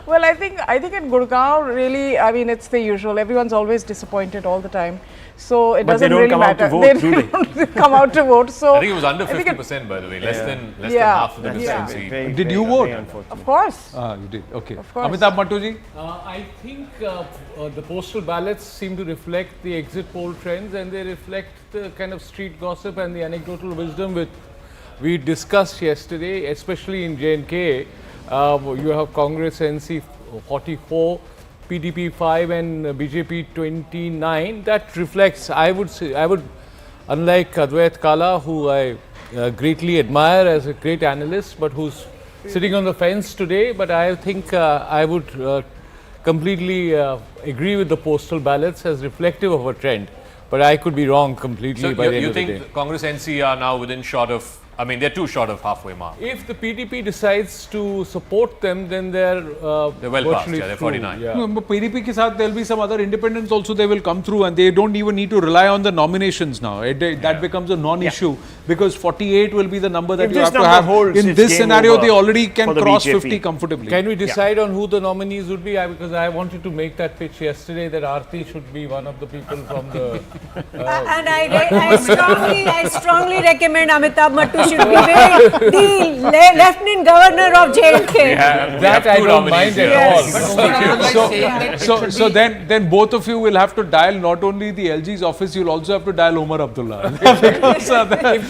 Well, I think in Gurgaon, really, I mean, it's the usual. Everyone's always disappointed all the time. So it But they doesn't don't really come out to matter. vote, They do they? don't come out to vote. So I think it was under I think 50%, by the way, less than Yeah. half of the constituency. Did you vote? Of course. You did. Okay. Of course. Amitabh Mattuji? I think the postal ballots seem to reflect the exit poll trends, and they reflect the kind of street gossip and the anecdotal wisdom which we discussed yesterday, especially in J&K. You have Congress NC 44, PDP 5 and BJP 29. That reflects, I would say, unlike Advait Kala, who I greatly admire as a great analyst, but who's sitting on the fence today, but I think I would completely agree with the postal ballots as reflective of a trend. But I could be wrong completely So by the end you of the day. think Congress NC are now within shot of, I mean, they're too short of halfway mark. If the PDP decides to support them, then they're well past, virtually they're through, 49. yeah. No, but PDP ke saath there'll be some other independents also, they will come through, and they don't even need to rely on the nominations now. That becomes a non-issue because 48 will be the number that If you this have to number have. holds, In it's this game scenario, over they already can for the cross BJP. 50 comfortably. Can we decide on who the nominees would be? Because I wanted to make that pitch yesterday that Aarti should be one of the people from the. And I strongly recommend Amitabh Mattu should be the Lieutenant Governor of J&K. That I don't mind at all. So then both of you will have to dial not only the LG's office, you'll also have to dial Omar Abdullah. Because,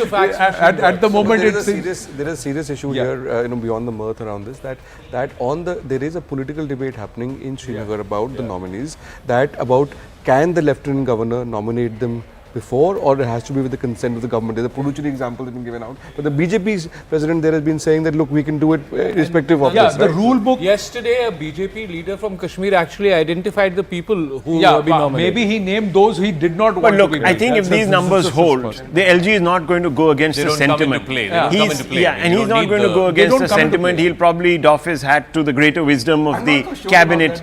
at the moment there it's is a serious issue here, beyond the mirth around this, that there is a political debate happening in Srinagar about the nominees, about can the Lieutenant Governor nominate them before, or it has to be with the consent of the government. There's a Puducherry example that's been given out. But the BJP's president there has been saying that, look, we can do it irrespective of this. The rule book. Yesterday, a BJP leader from Kashmir actually identified the people who were being nominated. maybe he named those he did not want But look, to be I think if these numbers hold, the LG is not going to go against the sentiment. And he's not going to go against the sentiment. He'll probably doff his hat to the greater wisdom of the cabinet.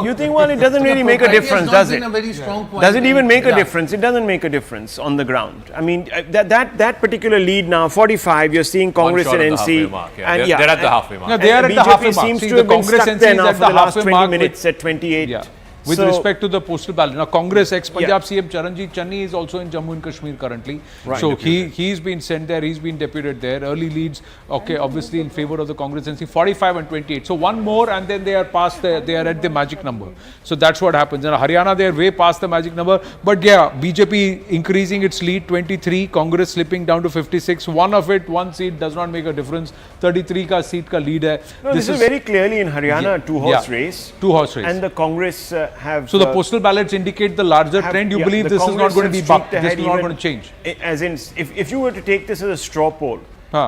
You think, well, it doesn't really make a difference, does it? Does it even make a difference? It doesn't make a difference on the ground. I mean, that particular lead now, 45, you're seeing Congress and NC. They're at the halfway mark. No, they are at the halfway mark. Seems See, to have been stuck NC there is now at for the the last halfway 20 mark minutes at 28. Yeah. With respect to the postal ballot. Now, Congress ex-Punjab CM Charanjit Channi is also in Jammu and Kashmir currently. Right. So he's been sent there, he's been deputed there. Early leads, obviously in favor of the Congress NC, 45 and 28. So one more and then they are at the magic number. So that's what happens. In Haryana, they are way past the magic number. But yeah, BJP increasing its lead, 23. Congress slipping down to 56. One seat does not make a difference. 33 ka seat ka lead hai. No, this is very clearly in Haryana, two-horse race. Two-horse race. And the Congress have... So the postal ballots indicate the larger trend. You believe this is not going to be bucked. This is not going to change. As in, if you were to take this as a straw poll,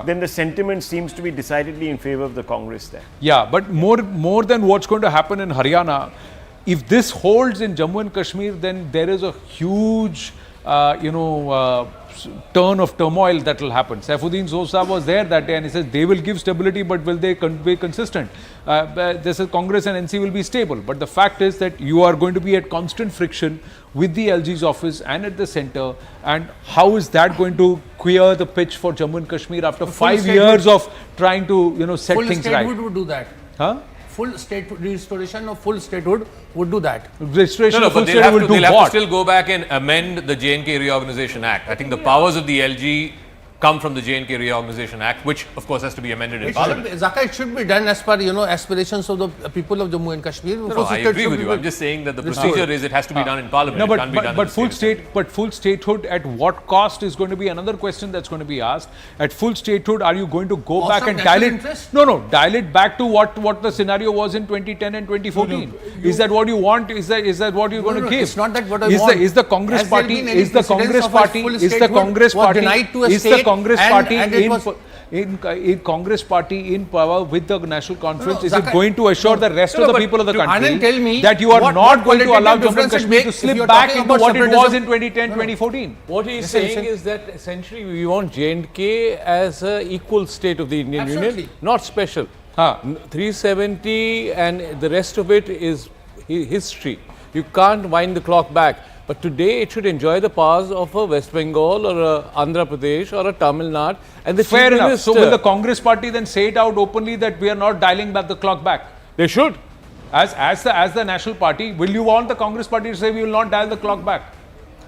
then the sentiment seems to be decidedly in favor of the Congress there. Yeah, but more than what's going to happen in Haryana, if this holds in Jammu and Kashmir, then there is a huge, turn of turmoil that will happen. Saifuddin Zosa was there that day and he says they will give stability, but will they be consistent? This is Congress and NC will be stable. But the fact is that you are going to be at constant friction with the LG's office and at the centre. And how is that going to queer the pitch for Jammu and Kashmir after 5 years of trying to, set things right? Full statehood would do that. Huh? Full state restoration of full statehood would do that. Restoration No, of full but they'll have statehood to will do what? still go back and amend the J&K Reorganization Act. I think the powers of the LG come from the J&K Reorganization Act, which of course has to be amended in Parliament. Zaka, it should be done as per aspirations of the people of Jammu and Kashmir. No, I agree with you. I'm just saying that the procedure is it has to be done in Parliament. No, it can't be done but full statehood at what cost is going to be another question that's going to be asked. At full statehood, are you going to go Cost back of and national dial it? interest? No, dial it back to what the scenario was in 2010 and 2014. Is that what you want? Is that what you're going to give? It's not that what I want. Is the Congress Has there party? been any Is the precedence Congress of a party? full Is the statehood Congress was party? denied to a Is the state Congress and party it was in Congress party in power with the national conference? Is Zaka, it going to assure the rest of the people of the country Anand, tell me that you are not going to allow Jammu and Kashmir to if slip you're back talking into about what it was in separatism? 2010, 2014? What he is saying is that essentially we want J&K as an equal state of the Indian Union, not special. 370 and the rest of it is history. You can't wind the clock back. But today it should enjoy the powers of a West Bengal or a Andhra Pradesh or a Tamil Nadu. And the Fair Chief enough. Minister, So will the Congress party then say it out openly that we are not dialing back the clock back? They should. As the national party, will you want the Congress party to say we will not dial the clock back?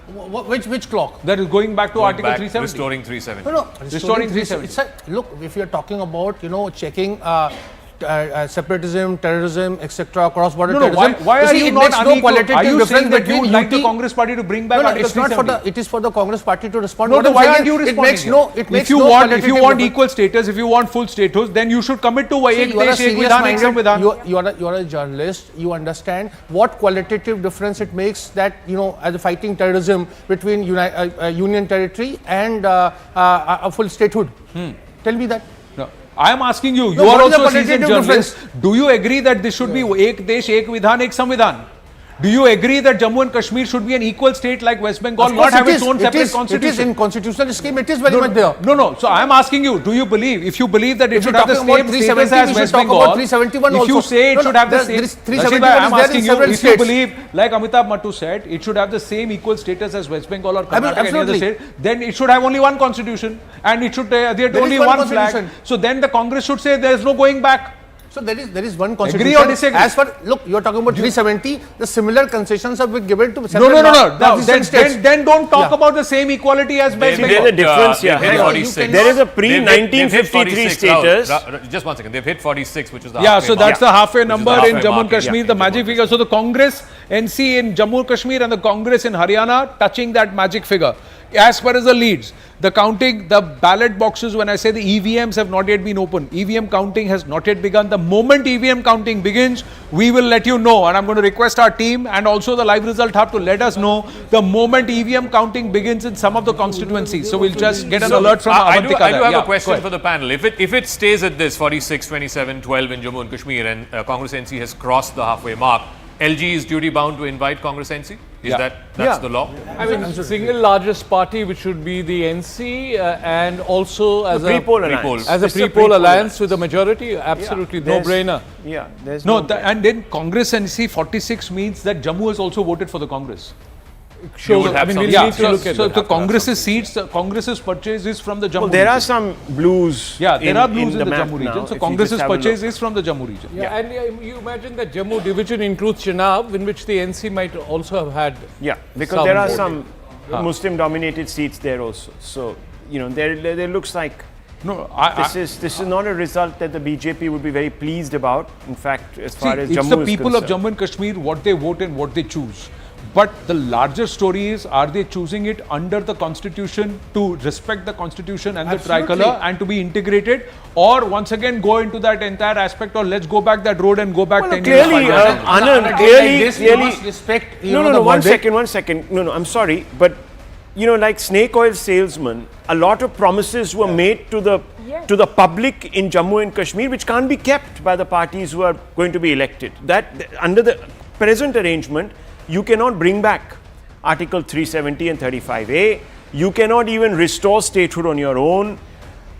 Which clock? That is going back to Article 370. Restoring 370. No, Restoring 370. It's look, if you're talking about, checking separatism, terrorism, etc., cross-border terrorism. Why are you not unequal? Are you saying that you would like the UT Congress Party to bring back Article it's not 370? it is for the Congress Party to respond. No, why aren't you responding? If you want equal status, if you want full status, then you should commit to Ek Desh, Ek Vidhan, Ek Samvidhan. You are a journalist. You understand what qualitative difference it makes that, as a fighting terrorism between Union territory and a full statehood. Tell me that. No, I am asking you. You are also a seasoned journalist. Do you agree that this should be Ek Desh, Ek Vidhan, Ek Samvidhan? Do you agree that Jammu and Kashmir should be an equal state like West Bengal, not have its own separate constitution? It is in constitutional scheme. It is very much there. No. So I am asking you, do you believe, if you believe that it should have the same status as West Bengal, if you say it should have the same, I am asking you, if you believe, like Amitabh Mattu said, it should have the same equal status as West Bengal or Karnataka, any other state, then it should have only one constitution and it should adhere to only one flag. So then the Congress should say there is no going back. So there is one constitution. Agree or disagree? As for, look, you are talking about 370. The similar concessions have been given to No. Then don't talk about the same equality as West Bengal. There is a difference here. There is a pre-1953 status. Just one second. They've hit 46, which is the halfway. So that's the halfway number in Jammu and Kashmir, the magic figure. So the Congress, NC in Jammu and Kashmir and the Congress in Haryana touching that magic figure. As far as the leads, the counting, the ballot boxes, when I say the EVMs have not yet been opened, EVM counting has not yet begun. The moment EVM counting begins, we will let you know. And I'm going to request our team and also the live result hub to let us know the moment EVM counting begins in some of the constituencies. So we'll just get an alert from Avantika. I do have a question for the panel. If it stays at this 46, 27, 12 in Jammu and Kashmir and Congress NC has crossed the halfway mark, LG is duty bound to invite Congress NC? That's the law? I mean, the single largest party, which should be the NC, and also as a pre-poll alliance with a majority, absolutely no-brainer. Yeah, there's and then Congress NC 46 means that Jammu has also voted for the Congress. So the Congress's seats, Congress's purchase is from the Jammu region. There are some blues. There are blues in the Jammu region. So Congress's purchase is from the Jammu region. And you imagine that Jammu division includes Chenab, in which the NC might also have had. Because there are some Muslim-dominated seats there also. So there looks like this is not a result that the BJP would be very pleased about. In fact, as far as Jammu is concerned, it's the people of Jammu and Kashmir, what they vote and what they choose. But the larger story is, are they choosing it under the constitution to respect the constitution and the tricolour and to be integrated, or once again go into that entire aspect, or let's go back that road and go back 10 years? Anand, clearly respect. No, one second. No, I'm sorry, but like snake oil salesman, a lot of promises were made to the public in Jammu and Kashmir, which can't be kept by the parties who are going to be elected. That under the present arrangement, you cannot bring back Article 370 and 35A. You cannot even restore statehood on your own.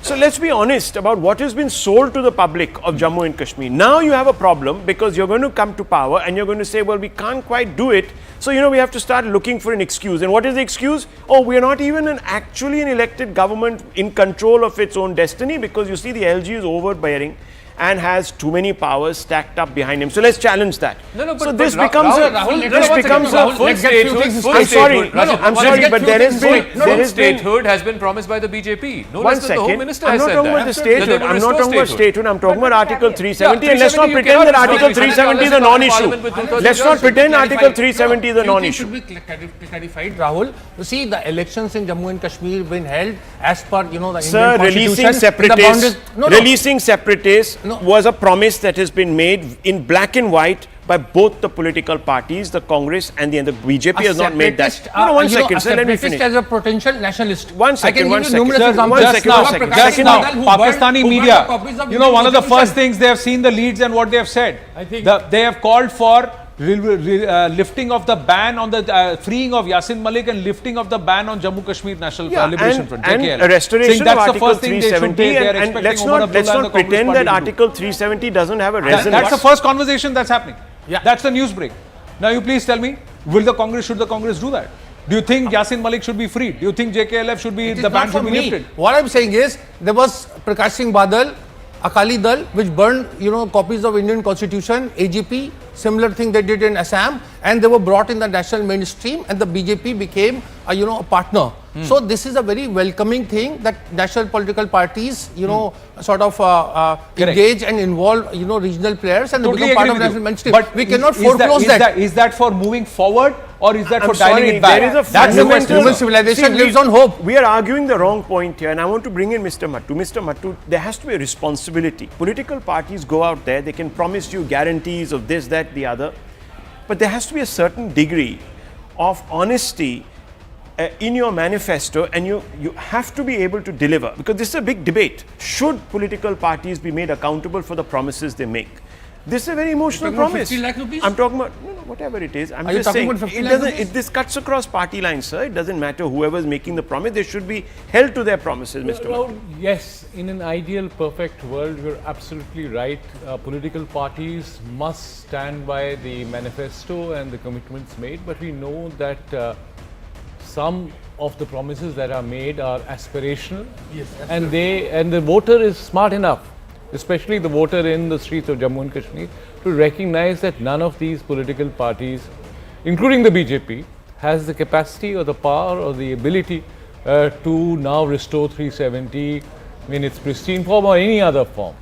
So let's be honest about what has been sold to the public of Jammu and Kashmir. Now you have a problem because you're going to come to power and you're going to say, well, we can't quite do it. So, we have to start looking for an excuse. And what is the excuse? Oh, we are not even actually an elected government in control of its own destiny, because you see the LG is overbearing and has too many powers stacked up behind him. So let's challenge that. So this becomes a full statehood. I'm sorry, but there is statehood has been promised by the BJP. No less than the Home Minister has said that. I'm not talking about the statehood. I'm not talking about statehood. I'm talking about Article 370. And let's not pretend that Article 370 is a non-issue. Let's not pretend Article 370 is a non-issue. It should be clarified, Rahul. You see, the elections in Jammu and Kashmir have been held as per, the Indian Constitution. Releasing separatists was a promise that has been made in black and white by both the political parties, the Congress and the BJP has not made that. One second, sir, let me finish. As a potential nationalist. One second. Just now, Pakistani media, one of the first things they have seen the leads and what they have said. They have called for lifting of the ban on the freeing of Yasin Malik and lifting of the ban on Jammu Kashmir National Liberation Front. And restoration of Article 370. And let's not pretend that Article 370 doesn't have a resonance. That's the first conversation that's happening. That's the news break. Now you please tell me, should the Congress do that? Do you think Yasin Malik should be freed? Do you think JKLF should be, the ban should be lifted? What I'm saying is, there was Prakash Singh Badal, Akali Dal, which burned, copies of Indian Constitution, AGP, Similar thing they did in Assam, and they were brought in the national mainstream, and the BJP became a partner. So this is a very welcoming thing that national political parties sort of engage and involve regional players and Totally become part agree of with national you. mainstream. But we cannot foreclose that. Is that for moving forward, or is that I'm for dialing sorry, it back? there is a That's the fundamental- question. Human civilization lives on hope. We are arguing the wrong point here, and I want to bring in Mr. Mattu. Mr. Mattu, there has to be a responsibility. Political parties go out there, they can promise you guarantees of this, that, the other, but there has to be a certain degree of honesty in your manifesto, and you have to be able to deliver, because this is a big debate. Should political parties be made accountable for the promises they make? This is a very emotional promise. 50 lakh rupees? I'm talking about whatever it is. I'm Are you just talking saying about 50 it lakh doesn't. rupees? This cuts across party lines, sir. It doesn't matter whoever is making the promise. They should be held to their promises, Mr. Mattu. Yes, in an ideal, perfect world, you're absolutely right. Political parties must stand by the manifesto and the commitments made, but we know that some of the promises that are made are aspirational, and the voter is smart enough, especially the voter in the streets of Jammu and Kashmir, to recognize that none of these political parties, including the BJP, has the capacity or the power or the ability to now restore 370 in its pristine form or any other form.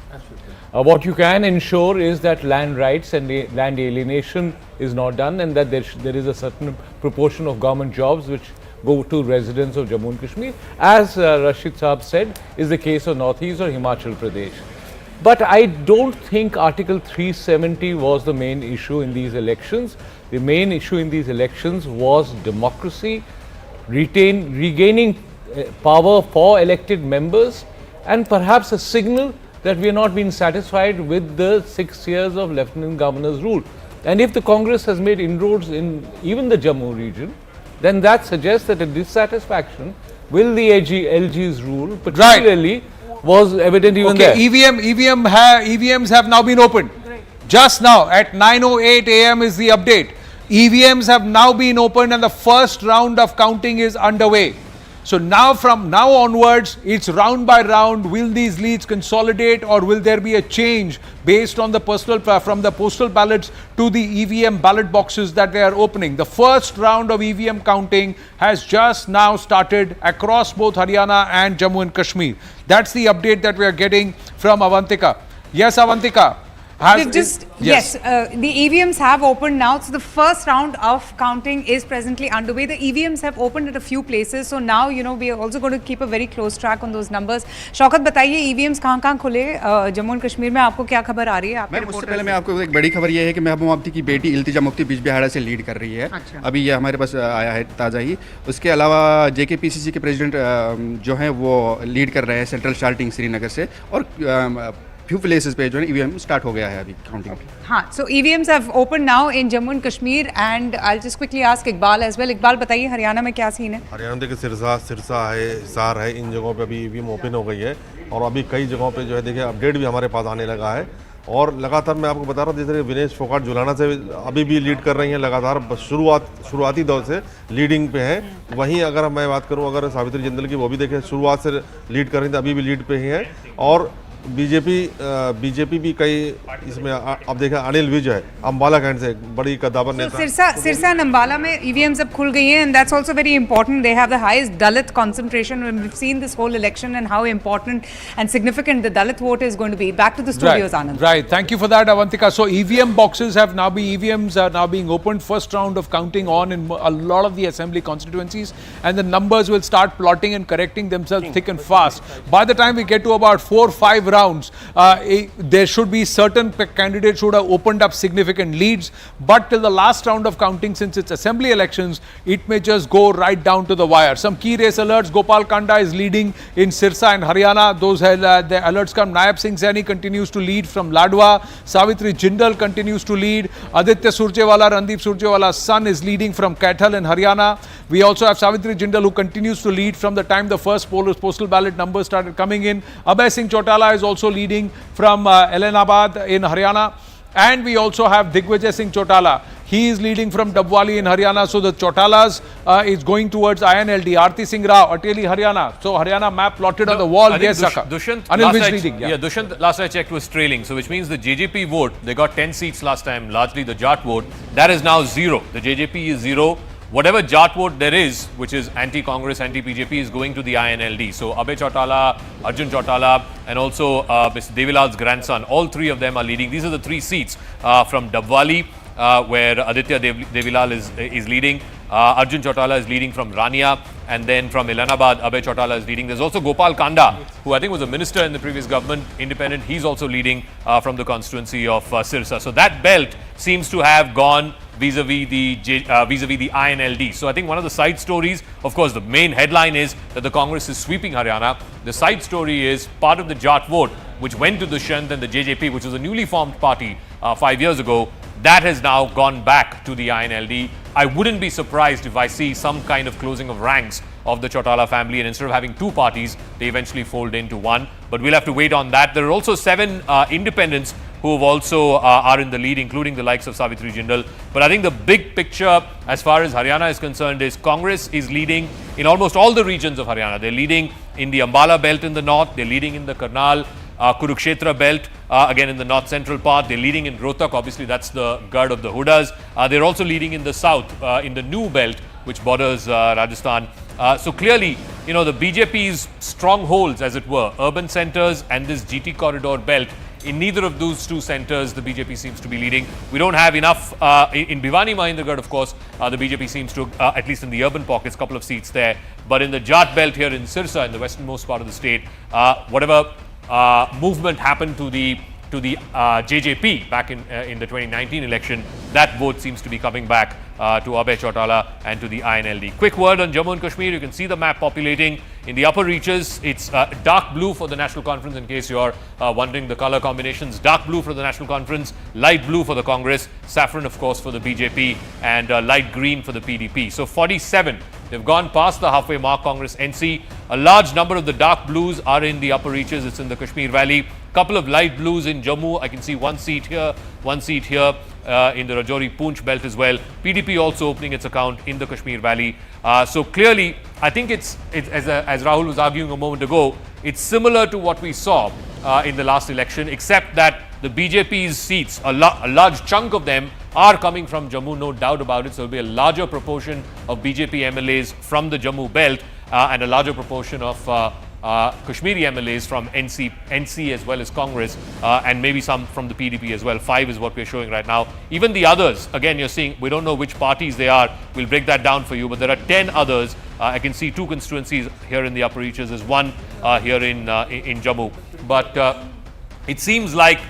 What you can ensure is that land rights and land alienation is not done, and that there is a certain proportion of government jobs which go to residents of Jammu and Kashmir, as Rashid Saab said, is the case of Northeast or Himachal Pradesh. But I don't think Article 370 was the main issue in these elections. The main issue in these elections was democracy, regaining power for elected members, and perhaps a signal that we are not being satisfied with the 6 years of Lieutenant Governor's rule. And if the Congress has made inroads in even the Jammu region, then that suggests that a dissatisfaction with the LG's rule, particularly, was evident even there. EVMs have now been opened. Just now at 9:08 a.m. is the update. EVMs have now been opened and the first round of counting is underway. So now, from now onwards, it's round by round. Will these leads consolidate, or will there be a change based on the from the postal ballots to the EVM ballot boxes that they are opening? The first round of EVM counting has just now started across both Haryana and Jammu and Kashmir. That's the update that we are getting from Avantika. Yes, Avantika. Yes, the EVMs have opened now. So the first round of counting is presently underway. The EVMs have opened at a few places. So now, we are also going to keep a very close track on those numbers. Shaukat बताइए, EVMs कहाँ खुले Jammu and Kashmir में? आपको क्या खबर आ रही है? Ma'am, उससे पहले मैं आपको एक बड़ी खबर ये है कि महबूबा मुफ्ती की बेटी इल्तिजा मुफ्ती बिजबिहाड़ा से लीड कर रही है। अभी ये हमारे पास आया है ताज़ा ही। उसके अलावा JKPCC के प्रेसिडेंट जो हैं वो लीड कर रहे हैं सेंट्रल स्टार्टिंग श्रीनगर से, और few places पे जो है EVM स्टार्ट हो गया है अभी काउंटिंग। हाँ, so EVMs have opened now in Jammu and Kashmir, and I'll just quickly ask Iqbal as well. Iqbal बताइए, हरियाणा में क्या सीन है? हरियाणा देखिए सिरसा है, हिसार है, इन जगहों पे अभी EVM ओपन हो गई है, और अभी कई जगहों पे जो है देखिए अपडेट भी हमारे पास आने लगा है, और लगातार मैं आपको बता रहा हूँ जैसे विनेश फोगाट जुलाना से अभी भी लीड कर रही हैं, लगातार शुरुआती दौर से लीडिंग पे हैं। वहीं अगर मैं बात करूँ अगर सावित्री जिंदल की, वो भी देखें शुरुआत से लीड कर रही थी, अभी भी लीड पे ही हैं, और बीजेपी भी कई इसमें अब देखा अनिल विज है अम्बाला कैंट से बड़ी कद्दावर नेता। सिरसा and अम्बाला में EVMs अब खुल गई हैं, and that's also very important. They have the highest Dalit concentration, and we've seen this whole election and how important and significant the Dalit vote is going to be. Back to the studios, Anand. Right. Thank you for that, Avantika. So EVMs are now being opened. First round of counting on in a lot of the assembly constituencies, and the numbers will start plotting and correcting themselves thick and fast. By the time we get to about 4 or 5 rounds, there should be certain candidates who would have opened up significant leads, but till the last round of counting, since it's assembly elections, it may just go right down to the wire. Some key race alerts: Gopal Kanda is leading in Sirsa and Haryana. Those the alerts come. Naib Singh Saini continues to lead from Ladwa. Savitri Jindal continues to lead. Aditya Surjewala, Randeep Surjewala's son, is leading from Kaithal in Haryana. We also have Savitri Jindal, who continues to lead from the time the first postal ballot numbers started coming in. Abhay Singh Chautala is also leading from Ellenabad in Haryana. And we also have Digvijay Singh Chautala He is leading from Dabwali in Haryana. So the Chautalas is going towards INLD. Aarti Singh Rao, Ateli, Haryana. So Haryana map plotted on the wall. I think Yes, Saka. Dushyant, Anil last Vij I- leading. yeah, Dushyant, last I checked, was trailing. So which means the JJP vote, they got 10 seats last time, largely the Jat vote. That is now 0. The JJP is 0. Whatever Jat vote there is, which is anti-Congress, anti-BJP, is going to the INLD. So Abhay Chautala, Arjun Chautala, and also Mr. Devilal's grandson, all three of them are leading. These are the 3 seats from Dabwali, where Aditya Devilal is leading. Arjun Chautala is leading from Rania, and then from Ilanabad, Abhay Chautala is leading. There's also Gopal Kanda, who I think was a minister in the previous government, independent. He's also leading from the constituency of Sirsa. So that belt seems to have gone vis-a-vis the INLD. So I think one of the side stories, of course, the main headline is that the Congress is sweeping Haryana. The side story is part of the Jat vote, which went to Dushyant and the JJP, which was a newly formed party 5 years ago. That has now gone back to the INLD. I wouldn't be surprised if I see some kind of closing of ranks of the Chautala family, and instead of having 2 parties, they eventually fold into 1. But we'll have to wait on that. There are also 7 independents who have also are in the lead, including the likes of Savitri Jindal. But I think the big picture, as far as Haryana is concerned, is Congress is leading in almost all the regions of Haryana. They're leading in the Ambala belt in the north. They're leading in the Karnal, Kurukshetra belt, again in the north central part. They're leading in Rohtak. Obviously, that's the Gard of the Hudas. They're also leading in the south, in the new belt, which borders Rajasthan. So clearly, you know, the BJP's strongholds, as it were, urban centers and this GT corridor belt, in neither of those 2 centers, the BJP seems to be leading. We don't have enough in Bhiwani Mahendragarh, of course. The BJP seems to, at least in the urban pockets, couple of seats there. But in the Jat belt here in Sirsa, in the westernmost part of the state, whatever movement happened to the JJP back in the 2019 election, that vote seems to be coming back to Abhay Chautala and to the INLD. Quick word on Jammu and Kashmir. You can see the map populating. In the upper reaches, it's dark blue for the National Conference, in case you're wondering the color combinations. Dark blue for the National Conference, light blue for the Congress, saffron, of course, for the BJP, and light green for the PDP. So 47. They've gone past the halfway mark, Congress NC. A large number of the dark blues are in the upper reaches. It's in the Kashmir Valley. Couple of light blues in Jammu. I can see 1 seat here, 1 seat here. In the Rajouri Poonch belt as well. PDP also opening its account in the Kashmir Valley. So clearly, I think it's as Rahul was arguing a moment ago, it's similar to what we saw in the last election, except that the BJP's seats, a large chunk of them, are coming from Jammu, no doubt about it. So there will be a larger proportion of BJP MLAs from the Jammu belt and a larger proportion of Kashmiri MLAs from NC as well as Congress, and maybe some from the PDP as well. 5 is what we're showing right now. Even the others, again, you're seeing, we don't know which parties they are. We'll break that down for you, but there are 10 others. I can see 2 constituencies here in the upper reaches. There's 1 here in Jammu. But it seems like,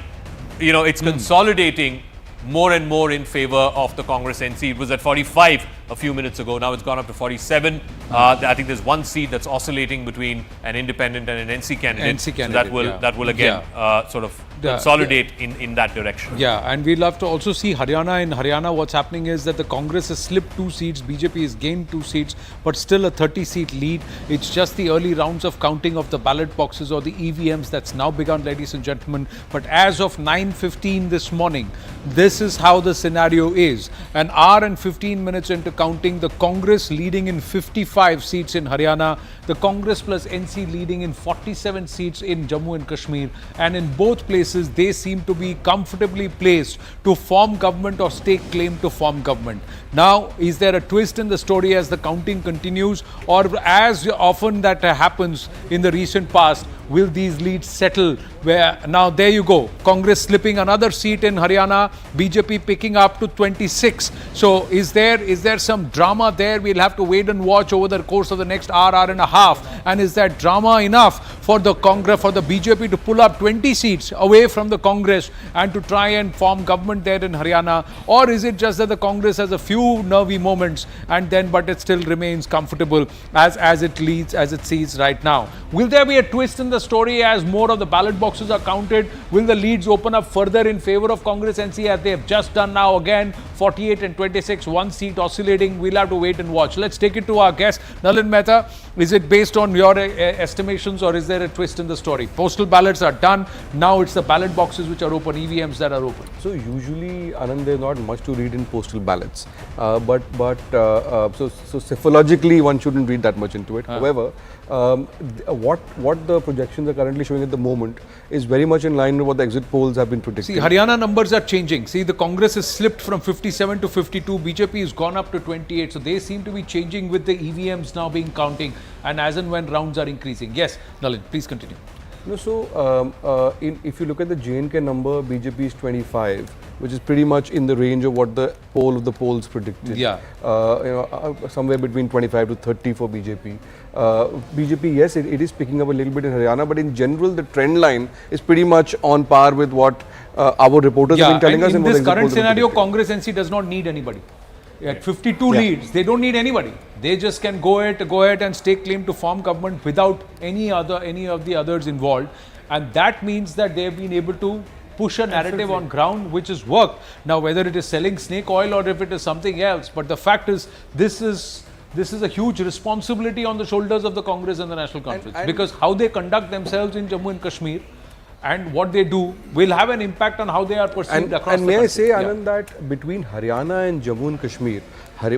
you know, it's consolidating more and more in favor of the Congress NC. It was at 45 a few minutes ago. Now it's gone up to 47. I think there's 1 seat that's oscillating between an independent and an NC candidate. NC candidate, so that will again sort of consolidate in that direction. Yeah, and we'll have to also see Haryana. In Haryana, what's happening is that the Congress has slipped 2 seats, BJP has gained 2 seats, but still a 30-seat lead. It's just the early rounds of counting of the ballot boxes or the EVMs that's now begun, ladies and gentlemen. But as of 9:15 this morning, this is how the scenario is. An hour and 15 minutes into counting, the Congress leading in 55 seats in Haryana, the Congress plus NC leading in 47 seats in Jammu and Kashmir, and in both places they seem to be comfortably placed to form government or stake claim to form government. Now, is there a twist in the story as the counting continues, or as often that happens in the recent past, will these leads settle? Where now there you go, Congress slipping another seat in Haryana, BJP picking up to 26. So is there some drama there? We'll have to wait and watch over the course of the next hour and a half. And is that drama enough for the Congress, for the BJP to pull up 20 seats away from the Congress and to try and form government there in Haryana? Or is it just that the Congress has a few nervy moments and then but it still remains comfortable as it leads, as it sees right now? Will there be a twist in the story as more of the ballot boxes are counted? Will the leads open up further in favor of Congress NC as they have just done now? Again, 48 and 26, 1 seat oscillating. We'll have to wait and watch. Let's take it to our guest, Nalin Mehta. Is it based on your estimations, or is there there a twist in the story? Postal ballots are done. Now it's the ballot boxes which are open, EVMs that are open. So usually, Anand, there's not much to read in postal ballots. So physiologically, one shouldn't read that much into it. However, what the projections are currently showing at the moment is very much in line with what the exit polls have been predicting. See, Haryana numbers are changing. See, the Congress has slipped from 57 to 52. BJP has gone up to 28. So they seem to be changing with the EVMs now being counting and as and when rounds are increasing. Yes, Nalin, please continue. No, so if you look at the J&K number, BJP is 25, which is pretty much in the range of what the poll of the polls predicted. Yeah. Somewhere between 25 to 30 for BJP. BJP, yes, it is picking up a little bit in Haryana, but in general, the trend line is pretty much on par with what our reporters have been telling us. In this current scenario, Congress NC does not need anybody. At 52 leads, they don't need anybody. They just can go ahead and stake claim to form government without any of the others involved, and that means that they have been able to push a narrative on ground which has worked. Now, whether it is selling snake oil or if it is something else, but the fact is, this is a huge responsibility on the shoulders of the Congress and the National Conference, because how they conduct themselves in Jammu and Kashmir and what they do will have an impact on how they are perceived across the country. And may I say, Anand, that between Haryana and Jammu and Kashmir,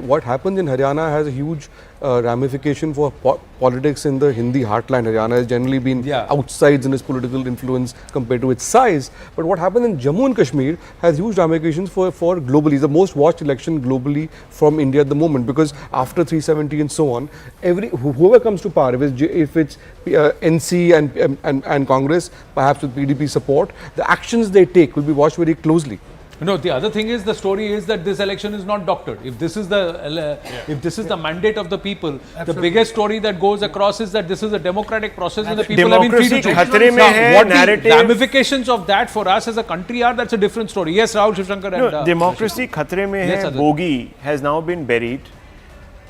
what happens in Haryana has a huge ramification for politics in the Hindi heartland. Haryana has generally been outsides in its political influence compared to its size. But what happens in Jammu and Kashmir has huge ramifications for globally. It's the most watched election globally from India at the moment, because after 370 and so on, whoever comes to power, if it's NC and Congress, perhaps with PDP support, the actions they take will be watched very closely. No, the other thing is, the story is that this election is not doctored. If this is the mandate of the people, the biggest story that goes across is that this is a democratic process and the people have been free to choose. Now, what the ramifications of that for us as a country are, that's a different story. Yes, Rahul Shivshankar. No, democracy khatre mein hai, bogie has now been buried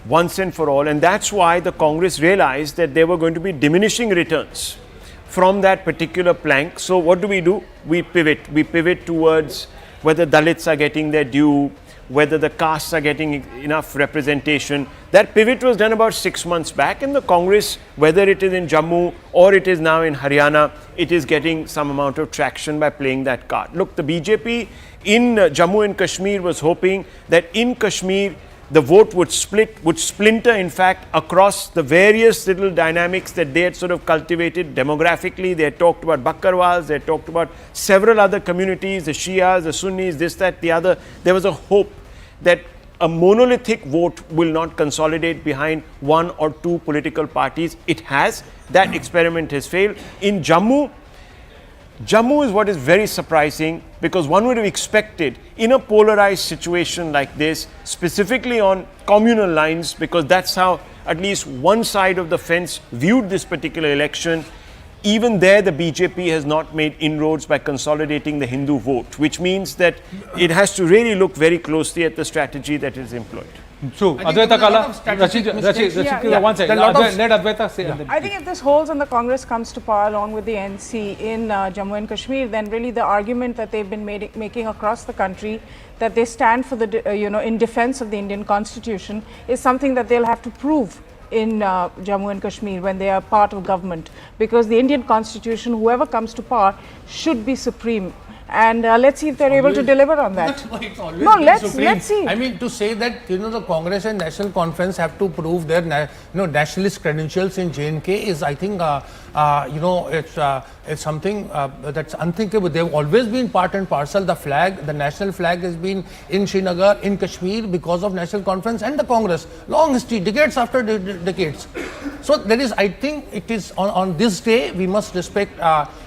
once and for all, and that's why the Congress realized that there were going to be diminishing returns from that particular plank. So what do? We pivot towards whether Dalits are getting their due, whether the castes are getting enough representation. That pivot was done about 6 months back, and the Congress, whether it is in Jammu or it is now in Haryana, it is getting some amount of traction by playing that card. Look, the BJP in Jammu and Kashmir was hoping that in Kashmir, the vote would splinter, in fact, across the various little dynamics that they had sort of cultivated demographically. They had talked about Bakkarwals, they had talked about several other communities, the Shias, the Sunnis, this, that, the other. There was a hope that a monolithic vote will not consolidate behind one or two political parties. It has. That experiment has failed. In Jammu is what is very surprising, because one would have expected in a polarized situation like this, specifically on communal lines, because that's how at least one side of the fence viewed this particular election. Even there, the BJP has not made inroads by consolidating the Hindu vote, which means that it has to really look very closely at the strategy that is employed. So, Advaita Kala, one second, let Advaita say. I think if this holds and the Congress comes to power along with the NC in Jammu and Kashmir, then really the argument that they've been making across the country, that they stand for the, in defense of the Indian Constitution, is something that they'll have to prove in Jammu and Kashmir when they are part of government, because the Indian Constitution, whoever comes to power, should be supreme. And let's see if they're able to deliver on that. No, let's see. I mean, to say that the Congress and National Conference have to prove their nationalist credentials in J&K is, I think, it's something that's unthinkable. They've always been part and parcel. The national flag has been in Srinagar, in Kashmir, because of National Conference and the Congress. Long history, decades after decades. So there is, I think, it is on this day we must respect,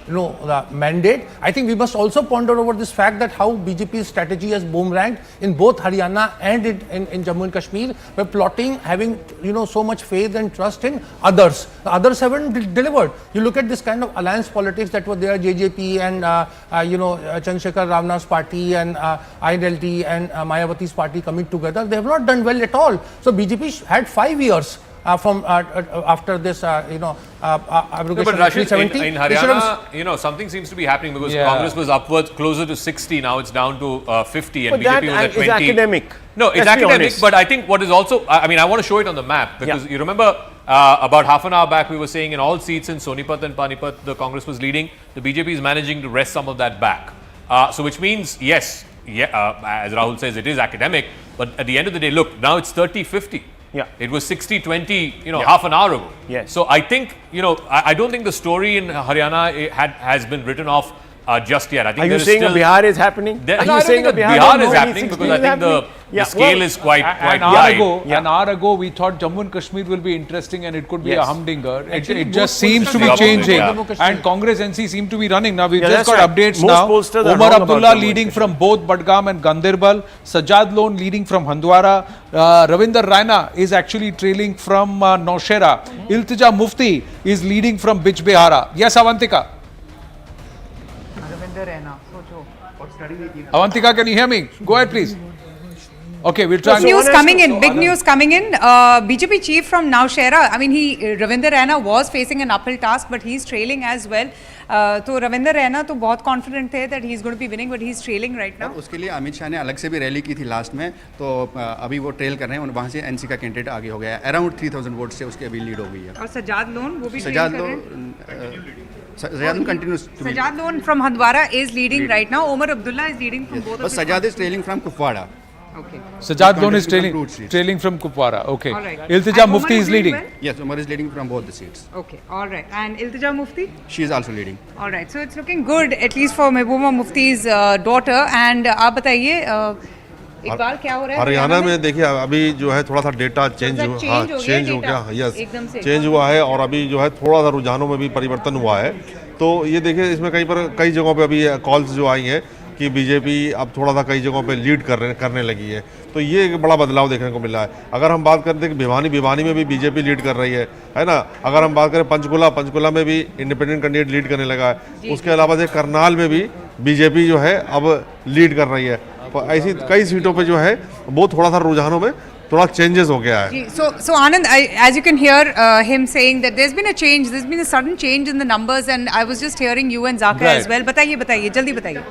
the mandate. I think we must also ponder over this fact that how BJP's strategy has boomeranged in both Haryana and in Jammu and Kashmir, by plotting, having so much faith and trust in others. The others haven't delivered. You look at this kind of alliance politics that were there, JJP and Chandrasekhar Ravana's party and INLT and Mayawati's party coming together. They have not done well at all. So BJP had 5 years from after this, abrogation. But Rashid, in Haryana, something seems to be happening, because Congress was upwards closer to 60. Now it's down to 50, and BJP was at 20. It's academic. No, it's academic. But I think what is also, I want to show it on the map, because you remember About half an hour back, we were saying in all seats in Sonipat and Panipat, the Congress was leading. The BJP is managing to wrest some of that back. So which means, yes, as Rahul says, it is academic. But at the end of the day, look, now it's 30-50. Yeah. It was 60-20, half an hour ago. Yes. So I think, I don't think the story in Haryana has been written off just yet. I think Are you saying Bihar is happening? Are you saying that Bihar is happening? Because I think the scale is quite wide. An hour ago, we thought Jammu and Kashmir will be interesting and it could be a humdinger. It just seems to be changing. And Congress NC seem to be running. Now, we've just got updates now. Omar Abdullah leading from both Badgam and Ganderbal. Sajad Lone leading from Handwara. Ravinder Raina is actually trailing from Naushera. Iltija Mufti is leading from Bijbehara. Yes, Avantika. Avantika, can you hear me? Go ahead, please. Okay, we'll try. Big news coming in. Big news coming in. BJP chief from Naushera. I mean, Ravinder Raina was facing an uphill task, but he's trailing as well. So Ravinder Raina तो बहुत confident थे that he's going to be winning, but he's trailing right now. उसके लिए अमित शाह ने अलग से भी rally की थी लास्ट में, तो अभी वो ट्रेल कर रहे हैं, वहाँ से एनसी का कैंडिडेट आगे हो गया है, अराउंड 3000 वोट से उसकी अभी लीड हो गई है. और सजाद लोन वो भी Sajad Lone continues to be. Sajad Lone from Handwara is leading right now. Omar Abdullah is leading from both. But Sajad is trailing from Kupwara. Okay. Sajad Lone is trailing from Kupwara. Okay. All right. Iltija Mufti is leading. Well? Yes, Omar is leading from both the seats. Okay. All right. And Iltija Mufti? She is also leading. All right. So it's looking good, at least for Mehbooba Mufti's daughter. And आप बताइए इकबाल क्या हो रहा है हरियाणा में? देखिए अभी जो है थोड़ा सा डेटा चेंज हो गया. यस, चेंज हुआ है और अभी जो है थोड़ा सा रुझानों में भी परिवर्तन हुआ है. तो ये देखिए इसमें कई जगहों पे अभी कॉल्स जो आई हैं कि बीजेपी अब थोड़ा सा कई जगहों पे लीड करने लगी है. तो ये एक बड़ा बदलाव देखने को मिल रहा है. अगर हम बात करते हैं कि भिवानी में भी बीजेपी लीड कर रही है ना. अगर हम बात करें पंचकुला में भी इंडिपेंडेंट कैंडिडेट लीड करने लगा है. उसके अलावा से करनाल में भी बीजेपी जो है अब लीड कर रही है. ऐसी कई सीटों पे जो है वो थोड़ा सा रुझानों में थोड़ा चेंजेस हो गया है. So Anand, as you can hear him saying that there's been a change, there's been a sudden change in the numbers, and I was just hearing you and Zaka as well. बताइए जल्दी बताइए.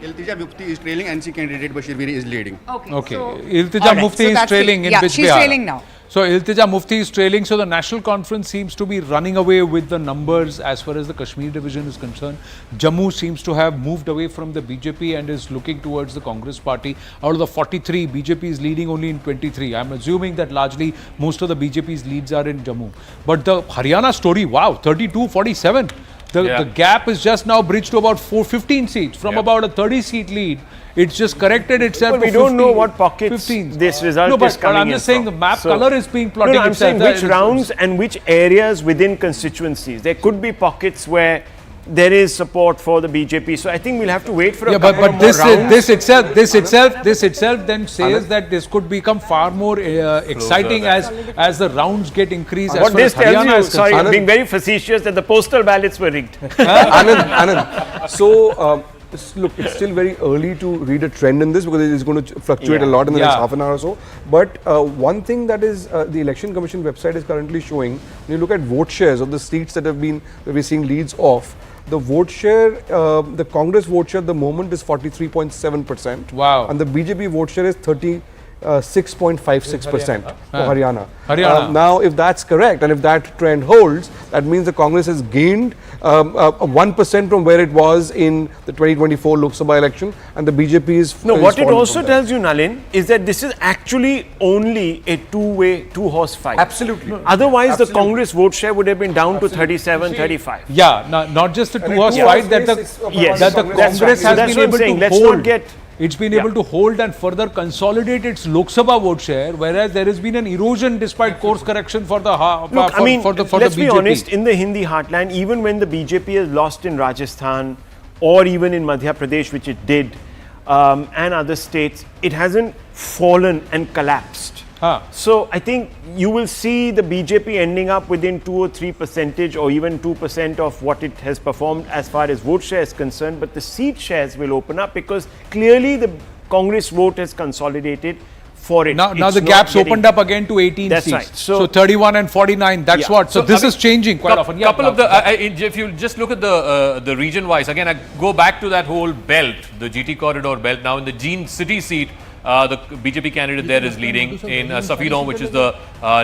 Iltija Mufti is trailing, NC candidate Bashir Biri is leading. Okay. So, Iltija Mufti is trailing in Bijbehara. She's trailing now. So Iltija Mufti is trailing. So the National Conference seems to be running away with the numbers as far as the Kashmir division is concerned. Jammu seems to have moved away from the BJP and is looking towards the Congress party. Out of the 43, BJP is leading only in 23. I'm assuming that largely most of the BJP's leads are in Jammu. But the Haryana story, wow, 32-47. The gap is just now bridged to about 15 seats from about a 30-seat lead. It's just corrected itself. But we don't know what pockets this result is coming in. I'm just saying the map color is being plotted. I'm saying which rounds and which areas within constituencies. There could be pockets where there is support for the BJP. So I think we'll have to wait for a couple more rounds. This itself then says that this could become far more exciting as the rounds get increased. What this tells you, sorry, I'm being very facetious, that the postal ballots were rigged. Anand, so look, it's still very early to read a trend in this because it is going to fluctuate a lot in the next half an hour or so. But one thing that is the Election Commission website is currently showing, when you look at vote shares of the seats that we're seeing leads off, the vote share, the Congress vote share at the moment is 43.7%. Wow. And the BJP vote share is 6.56% for Haryana. Now, if that's correct and if that trend holds, that means the Congress has gained 1% from where it was in the 2024 Lok Sabha election, and the BJP is. No, what it also tells you, Nalin, is that this is actually only a two-horse fight. Absolutely. Otherwise, the Congress vote share would have been down to 37, 35. Yeah, not just a two-horse fight that the Congress has been able to hold. It's been able to hold and further consolidate its Lok Sabha vote share, whereas there has been an erosion despite course correction for the let's be honest, in the Hindi heartland, even when the BJP has lost in Rajasthan or even in Madhya Pradesh, which it did, and other states, it hasn't fallen and collapsed. So I think you will see the BJP ending up within 2 or 3% or even 2% of what it has performed as far as vote share is concerned, but the seat shares will open up because clearly the Congress vote has consolidated for it. Now the gap's opened up again to 18 seats. Right. So 31 and 49, that's what. So this is changing quite often. Couple of if you just look at the region wise, again I go back to that whole belt, the GT corridor belt. Now in the Jean City seat, the BJP candidate there is leading. In Saffron, which is the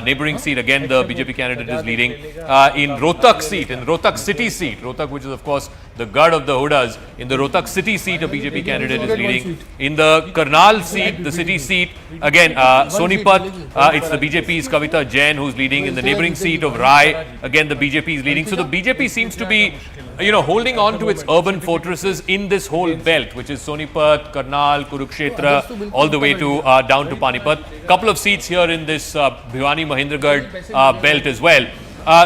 neighboring seat, again the BJP candidate is leading. In Rohtak seat, in Rohtak city seat, Rohtak, which is of course the guard of the Hudas, in the Rohtak city seat, a BJP candidate is leading. In the Karnal seat, the city seat, again Sonipat, it's the BJP's Kavita Jain who's leading. In the neighboring seat of Rai, again the BJP is leading. So the BJP seems to be, holding on to its urban fortresses in this whole belt, which is Sonipat, Karnal, Kurukshetra, all the way to down to Panipat. Couple of seats here in this Bhiwani Mahendragarh belt as well.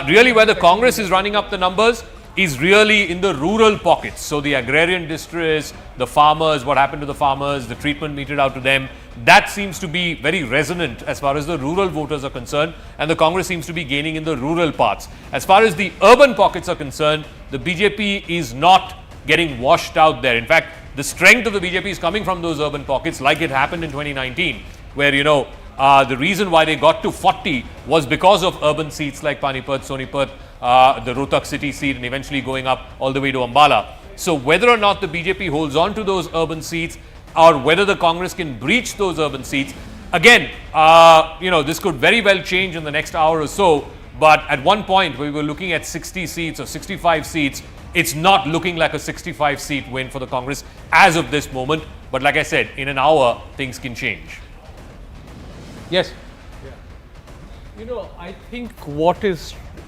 Really, where the Congress is running up the numbers is really in the rural pockets. So the agrarian distress, the farmers, what happened to the farmers, the treatment meted out to them, that seems to be very resonant as far as the rural voters are concerned, and the Congress seems to be gaining in the rural parts. As far as the urban pockets are concerned, the BJP is not getting washed out there. In fact, the strength of the BJP is coming from those urban pockets, like it happened in 2019, where, the reason why they got to 40 was because of urban seats like Panipat, Sonipat, the Rohtak city seat, and eventually going up all the way to Ambala. So whether or not the BJP holds on to those urban seats, or whether the Congress can breach those urban seats, again, this could very well change in the next hour or so. But at one point, we were looking at 60 seats or 65 seats. It's not looking like a 65 seat win for the Congress as of this moment. But like I said, in an hour, things can change. Yes. I think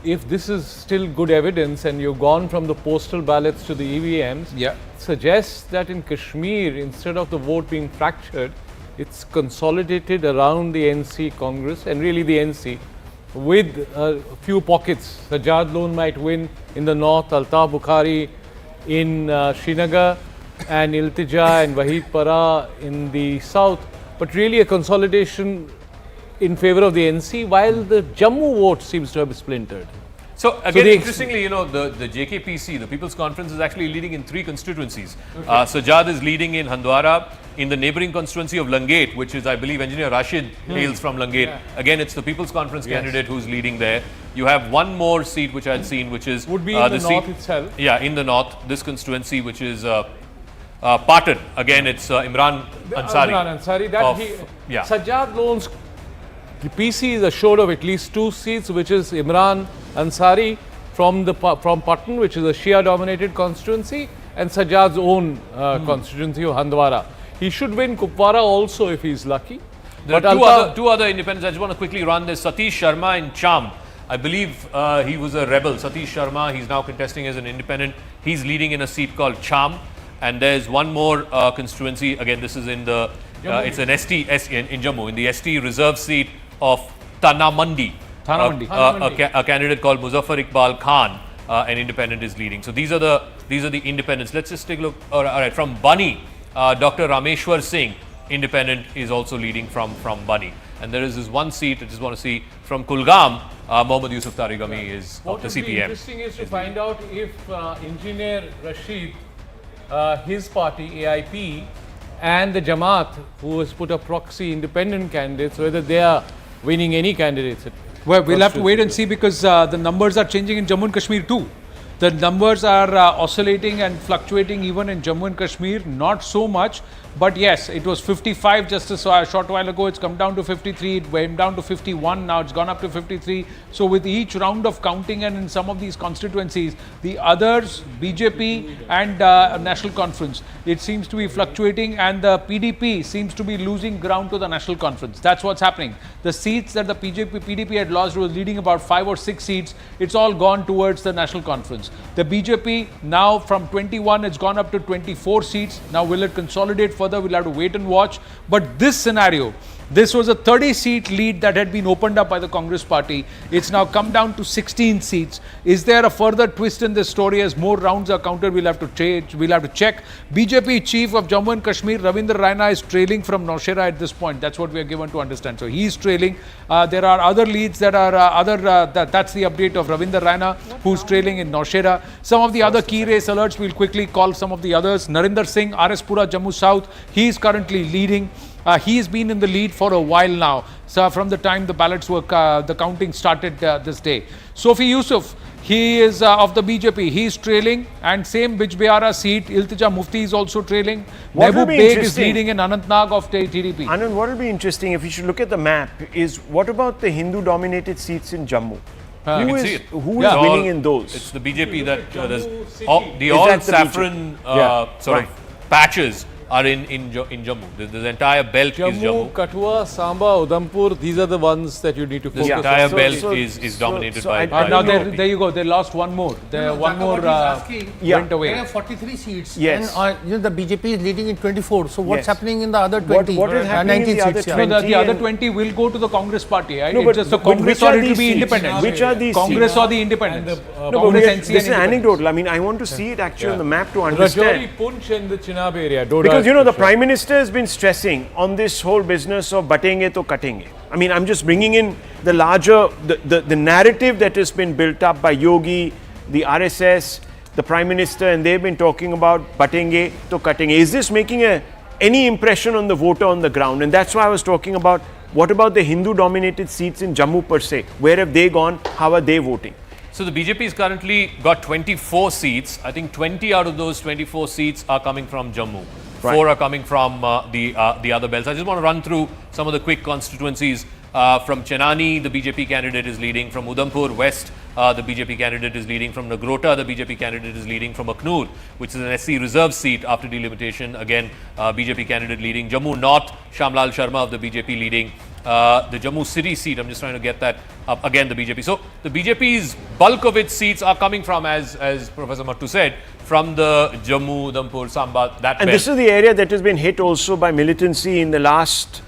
if this is still good evidence and you've gone from the postal ballots to the EVMs, suggests that in Kashmir, instead of the vote being fractured, it's consolidated around the NC Congress and really the NC with a few pockets. Sajjad Lone might win in the north, Altaf Bukhari in Srinagar, and Iltija and Wahid Para in the south, but really a consolidation in favor of the NC, while the Jammu vote seems to have splintered. So again, interestingly, the JKPC, the People's Conference, is actually leading in 3 constituencies. Sajjad is leading in Handwara, in the neighboring constituency of Langate, which is, I believe, Engineer Rashid hails from Langate. Again, it's the People's Conference candidate who's leading there. You have one more seat which I had seen, which is would be in the north itself. Yeah, in the north, this constituency, which is Patan. Again, it's Imran Ansari. Imran Ansari. Sajjad Lone's the PC is assured of at least 2 seats, which is Imran Ansari from Patan, which is a Shia-dominated constituency, and Sajjad's own constituency of Handwara. He should win Kupwara also if he's lucky. There are two other independents. I just want to quickly run this. Satish Sharma in Cham. I believe he was a rebel. Satish Sharma, he's now contesting as an independent. He's leading in a seat called Cham. And there's one more constituency. Again, this is in the, it's an ST in Jammu, in the ST reserve seat of Tanamandi. A candidate called Muzaffar Iqbal Khan, an independent, is leading. So these are the independents. Let's just take a look. All right, from Bani, Dr. Rameshwar Singh, independent, is also leading from Bani. And there is this one seat I just want to see from Kulgam. Mohammad Yusuf Tarigami is of the CPM. What would be interesting is to find out if Engineer Rashid, his party AIP, and the Jamaat, who has put a proxy independent candidates, whether they are winning any candidates. Well, we'll have to wait and see, because the numbers are changing in Jammu and Kashmir too. The numbers are oscillating and fluctuating even in Jammu and Kashmir, not so much. But yes, it was 55 just a short while ago. It's come down to 53. It went down to 51. Now it's gone up to 53. So with each round of counting, and in some of these constituencies, the others, BJP and National Conference, it seems to be fluctuating, and the PDP seems to be losing ground to the National Conference. That's what's happening. The seats that the PDP had lost, was leading about 5 or 6 seats. It's all gone towards the National Conference. The BJP now from 21, it's gone up to 24 seats. Now will it consolidate further? We'll have to wait and watch. But this scenario, this was a 30-seat lead that had been opened up by the Congress party. It's now come down to 16 seats. Is there a further twist in this story as more rounds are counted? We'll have to change. We'll have to check. BJP chief of Jammu and Kashmir, Ravindra Raina, is trailing from Naushera at this point. That's what we are given to understand. So he's trailing. There are other leads that are that's the update of Ravindra Raina, who's trailing in Naushera. Some of the other key race alerts, we'll quickly call some of the others. Narinder Singh, RS Pura, Jammu South. He's currently leading. He's been in the lead for a while now, so from the time the ballots were, the counting started this day. Sophie Yusuf, He is of the BJP. He is trailing, and same Bijbehara seat, Iltija Mufti is also trailing. What will Mehboob be Beg is interesting- leading in Anantnag of TDP. Anand, what will be interesting if you should look at the map is what about the Hindu-dominated seats in Jammu? You Who can is see it. who Yeah. is winning All- in those? It's the BJP that there's Is the all that the saffron BJP? Yeah, sort right. of patches are in Jammu. The entire belt is Jammu, Jammu. Kathua, Samba, Udhampur, these are the ones that you need to This focus entire on. belt is dominated by. Now there you go. They lost one more. One more went away. There are 43 seats. Yes. And the BJP is leading in 24. So what's Yes. happening in the other 20? What is happening in 19 the other seats, yeah. 20? No, the other 20 will go to the Congress party. Right? No, It's but just the which Congress are or it will these be seats? independent. Which are these Congress seats? or the independents? No, but Congress, this NC is and independents. anecdotal. I mean, I want to see it actually on the map to understand. Rajouri, Punch and the Chenab area. Doda, Because you know the Krishna. Prime Minister has been stressing on this whole business of batenge to katenge. I mean, I'm just bringing in the larger, the narrative that has been built up by Yogi, the RSS, the Prime Minister, and they've been talking about batenge to katenge. Is this making any impression on the voter on the ground? And that's why I was talking about what about the Hindu-dominated seats in Jammu per se? Where have they gone? How are they voting? So the BJP has currently got 24 seats. I think 20 out of those 24 seats are coming from Jammu. Right. 4 are coming from the other belts. I just want to run through some of the quick constituencies. From Chenani, the BJP candidate is leading. From Udhampur West, the BJP candidate is leading. From Nagrota, the BJP candidate is leading. From Aknoor, which is an SC reserve seat after delimitation, again, BJP candidate leading. Jammu North, Shamlal Sharma of the BJP leading. The Jammu City seat, I'm just trying to get that up, again the BJP. So the BJP's bulk of its seats are coming from, as Professor Mattu said, from the Jammu, Udhampur, Samba, that And belt. this is the area that has been hit also by militancy in the last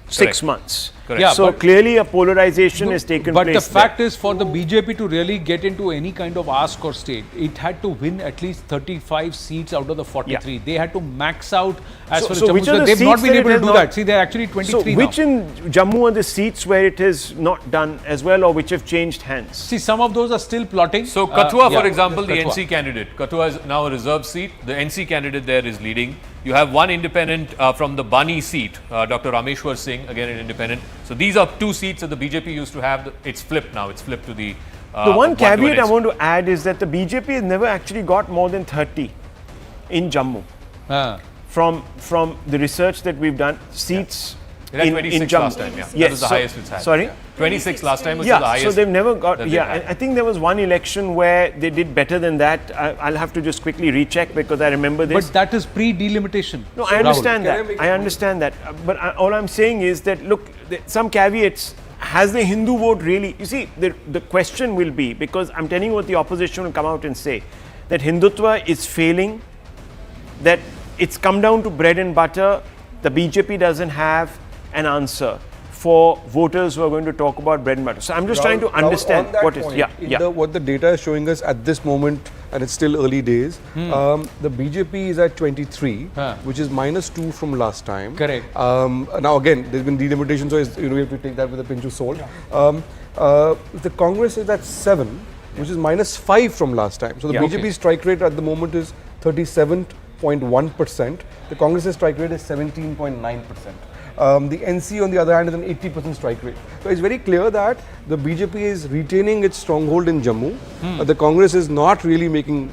6 months. Correct. Yeah, So but- clearly a polarization has taken But place. the fact is, for the BJP to really get into any kind of ask or state, it had to win at least 35 seats out of the 43. They had to max out as far as Jammu which is are the concerned. They've not seats been that it able to has do not- that. See, they're actually 23 So which in Jammu are the seats where it has not done as well or which have changed hands? See, some of those are still plotting. So Kathua, yeah, for example, the Kathua. NC candidate. Kathua is now a reserve seat. The NC candidate there is leading. You have one independent from the Bani seat, Dr. Rameshwar Singh, again an independent. So these are 2 seats that the BJP used to have. It's flipped now. It's flipped to the. The one to an caveat I NC. want to add is that the BJP has never actually got more than 30 in Jammu. From the research that we've done, seats It had in 26 Jammu. last time, yeah. That Yes, was the highest it's had. Sorry? 26 last time, which is Yeah, the highest. so they've never got, that they've yeah, had. I think there was one election where they did better than that. I'll have to just quickly recheck because I remember this. But that is pre-delimitation. No, I understand that. I understand that. But all I'm saying is that, look, some caveats. Has the Hindu vote really... You see, the question will be, because I'm telling you what the opposition will come out and say, that Hindutva is failing, that it's come down to bread and butter, the BJP doesn't have an answer for voters who are going to talk about bread and butter. So I'm just trying to understand on that what is... point, Yeah. what the data is showing us at this moment, and it's still early days, the BJP is at 23, which is -2 from last time. Correct. Now again, there's been delimitation, so we have to take that with a pinch of salt. The Congress is at 7, which is -5 from last time. So the BJP strike rate at the moment is 37.1%. The Congress's strike rate is 17.9%. The NC on the other hand is an 80% strike rate. So it's very clear that the BJP is retaining its stronghold in Jammu. The Congress is not really making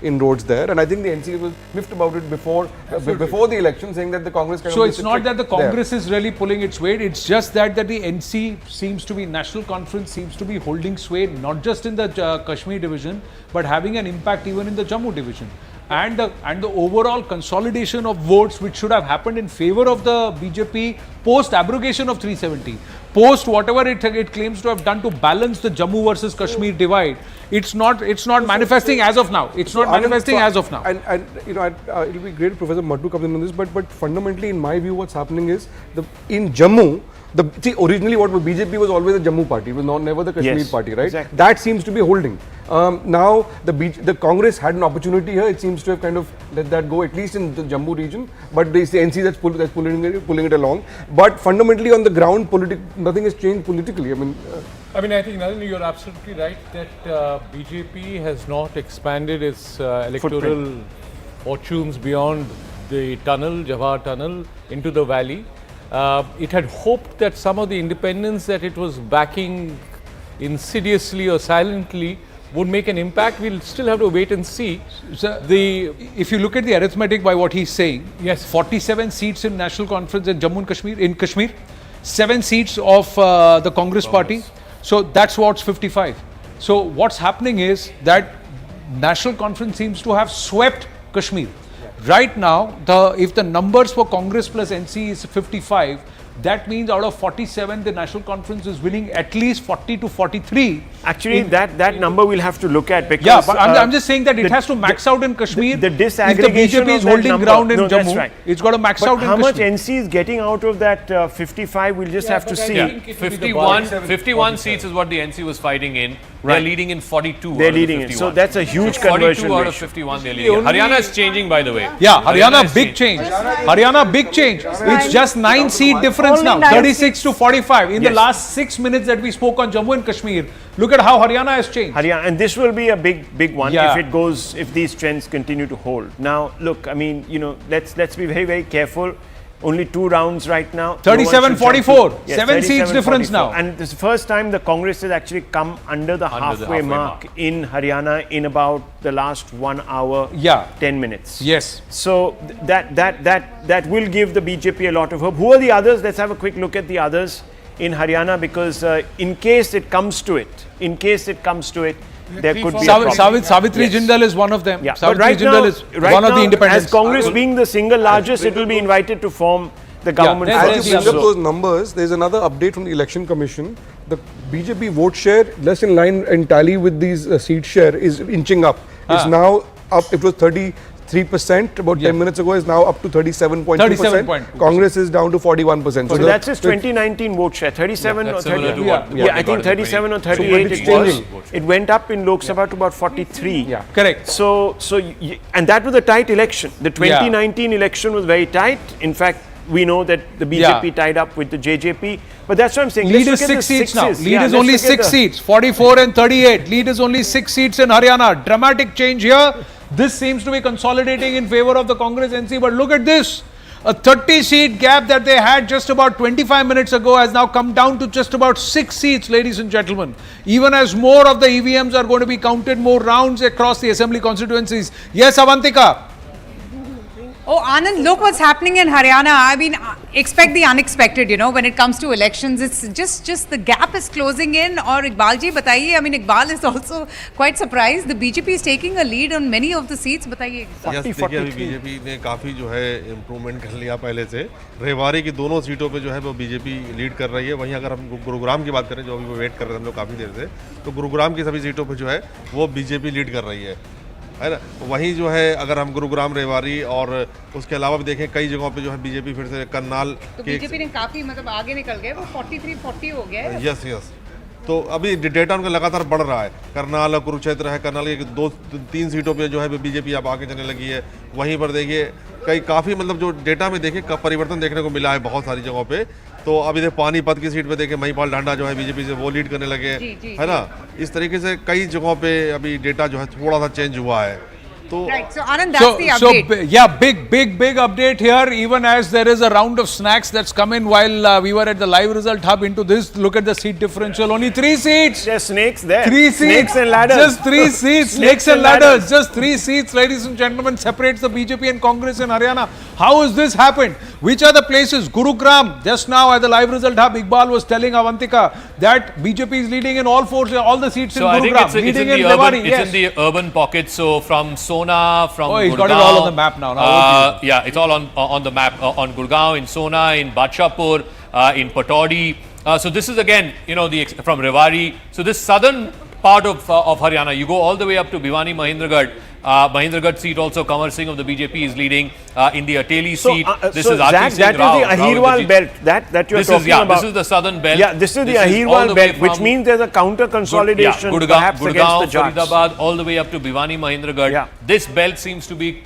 inroads there, and I think the NC was miffed about it before the election, saying that the Congress kind So of it's not that the Congress is really pulling its weight, it's just that the NC seems to be, National Conference seems to be holding sway not just in the Kashmir division, but having an impact even in the Jammu division. And the overall consolidation of votes which should have happened in favor of the BJP post-abrogation of 370, post whatever it claims to have done to balance the Jammu versus Kashmir divide, it's not manifesting as of now. It's not manifesting as of now. And you know, it'll be great if Professor Mattu comes in on this, but fundamentally, in my view, what's happening is in Jammu. Originally, what was BJP was always a Jammu party. It was never the Kashmir party, right? Exactly. That seems to be holding. Now, the Congress had an opportunity here. It seems to have kind of let that go, at least in the Jammu region. But it's the NC that's pulling it along. But fundamentally, on the ground, nothing has changed politically. I think, Nalini, you're absolutely right that BJP has not expanded its electoral fortunes beyond the tunnel, Jawahar Tunnel, into the valley. It had hoped that some of the independents that it was backing insidiously or silently would make an impact. We'll still have to wait and see. So if you look at the arithmetic by what he's saying, yes, 47 seats in National Conference in Jammu and Kashmir, 7 seats of the Congress party. So that's what's 55. So what's happening is that National Conference seems to have swept Kashmir. Right now, if the numbers for Congress plus NC is 55, that means out of 47, the National Conference is winning at least 40 to 43. Actually, that number we'll have to look at because... Yeah, but I'm just saying that it has to max out in Kashmir. The disaggregation if the BJP is holding ground in Jammu, right. it's got to max out in Kashmir. How much NC is getting out of that 55, we'll just have to see. Yeah, 51 seats is what the NC was fighting in. They're leading in 42 They're out leading of 51. in. So that's a huge so 42 conversion out ratio. of 51 they're leading in. Haryana is changing, by the way. Yeah, Haryana big change. Haryana big change. It's just 9 seat difference now. 36 to 45. In the last 6 minutes that we spoke on Jammu and Kashmir, look at how Haryana has changed. Haryana, and this will be a big one if these trends continue to hold. Now, look, I mean, let's be very, very careful. Only 2 rounds right now. 37-44. 7 seats difference now. And this is the first time the Congress has actually come under the halfway mark in Haryana in about the last 1 hour, 10 minutes. Yes. So that will give the BJP a lot of hope. Who are the others? Let's have a quick look at the others in Haryana, because in case it comes to it, there could be a problem. Savitri Jindal is one of them. Yeah. Savitri Jindal is one of the independents. As Congress being the single largest, it will be invited to form the government. As you bring up those numbers, there's another update from the Election Commission. The BJP vote share, less in line and tally with these seat share, is inching up. It's now up. It was 33% about 10 minutes ago. Is now up to 37.2%. Congress is down to 41%. So that's his 2019 vote share, 37 or 38. Yeah, I think 37 or 38 it was. It went up in Lok Sabha to about 43. Yeah, correct. So and that was a tight election. The 2019 election was very tight. In fact, we know that the BJP tied up with the JJP. But that's what I'm saying. Lead is 6 seats now. Lead is only 6 seats. 44 and 38. Lead is only 6 seats in Haryana. Dramatic change here. This seems to be consolidating in favor of the Congress NC. But look at this. A 30-seat gap that they had just about 25 minutes ago has now come down to just about 6 seats, ladies and gentlemen. Even as more of the EVMs are going to be counted, more rounds across the assembly constituencies. Yes, Avantika. Oh, Anand, look what's happening in Haryana. I mean, expect the unexpected, when it comes to elections. It's just the gap is closing in. Or Iqbal ji, bataiye. I mean, Iqbal is also quite surprised. The BJP is taking a lead on many of the seats. Bataiye. देखिए अभी BJP ने काफ़ी जो है improvement कर लिया पहले से. रेवाड़ी की दोनों सीटों पे जो है वो बीजेपी लीड कर रही है. वहीं अगर हम गुरुग्राम की बात करें, जो अभी वो वेट कर रहे हैं हम लोग काफ़ी देर से, तो गुरुग्राम की सभी सीटों पे जो है वो बीजेपी लीड कर रही है ना. वहीं जो है अगर हम गुरुग्राम, रेवाड़ी और उसके अलावा भी देखें, कई जगहों पे जो है बीजेपी फिर से करनाल तो बीजेपी ने काफी आगे निकल गए, वो 43-40 हो गया है. यस. तो अभी डेटा उनका लगातार बढ़ रहा है. करनाल और कुरुक्षेत्र है. करनाल की 2-3 सीटों पे जो है बीजेपी अब आगे चलने लगी है. वहीं पर देखिए काफ़ी जो डेटा में देखिए परिवर्तन देखने को मिला है बहुत सारी जगहों पे. तो अभी देखिए पानीपत की सीट पे देखिए महिपाल ढांडा जो है बीजेपी से वो लीड करने लगे, है ना. इस तरीके से कई जगहों पे अभी डेटा जो है थोड़ा सा चेंज हुआ है. Right. So Anand, that's the update. Big update here. Even as there is a round of snacks that's come in while we were at the live result hub into this. Look at the seat differential. Only 3 seats. There's snakes there. 3 seats. Snakes and ladders. Just 3 seats. Snakes and ladders. Just 3 seats, ladies and gentlemen, separates the BJP and Congress in Haryana. How has this happened? Which are the places? Gurugram. Just now at the live result hub, Iqbal was telling Avantika that BJP is leading in all the seats in Gurugram. I think it's in the urban pockets. So from Sona, from he's Gurgaon, got it all on the map now. Yeah, it's all on the map on Gurgaon, in Sona, in Badshahpur, in Pataudi. So this is again, from Rewari. So this southern part of Haryana, you go all the way up to Bhiwani, Mahendragarh. Mahendragarh seat also, Kamar Singh of the BJP is leading in the Ateli seat. This is Zach, that is the Ahirwal belt that you're talking about. This is the southern belt. Yeah, this is the Ahirwal belt, which means there's a counter consolidation perhaps against the Jats. Faridabad, all the way up to Bhiwani, Mahendragarh. Yeah. This belt seems to be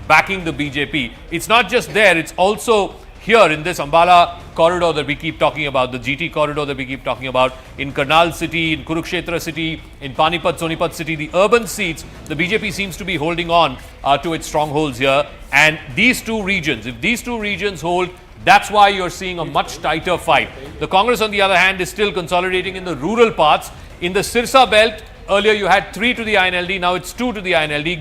backing the BJP. It's not just there, it's also here in this Ambala corridor that we keep talking about, the GT corridor that we keep talking about, in Karnal city, in Kurukshetra city, in Panipat, Sonipat city, the urban seats, the BJP seems to be holding on to its strongholds here. And these two regions, if these two regions hold, that's why you're seeing a much tighter fight. The Congress, on the other hand, is still consolidating in the rural parts. In the Sirsa belt, earlier you had 3 to the INLD, now it's 2 to the INLD.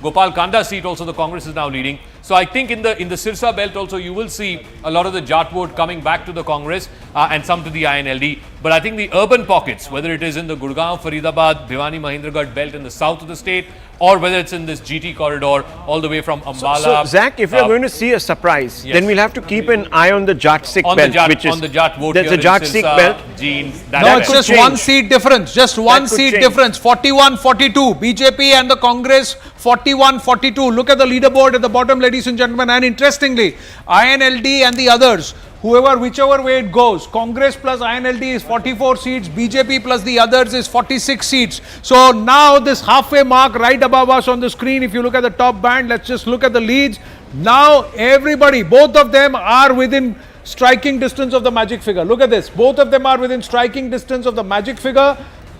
Gopal Kanda seat also the Congress is now leading. So I think in the Sirsa belt also you will see a lot of the Jat vote coming back to the Congress and some to the INLD. But I think the urban pockets, whether it is in the Gurgaon, Faridabad, Bhiwani, Mahendragarh belt in the south of the state, or whether it's in this GT corridor all the way from Ambala. So Zach, if you're going to see a surprise, then we'll have to keep an eye on the Jat Sikh belt, which is on the Jat vote. There's a Jat Sikh belt. No, it's just one seat difference. Just one seat difference. 41-42. BJP and the Congress 41-42. Look at the leaderboard at the bottom, ladies and gentlemen. And interestingly, INLD and the others, whichever way it goes, Congress plus INLD is 44 seats, BJP plus the others is 46 seats. So now this halfway mark right above us on the screen, if you look at the top band, let's just look at the leads. Now everybody, both of them are within striking distance of the magic figure. Look at this. Both of them are within striking distance of the magic figure.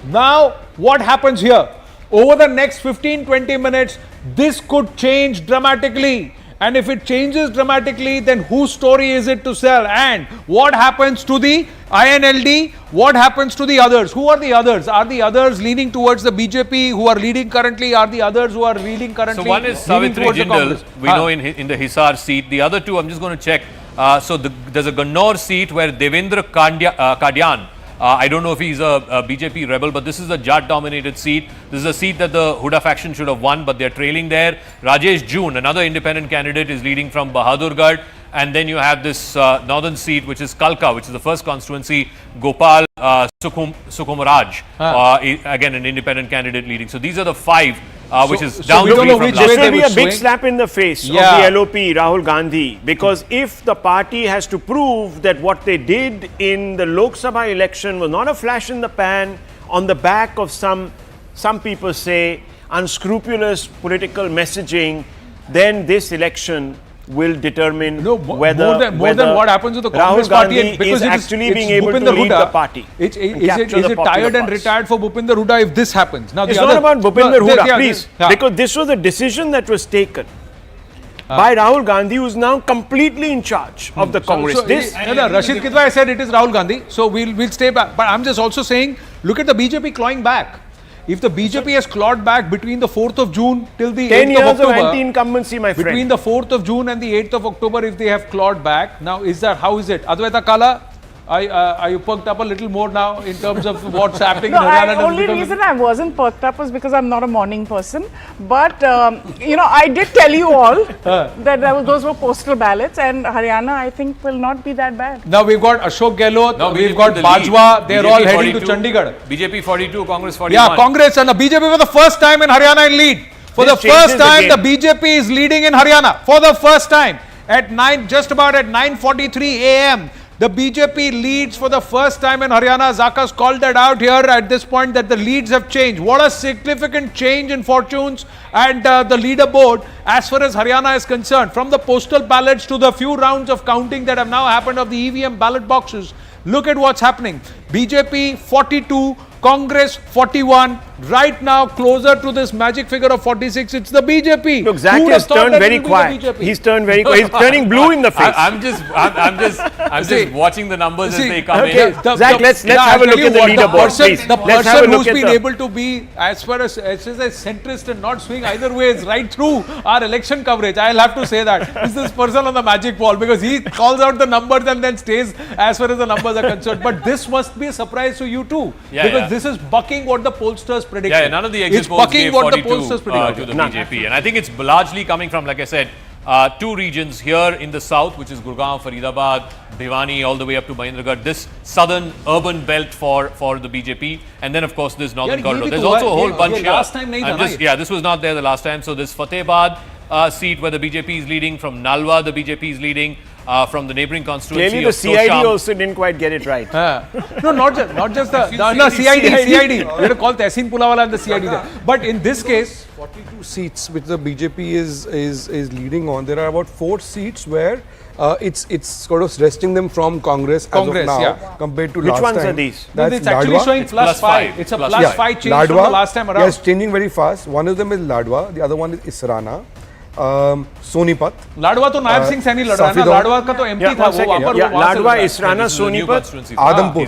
Now what happens here? Over the next 15-20 minutes, this could change dramatically. And if it changes dramatically, then whose story is it to sell? And what happens to the INLD? What happens to the others? Who are the others? Are the others leaning towards the BJP who are leading currently? Are the others who are leading currently? So one is Savitri Jindal, we know in the Hisar seat. The other two, I'm just going to check. There's a Gannor seat where Devendra Kadian, I don't know if he's a BJP rebel, but this is a Jat-dominated seat. This is a seat that the Huda faction should have won, but they're trailing there. Rajesh June, another independent candidate, is leading from Bahadurgarh. And then you have this northern seat, which is Kalka, which is the first constituency. Gopal Sukumaraj, again an independent candidate leading. So these are the 5. Which is down this will be a big slap in the face of the LOP, Rahul Gandhi, because if the party has to prove that what they did in the Lok Sabha election was not a flash in the pan on the back of some people say unscrupulous political messaging, then this election will determine whether more than what happens with the Congress party, because is actually being able to lead the party. Is it tired and retired for Bhupinder Hooda if this happens? Now it's not about Bhupinder Hooda, please, because this was a decision that was taken by Rahul Gandhi, who is now completely in charge of the Congress. Rashid Kidwai said it is Rahul Gandhi, so we'll stay back. But I'm just also saying, look at the BJP clawing back. If the BJP has clawed back between the 4th of June till the 8th of October, 10 years of anti-incumbency, my friend. Between the 4th of June and the 8th of October, if they have clawed back, now how is it? Advaita Kala, are you perked up a little more now in terms of what's happening in Haryana? The only reason I wasn't perked up was because I'm not a morning person. But, I did tell you all that those were postal ballots, and Haryana, I think, will not be that bad. Now we've got Ashok Gehlot, we've got Bajwa, they're all heading to Chandigarh. BJP 42, Congress 41. Yeah, Congress and the BJP for the first time in Haryana in lead. For the first time, the BJP is leading in Haryana. For the first time, just about at 9:43 a.m., the BJP leads for the first time in Haryana. Zaka's called that out here at this point that the leads have changed. What a significant change in fortunes and the leaderboard as far as Haryana is concerned. From the postal ballots to the few rounds of counting that have now happened of the EVM ballot boxes. Look at what's happening. BJP 42, Congress 41. Right now, closer to this magic figure of 46, it's the BJP. Look, Zach has turned very quiet. He's turned very quiet. He's turning blue in the face. I'm just watching the numbers as they come in. Zach, let's have a look at the leaderboard, please. The person who's been able to be as far as a centrist and not swing either way is right through our election coverage. I'll have to say that. Is this person on the magic ball, because he calls out the numbers and then stays as far as the numbers are concerned. But this must be a surprise to you too, because this is bucking what the pollsters prediction. Yeah, none of the exit polls gave 42 to the BJP. And I think it's largely coming from, like I said, 2 regions here in the south, which is Gurgaon, Faridabad, Bhiwani, all the way up to Mahendragarh. This southern urban belt for the BJP. And then, of course, this northern corridor. There's also a whole bunch here. This was not there the last time. So this Fatehbad seat where the BJP is leading. From Nalwa, the BJP is leading. From the neighbouring constituency. Clearly, the CID also didn't quite get it right. No, not just the CID. We have to call Tehseen Pulawala and the CID there. But in this case, 42 seats which the BJP is leading on. There are about 4 seats where it's sort of resting them from Congress as of now compared to last time. Which ones are these? It's actually showing +5. It's a +5 change from the last time around. Yes, changing very fast. One of them is Ladwa, the other one is Israna. Sonipat Ladwa तो नायब सिंह सैनी लड़ रहा है ना, लाडवा का तो MP था वो, वहां पर Ladwa, Israna, Sonipat, Adampur,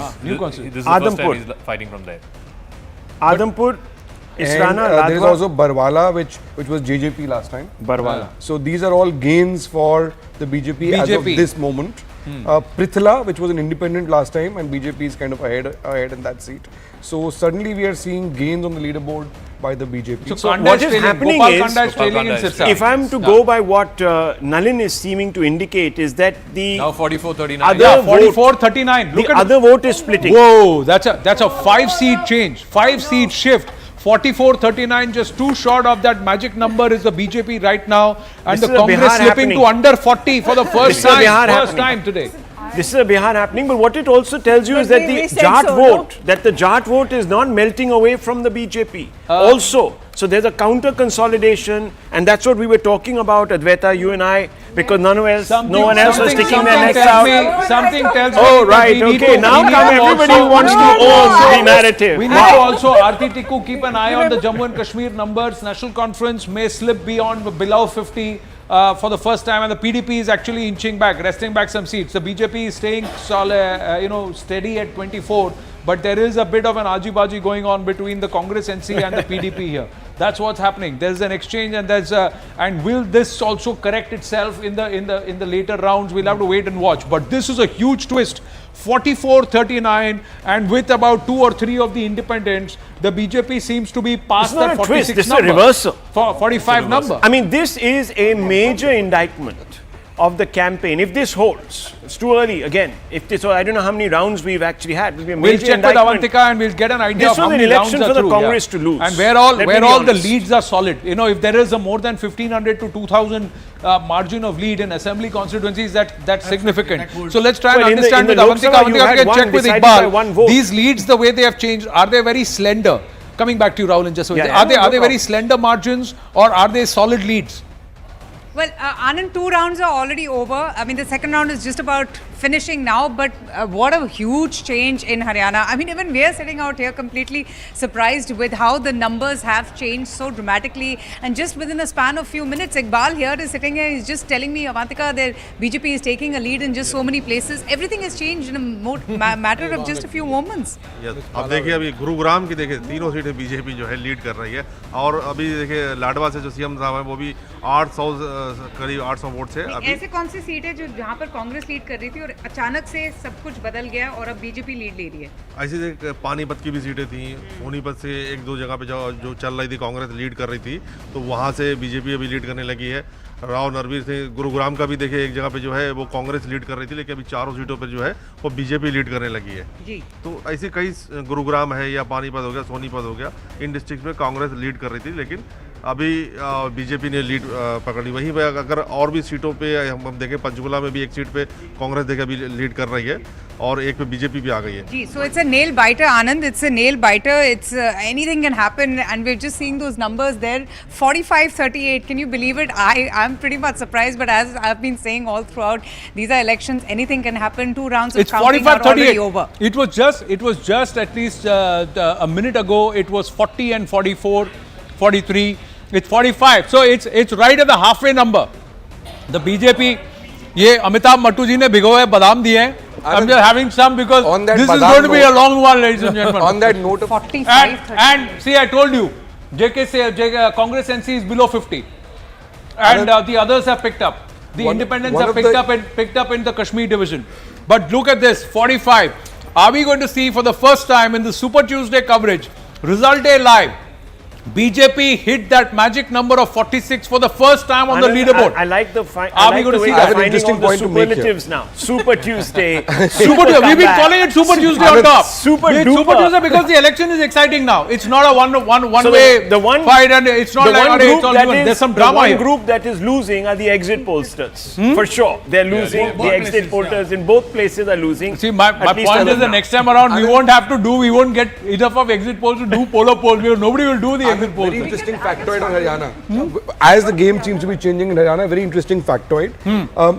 this is the first time he's fighting from there. Adhampur, Israna, there is also Barwala, which was JJP last time. Barwala. So these are all gains for the BJP as of this moment. Prithla, which was an independent last time, and BJP is kind of ahead in that seat. So suddenly we are seeing gains on the leaderboard by the BJP. So what is happening is, if I am to go by what Nalin is seeming to indicate, is that the now 44-39. Yeah, 44-39. Look at other vote is splitting. Whoa, that's a 5-seat change, 5-seat shift. 44-39, just too short of that magic number is the BJP right now, and the Congress slipping to under 40 for the first time today. This is a Bihar happening, but what it also tells you is that the Jat vote is not melting away from the BJP. Also, so there's a counter consolidation, and that's what we were talking about, Advaita, you and I, because no one else was sticking their necks out. Something tells me. Oh, right, okay. Now everybody wants to own the narrative. We need to also, Aarti Tikku, keep an eye on the Jammu and Kashmir numbers. National Conference may slip below 50 for the first time, and the PDP is actually inching back, wresting back some seats. The BJP is staying steady at 24, but there is a bit of an aji-baji going on between the Congress NC and the PDP here. That's what's happening. There's an exchange, and and will this also correct itself in the later rounds? We'll have to wait and watch. But this is a huge twist. 44-39, and with about 2 or 3 of the independents, the BJP seems to be past that 46 this number. Is a reversal. 45 number. I mean, this is a major indictment of the campaign. If this holds, it's too early again. So I don't know how many rounds we've actually had. We'll check with Avantika and we'll get an idea of how many rounds are through. This was an election for the Congress to lose. And where all the leads are solid. If there is a more than 1500 to 2000 margin of lead in assembly constituencies, that's significant. So let's try and understand with Avantika. Avantika can check with Iqbal. These leads, the way they have changed, are they very slender? Coming back to you, Rahul, in just a minute. Are they very slender margins, or are they solid leads? Well, Anand, 2 rounds are already over. I mean, the second round is just about finishing now, but what a huge change in Haryana. I mean, even we are sitting out here completely surprised with how the numbers have changed so dramatically, and just within a span of few minutes. Iqbal here is sitting here, he's just telling me, Avantika, that BJP is taking a lead in just so many places. Everything has changed in a matter of just a few moments. अब देखिए, अभी गुरुग्राम की देखिए 3 सीटें BJP जो है lead कर रही है, और अभी देखिए लाडवा से जो सीएम साहब है वो भी 800 करीब 800 वोट से। ऐसे कौन सी सीट है जहाँ पर कांग्रेस लीड कर रही थी और अचानक से सब कुछ बदल गया और अब बीजेपी लीड ले रही है? ऐसे पानीपत की भी सीटें थी, सोनीपत से 1-2 जगह पे जो चल रही थी कांग्रेस लीड कर रही थी, तो वहाँ से बीजेपी अभी लीड करने लगी है। राव नरवीर से गुरुग्राम का भी देखिए एक जगह पे जो है वो कांग्रेस लीड कर रही थी, लेकिन अभी 4 सीटों पर जो है वो बीजेपी लीड करने लगी है जी। तो ऐसे कई गुरुग्राम है या पानीपत हो गया, सोनीपत हो गया, इन डिस्ट्रिक्ट में कांग्रेस लीड कर रही थी, लेकिन अभी बीजेपी ने लीड पकड़ी। वहीं पे अगर और भी सीटों पे हम देखें, पंचकुला में भी एक सीट पे कांग्रेस देखिए अभी लीड कर रही है, और एक पे बीजेपी भी आ गई है जी। So it's a nail biter, Anand, it's a nail biter, it's anything can happen, and we are just seeing those numbers there. 45-38, can you believe it? I am pretty much surprised, but as I have been saying all throughout, these are elections, anything can happen. 2 rounds of counting are already over. It was just at least a minute ago it was 40 and 44, 43. It's 45, so it's right at the halfway number. The BJP, ये अमिताभ मट्टू जी ने भिगोए बादाम दिए हैं. I'm just having some because this is going to be a long one, ladies and gentlemen. On that note of 45, and see, I told you, Congress NC is below 50, and the others have picked up. The independents have picked up in the Kashmir division. But look at this, 45. Are we going to see for the first time in the Super Tuesday coverage, Result Day Live, BJP hit that magic number of 46 for the first time on the leaderboard? I like the Are we going to see that? Interesting point to make here. Now, Super Tuesday. We've been calling it Super Tuesday on top. Super Tuesday because the election is exciting now. It's not a one-way fight, and it's not like it's all even. There's some drama here. The one group that is losing are the exit pollsters. For sure. They're losing. The exit pollsters in both places are losing. See, my point is the next time around, we won't get enough of exit polls to do polar polls. Nobody will do the very interesting factoid on Haryana. As the game seems to be changing in Haryana, very interesting factoid.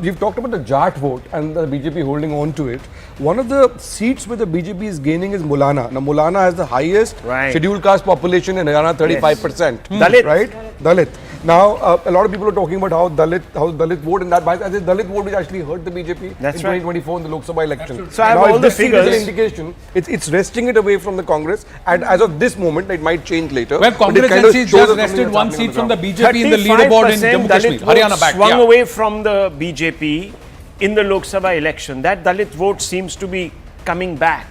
We've talked about the Jat vote and the BJP holding on to it. One of the seats where the BJP is gaining is Mulana. Now, Mulana has the highest scheduled caste population in Haryana, 35%. Dalit. Right? Dalit. Now, a lot of people are talking about how Dalit vote and that bias, as if Dalit vote which actually hurt the BJP in 2024 in the Lok Sabha election. So I have all the figures. Indication, it's wresting it away from the Congress, and as of this moment, it might change later. Well, Congress NC just wrested one seat from the BJP in the leaderboard in Jammu and Kashmir. Haryana back. Swung away from the BJP in the Lok Sabha election. That Dalit vote seems to be coming back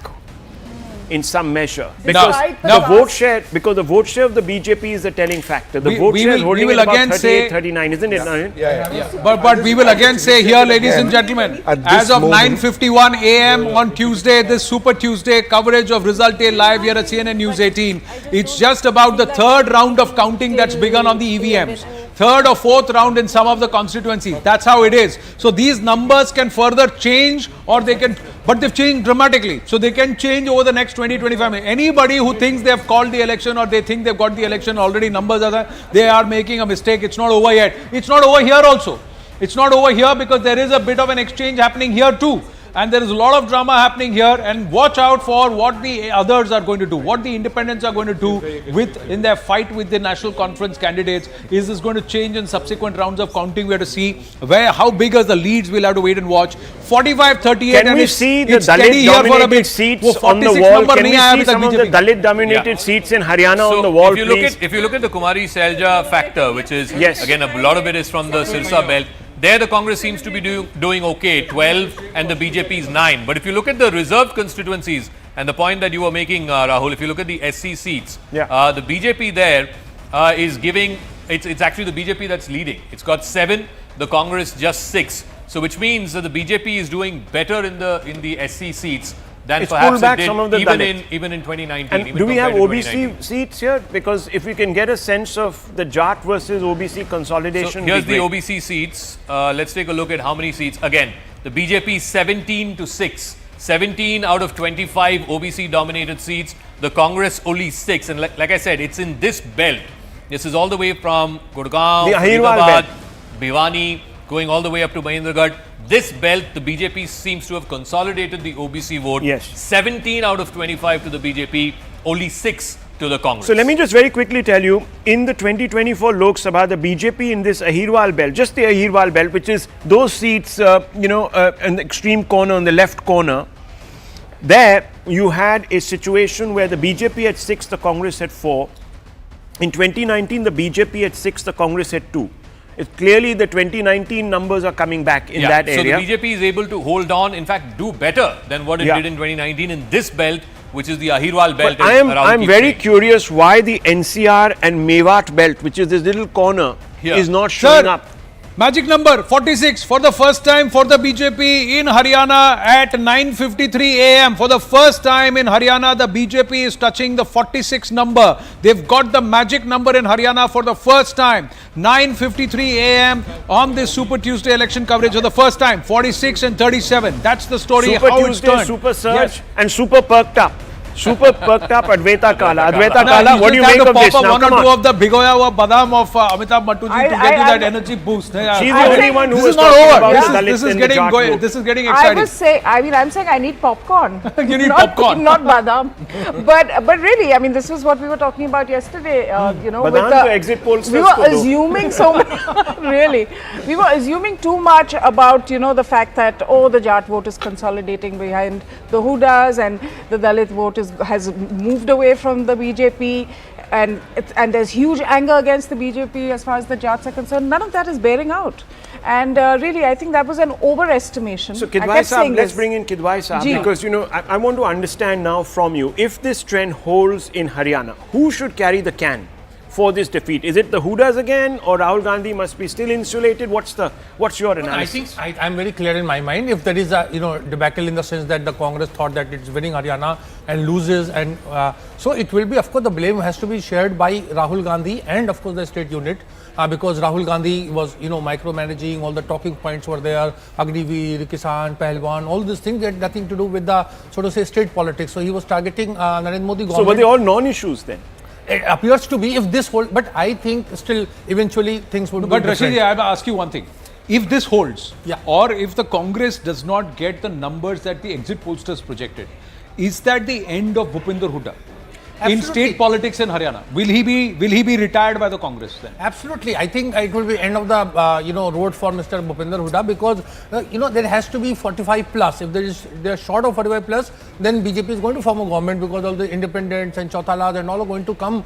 in some measure, because the vote share of the BJP is a telling factor. The vote share holding at about 38, 39, isn't it? But we will again say here, ladies and gentlemen, as of 9:51 a.m. on Tuesday, this Super Tuesday coverage of Result Day live here at CNN News 18, it's just about the third round of counting that's begun on the EVMs. Third or fourth round in some of the constituencies. That's how it is. So these numbers can further change, or they can, but they've changed dramatically. So they can change over the next 20-25 minutes. Anybody who thinks they've called the election or they think they've got the election already, numbers are there, they are making a mistake. It's not over yet. It's not over here also. It's not over here because there is a bit of an exchange happening here too. And there is a lot of drama happening here, and watch out for what the others are going to do, what the independents are going to do in their fight with the national conference candidates. Is this going to change in subsequent rounds of counting? We have to see how big are the leads. We'll have to wait and watch. 45-38. Can we see the Dalit-dominated seats on the wall? Can we see some of the Dalit-dominated seats in Haryana on the wall, please? If you look at the Kumari Selja factor, which is, again, a lot of it is from the Sirsa belt, there the Congress seems to be doing okay, 12, and the BJP is 9. But if you look at the reserved constituencies, and the point that you were making, Rahul, if you look at the SC seats, the BJP there is giving, it's actually the BJP that's leading. It's got 7, the Congress just 6. So which means that the BJP is doing better in the SC seats than perhaps it did even in 2019. And do we have OBC seats here? Because if we can get a sense of the Jat versus OBC consolidation. So here's the OBC seats. Let's take a look at how many seats. Again, the BJP 17-6. 17 out of 25 OBC dominated seats. The Congress only 6. And like I said, it's in this belt. This is all the way from Gurgaon, Bhiwani, going all the way up to Mahendragarh. This belt, the BJP seems to have consolidated the OBC vote. 17 out of 25 to the BJP, only 6 to the Congress. So let me just very quickly tell you, in the 2024 Lok Sabha, the BJP in this Ahirwal belt, just the Ahirwal belt, which is those seats, in the extreme corner, on the left corner, there you had a situation where the BJP had 6, the Congress had 4. In 2019, the BJP had 6, the Congress had 2. It's clearly the 2019 numbers are coming back in that area. So the BJP is able to hold on, in fact, do better than what it did in 2019 in this belt, which is the Ahirwal belt. But I'm very curious why the NCR and Mewat belt, which is this little corner, is not showing up. Magic number 46 for the first time for the BJP in Haryana at 9:53 a.m. For the first time in Haryana, the BJP is touching the 46 number. They've got the magic number in Haryana for the first time. 9:53 a.m. on this Super Tuesday election coverage for the first time. 46 and 37. That's the story. Super how Tuesday, it's turned. Super Surge, and Super Perked Up. Super perked up Advaita Kala. Advaita Kala, what do you make of this? Now, come on. One or two of the Bhigoya hua badam of Amitabh Mattuji to get you that energy boost. She's the only one who is not over. This is getting going. This is getting exciting. I'm saying I need popcorn. You need popcorn. Not badam. But really, I mean, this was what we were talking about yesterday. With the exit polls. We were assuming so much. Really, we were assuming too much about the fact that the Jat vote is consolidating behind the Hudas and the Dalit vote has moved away from the BJP, and there's huge anger against the BJP as far as the Jats are concerned. None of that is bearing out, and really I think that was an overestimation. So Kidwai Saab, let's bring in Kidwai Saab, because I want to understand now from you, if this trend holds in Haryana, who should carry the can for this defeat? Is it the Hudas again, or Rahul Gandhi must be still insulated? What's your analysis? I think I'm very clear in my mind. If there is a debacle in the sense that the Congress thought that it's winning Haryana and loses, and so it will be, of course, the blame has to be shared by Rahul Gandhi and of course the state unit, because Rahul Gandhi was micromanaging. All the talking points were there. Agniveer, Kisan, Pahalwan, all these things had nothing to do with the state politics. So he was targeting Narendra Modi government. So were they all non-issues then? It appears to be, if this holds, but I think still eventually things would be different. But Rashid, I will ask you one thing. If this holds, or if the Congress does not get the numbers that the exit pollsters projected, is that the end of Bhupinder Hooda? in state politics in Haryana? Will he be retired by the Congress then? Absolutely. I think it will be end of the road for Mr. Bhupinder Hooda, because there has to be 45 plus. If they are short of 45 plus, then BJP is going to form a government, because all the independents and Chautalas and all are going to come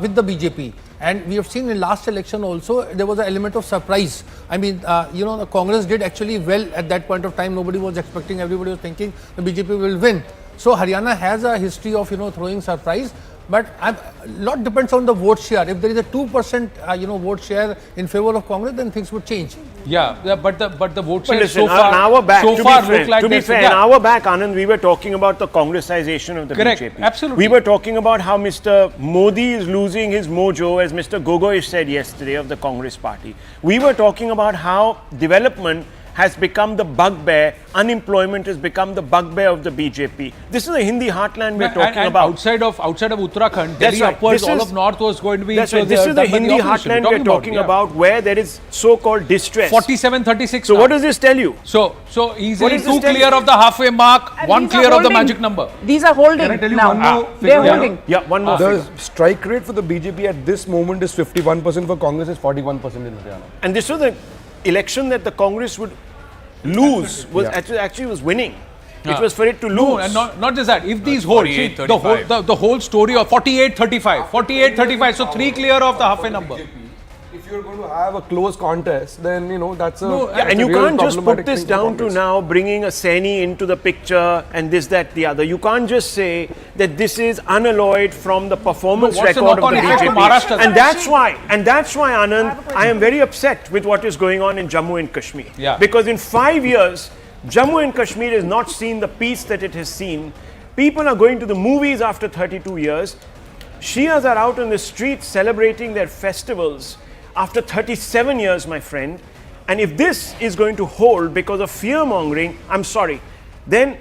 with the BJP. And we have seen in last election also there was an element of surprise. I mean, the Congress did actually well at that point of time. Nobody was expecting. Everybody was thinking the BJP will win. So Haryana has a history of throwing surprise. But a lot depends on the vote share. If there is a 2% vote share in favor of Congress, then things would change. Yeah, but the vote share listen, so far, an hour back, so far look like to be fair, an hour back, Anand, we were talking about the Congressization of the Correct, BJP. absolutely. We were talking about how Mr. Modi is losing his mojo, as Mr. Gogoi said yesterday, of the Congress party. We were talking about how development has become the bugbear, unemployment has become the bugbear of the BJP. This is the Hindi heartland we're talking about. Outside of Uttarakhand, That's Delhi right. upwards, all of North was going to be. That's right. This is the Hindi heartland we're talking about, where there is so-called distress. 47-36. So what does this tell you? So easily 2 clear of the halfway mark, And 1 these are clear of the holding. magic number. These are holding. Can I tell you now. one more They're figure? holding. Yeah, one more The figure. strike rate for the BJP at this moment is 51%, for Congress is 41% in Haryana. And this was the election that the Congress would lose, was actually was winning. It was for it to lose. No, and not just that. If these hold, see, the whole story of 48-35, 48-35, so 3 clear of the halfway number. If you're going to have a close contest, then that's a and you can't just put this down to now bringing a Saini into the picture and this, that, the other. You can't just say that this is unalloyed from the performance record of the BJP. And that's why, Anand, I am very upset with what is going on in Jammu and Kashmir. Yeah. Because in 5 years, Jammu and Kashmir has not seen the peace that it has seen. People are going to the movies after 32 years. Shias are out on the streets celebrating their festivals after 37 years, my friend. And if this is going to hold because of fear-mongering, I'm sorry, then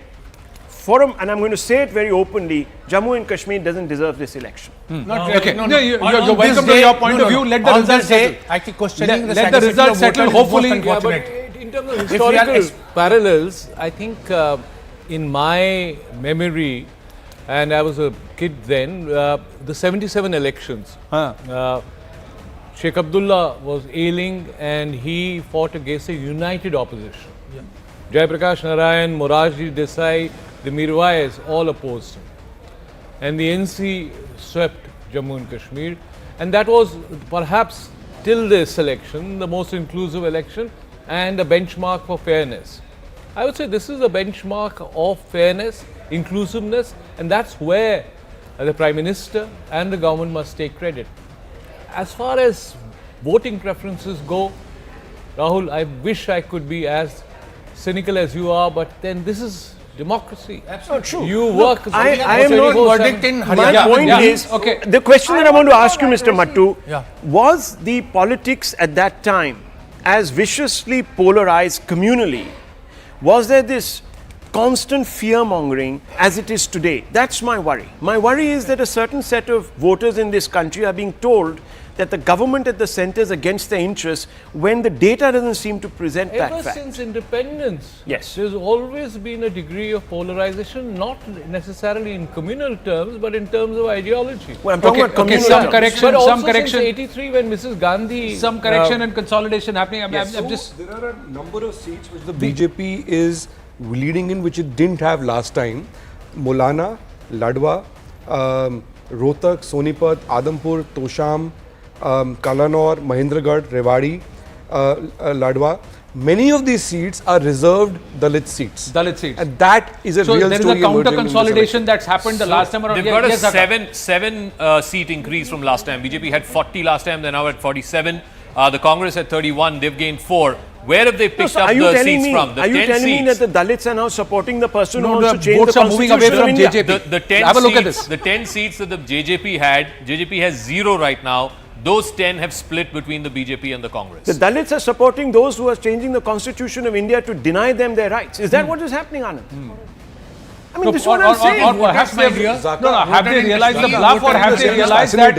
and I'm going to say it very openly, Jammu and Kashmir doesn't deserve this election. Okay. You're welcome to your point of view. Let the results settle. Actually, questioning Let the results settle, hopefully. In terms of historical parallels, I think in my memory, and I was a kid then, the 77 elections, Sheikh Abdullah was ailing and he fought against a united opposition. Jayaprakash Narayan, Morarji Desai, the Mirwais all opposed him. And the NC swept Jammu and Kashmir. And that was perhaps till this election the most inclusive election and a benchmark for fairness. I would say this is a benchmark of fairness, inclusiveness, and that's where the Prime Minister and the government must take credit. As far as voting preferences go, Rahul, I wish I could be as cynical as you are, but then this is democracy. That's not true. You work. Look, I am not verdict in Haryana. My point is, the question that I want to ask you, Mr. Mattu, was the politics at that time as viciously polarized communally? Was there this constant fear-mongering as it is today? That's my worry. My worry is that a certain set of voters in this country are being told that the government at the centre is against their interests when the data doesn't seem to present that fact. Ever since independence, yes, there's always been a degree of polarization, not necessarily in communal terms, but in terms of ideology. Well, I'm talking about communal some terms. correction, but also some correction. Since 83, when Mrs. Gandhi, some correction and consolidation happening. I'm just there are a number of seats which the BJP is leading in, which it didn't have last time. Molana, Ladwa, Rohtak, Sonipat, Adampur, Tosham, Kalanor, Mahendragarh, Rewari, Ladwa. Many of these seats are reserved Dalit seats. And that is a real story. So there is a counter consolidation that's happened the last time around. They've got a seven seat increase from last time. BJP had 40 last time, they're now at 47. The Congress had 31, they've gained 4. Where have they picked up the seats from? The 10 seats. Are you telling me that the Dalits are now supporting the person who wants to change votes the are moving away from JJP. The 10 seats that the JJP had, JJP has 0 right now. Those 10 have split between the BJP and the Congress. The Dalits are supporting those who are changing the constitution of India to deny them their rights. Is that what is happening, Anand? I mean, this is what I'm saying. Or perhaps have they realized the bluff, or have they realized that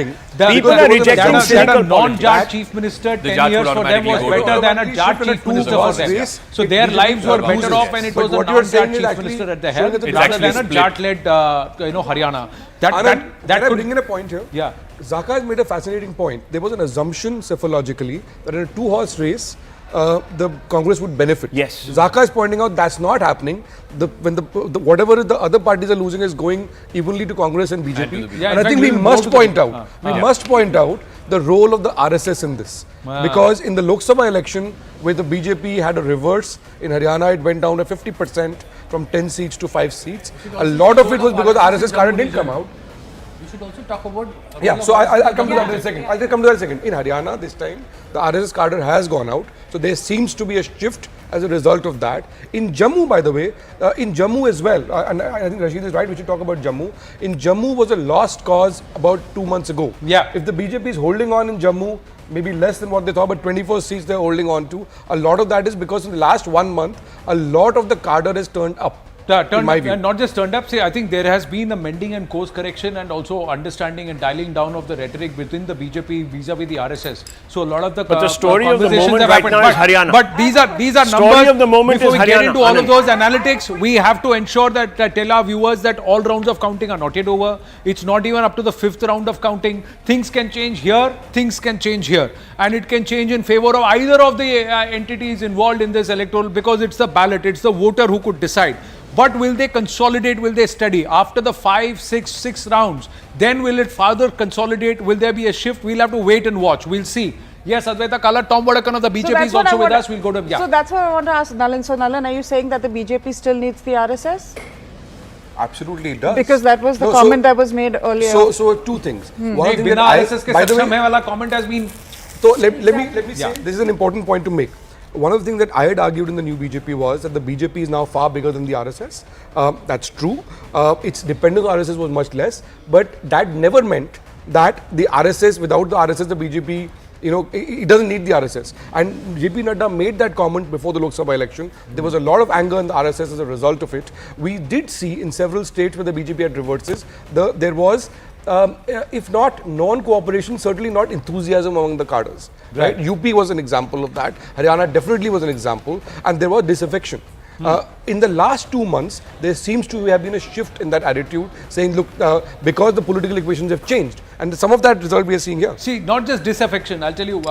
people are rejecting that a non-Jat chief minister 10 years for them was better than a Jat chief minister for them. So their lives were better off when it was a non-Jat chief minister at the helm rather than a Jat-led, Haryana. That could bring in a point here. Yeah. Zaka has made a fascinating point. There was an assumption psychologically that in a two-horse race, the Congress would benefit. Yes. Zaka is pointing out that's not happening. When whatever the other parties are losing is going evenly to Congress and BJP. Yeah, and I think we must point out, the role of the RSS in this. Because in the Lok Sabha election, where the BJP had a reverse, in Haryana it went down to 50% from 10 seats to 5 seats. A lot of it was because the RSS card didn't come out. We should also talk about... Yeah, so I'll come to that in a second. I'll come to that in a second. In Haryana this time, the RSS cadre has gone out. So there seems to be a shift as a result of that. In Jammu, by the way, in Jammu as well, and I think Rashid is right, we should talk about Jammu. In Jammu was a lost cause about 2 months ago. Yeah. If the BJP is holding on in Jammu, maybe less than what they thought, but 24 seats they're holding on to. A lot of that is because in the last 1 month, a lot of the cadre has turned up. Not just turned up, I think there has been a mending and course correction and also understanding and dialing down of the rhetoric within the BJP vis-a-vis the RSS. So a lot of the But the story of the moment have right happened. now is Haryana. But these are Story numbers. of the moment Before is we get Haryana, into all of Anand. those analytics, we have to ensure that tell our viewers that all rounds of counting are not yet over. It's not even up to the 5th round of counting. Things can change here, things can change here. And it can change in favor of either of the entities involved in this electoral, because it's the ballot, it's the voter who could decide. But will they consolidate, will they study? After the 5, 6 rounds, then will it further consolidate? Will there be a shift? We'll have to wait and watch. We'll see. Yes, Advaita Kala, Tom Vadakan of the BJP is also with us. We'll go to... Yeah. So that's what I want to ask Nalan. So Nalan, are you saying that the BJP still needs the RSS? Absolutely it does. Because that was the comment that was made earlier. So two things. One thing that by the way, comment has been... So let me say, this is an important point to make. One of the things that I had argued in the new BJP was that the BJP is now far bigger than the RSS. That's true. Its dependence on RSS was much less, but that never meant that the RSS, without the RSS, the BJP, it doesn't need the RSS. And JP Nadda made that comment before the Lok Sabha election. There was a lot of anger in the RSS as a result of it. We did see in several states where the BJP had reverses, there was if not non-cooperation, certainly not enthusiasm among the cadres. Right? UP was an example of that. Haryana definitely was an example, and there was disaffection. In the last 2 months, there seems to have been a shift in that attitude, saying, look, because the political equations have changed, and some of that result we are seeing here. See, not just disaffection, I'll tell you,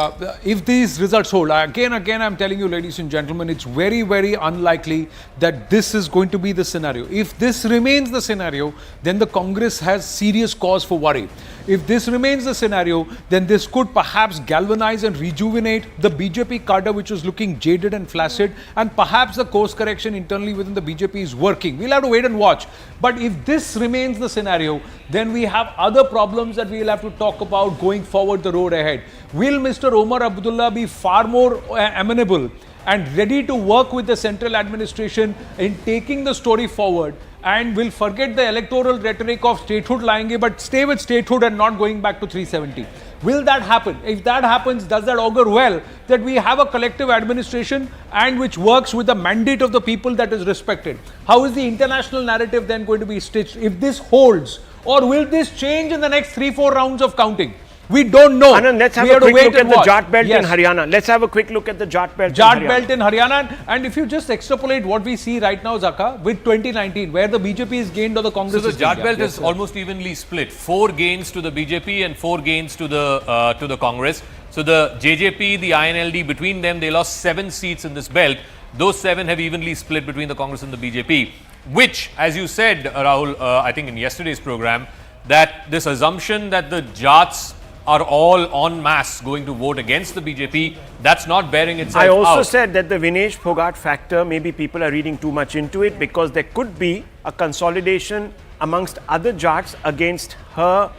if these results hold, again, I'm telling you, ladies and gentlemen, it's very, very unlikely that this is going to be the scenario. If this remains the scenario, then the Congress has serious cause for worry. If this remains the scenario, then this could perhaps galvanize and rejuvenate the BJP cadre, which was looking jaded and flaccid, and perhaps the course correction internally within the BJP is working. We'll have to wait and watch. But if this remains the scenario, then we have other problems that we'll have to talk about going forward the road ahead. Will Mr. Omar Abdullah be far more amenable and ready to work with the central administration in taking the story forward, and will forget the electoral rhetoric of statehood lying, but stay with statehood and not going back to 370? Will that happen? If that happens, does that augur well that we have a collective administration and which works with the mandate of the people that is respected? How is the international narrative then going to be stitched if this holds? Or will this change in the next 3-4 rounds of counting? We don't know. Anand, let's have a quick look at the Jat belt in Haryana. Let's have a quick look at the Jat belt in Haryana. And if you just extrapolate what we see right now, Zaka, with 2019, where the BJP is gained or the Congress is gained. So the Jat belt is almost evenly split. 4 gains to the BJP and 4 gains to the Congress. So the JJP, the INLD, between them, they lost 7 seats in this belt. Those 7 have evenly split between the Congress and the BJP, which, as you said, Rahul, I think in yesterday's program, that this assumption that the Jats are all en masse going to vote against the BJP, that's not bearing itself out. I also said that the Vinesh Phogat factor, maybe people are reading too much into it, because there could be a consolidation amongst other Jats against her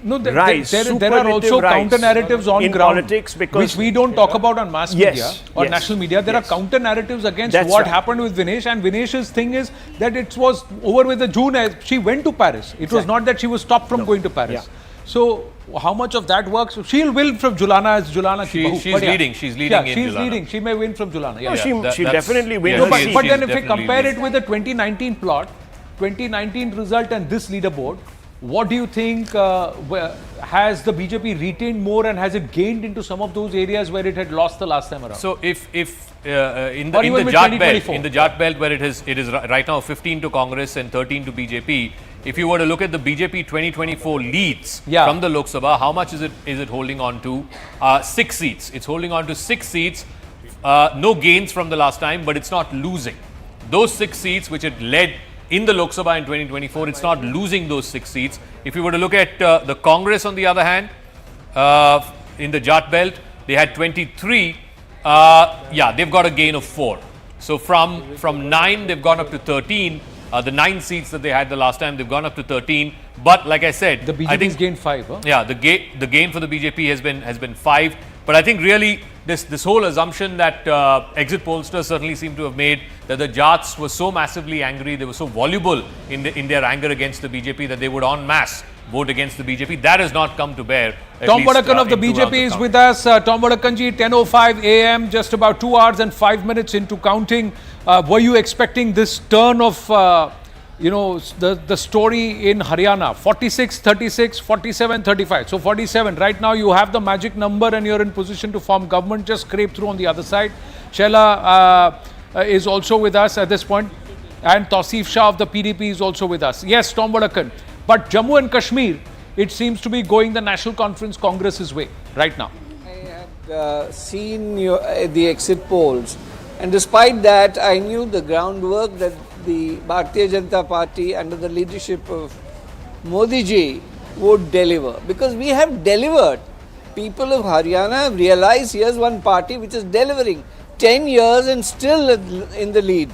rise. There are also counter-narratives on ground, politics, because which we don't talk about on mass media or national media. There are counter-narratives against what happened with Vinesh, and Vinesh's thing is that it was over with the June. She went to Paris. It was not that she was stopped from going to Paris. So how much of that works? She'll win from Julana as Julana. She's leading. She's leading in Julana. Leading. She may win from Julana. She'll definitely win. But then if we compare it with the 2019 plot, 2019 result and this leaderboard, what do you think, has the BJP retained more and has it gained into some of those areas where it had lost the last time around? So if in the Jat belt where it is right now 15 to Congress and 13 to BJP, if you were to look at the BJP 2024 leads from the Lok Sabha, how much is it holding on to? 6 seats. It's holding on to 6 seats. No gains from the last time, but it's not losing. Those 6 seats which it led in the Lok Sabha in 2024, it's not losing those 6 seats. If you were to look at the Congress on the other hand, in the Jat belt, they had 23. They've got a gain of 4. So from 9, they've gone up to 13. The 9 seats that they had the last time, they've gone up to 13. But like I said, the BJP's gained 5. Huh? Yeah, the gain for the BJP has been 5. But I think really this whole assumption that exit pollsters certainly seem to have made that the Jats were so massively angry, they were so voluble in their anger against the BJP that they would en masse vote against the BJP. That has not come to bear. Tom Vadakan of the BJP is with us. Tom Vadakan ji, 10:05 a.m., just about 2 hours and 5 minutes into counting. Were you expecting this turn of, the story in Haryana? 46-36, 47-35. So 47. Right now you have the magic number and you're in position to form government. Just scrape through on the other side. Shaila is also with us at this point. And Tausif Shah of the PDP is also with us. Yes, Tom Vadakan. But Jammu and Kashmir, it seems to be going the National Conference Congress's way right now. I had seen the exit polls, and despite that, I knew the groundwork that the Bharatiya Janata Party under the leadership of Modi ji would deliver. Because we have delivered. People of Haryana have realized here's one party which is delivering 10 years and still in the lead.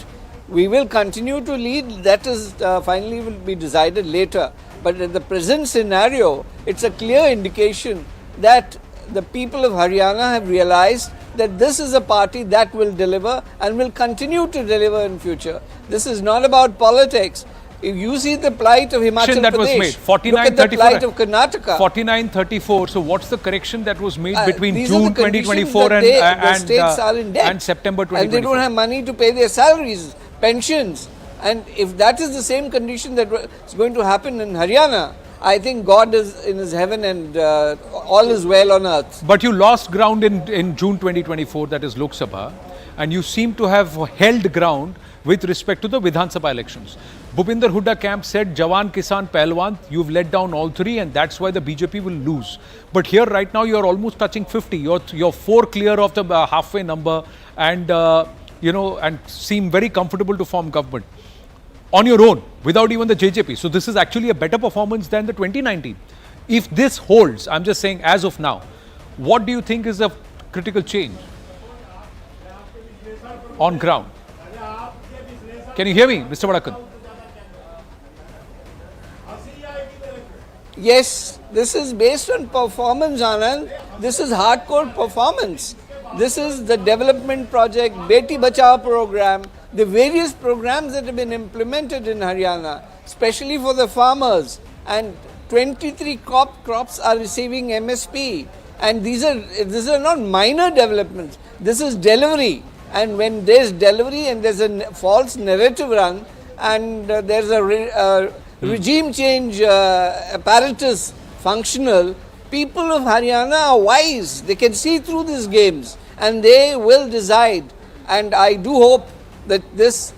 We will continue to lead, that is finally will be decided later. But in the present scenario, it's a clear indication that the people of Haryana have realized that this is a party that will deliver and will continue to deliver in future. This is not about politics. If you see the plight of Himachal that Pradesh, was made. look at the plight of Karnataka. 49-34. So what's the correction that was made between these June are the 2024 the states are in debt, and September 2024? And they don't have money to pay their salaries, pensions. And if that is the same condition that is going to happen in Haryana, I think God is in his heaven and all is well on earth. But you lost ground in June 2024, that is Lok Sabha, and you seem to have held ground with respect to the Vidhan Sabha elections. Bhupinder Hooda camp said, Jawan, Kisan, Pahalwan, you've let down all 3 and that's why the BJP will lose. But here right now you're almost touching 50. You're 4 clear of the halfway number and, and seem very comfortable to form government on your own without even the JJP. So this is actually a better performance than the 2019. If this holds, I'm just saying as of now, what do you think is the critical change on ground? Can you hear me, Mr. Vadakan? Yes, this is based on performance, Anand. This is hardcore performance. This is the development project, Beti Bachao program, the various programs that have been implemented in Haryana, especially for the farmers. And 23 crops are receiving MSP. And these are not minor developments. This is delivery. And when there's delivery and there's a false narrative run and there's a regime change apparatus functional, people of Haryana are wise. They can see through these games and they will decide. And I do hope that this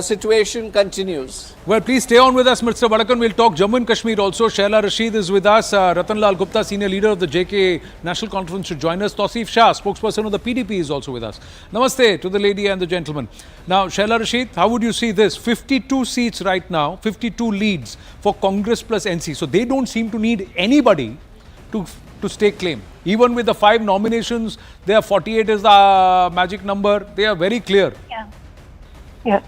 situation continues. Well, please stay on with us, Mr. Vadakan. We'll talk Jammu and Kashmir also. Shaila Rashid is with us. Ratan Lal Gupta, senior leader of the JK National Conference, should join us. Tausif Shah, spokesperson of the PDP, is also with us. Namaste to the lady and the gentleman. Now, Shaila Rashid, how would you see this? 52 seats right now, 52 leads for Congress plus NC. So they don't seem to need anybody to stake claim. Even with the 5 nominations, their 48 is the magic number. They are very clear. Yeah.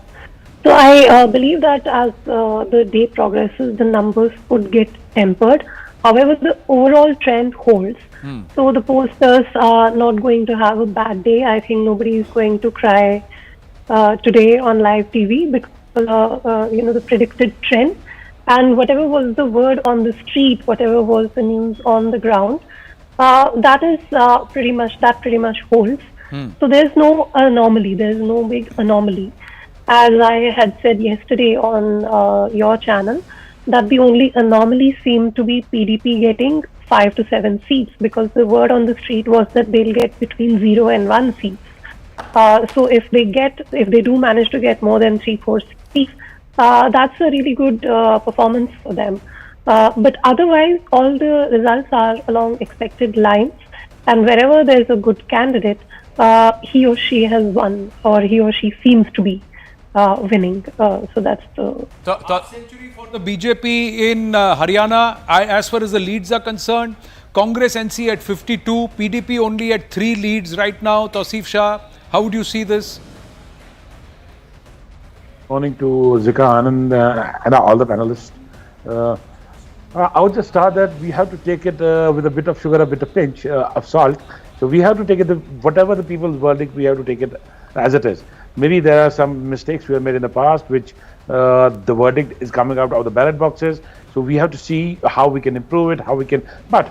So I believe that as the day progresses, the numbers could get tempered. However, the overall trend holds. So the pollsters are not going to have a bad day. I think nobody is going to cry today on live TV because the predicted trend, and whatever was the word on the street, whatever was the news on the ground, that is pretty much holds. So there's no anomaly. There's no big anomaly. as I had said yesterday on your channel, that the only anomaly seemed to be PDP getting 5 to 7 seats, because the word on the street was that they'll get between 0 and 1 seats. So if they do manage to get more than 3-4 seats, that's a really good performance for them. But otherwise, all the results are along expected lines, and wherever there's a good candidate, he or she has won, or he or she seems to be winning. So that's the century for the BJP in Haryana. As far as the leads are concerned, Congress NC at 52, PDP only at 3 leads right now. Tausif Shah, how would you see this? Morning to Zika, Anand, and all the panelists. I would just start that we have to take it with a bit of sugar, a bit of pinch of salt. So we have to take it, whatever the people's verdict, we have to take it as it is. Maybe there are some mistakes we have made in the past, which the verdict is coming out of the ballot boxes. So we have to see how we can improve it, how we can. But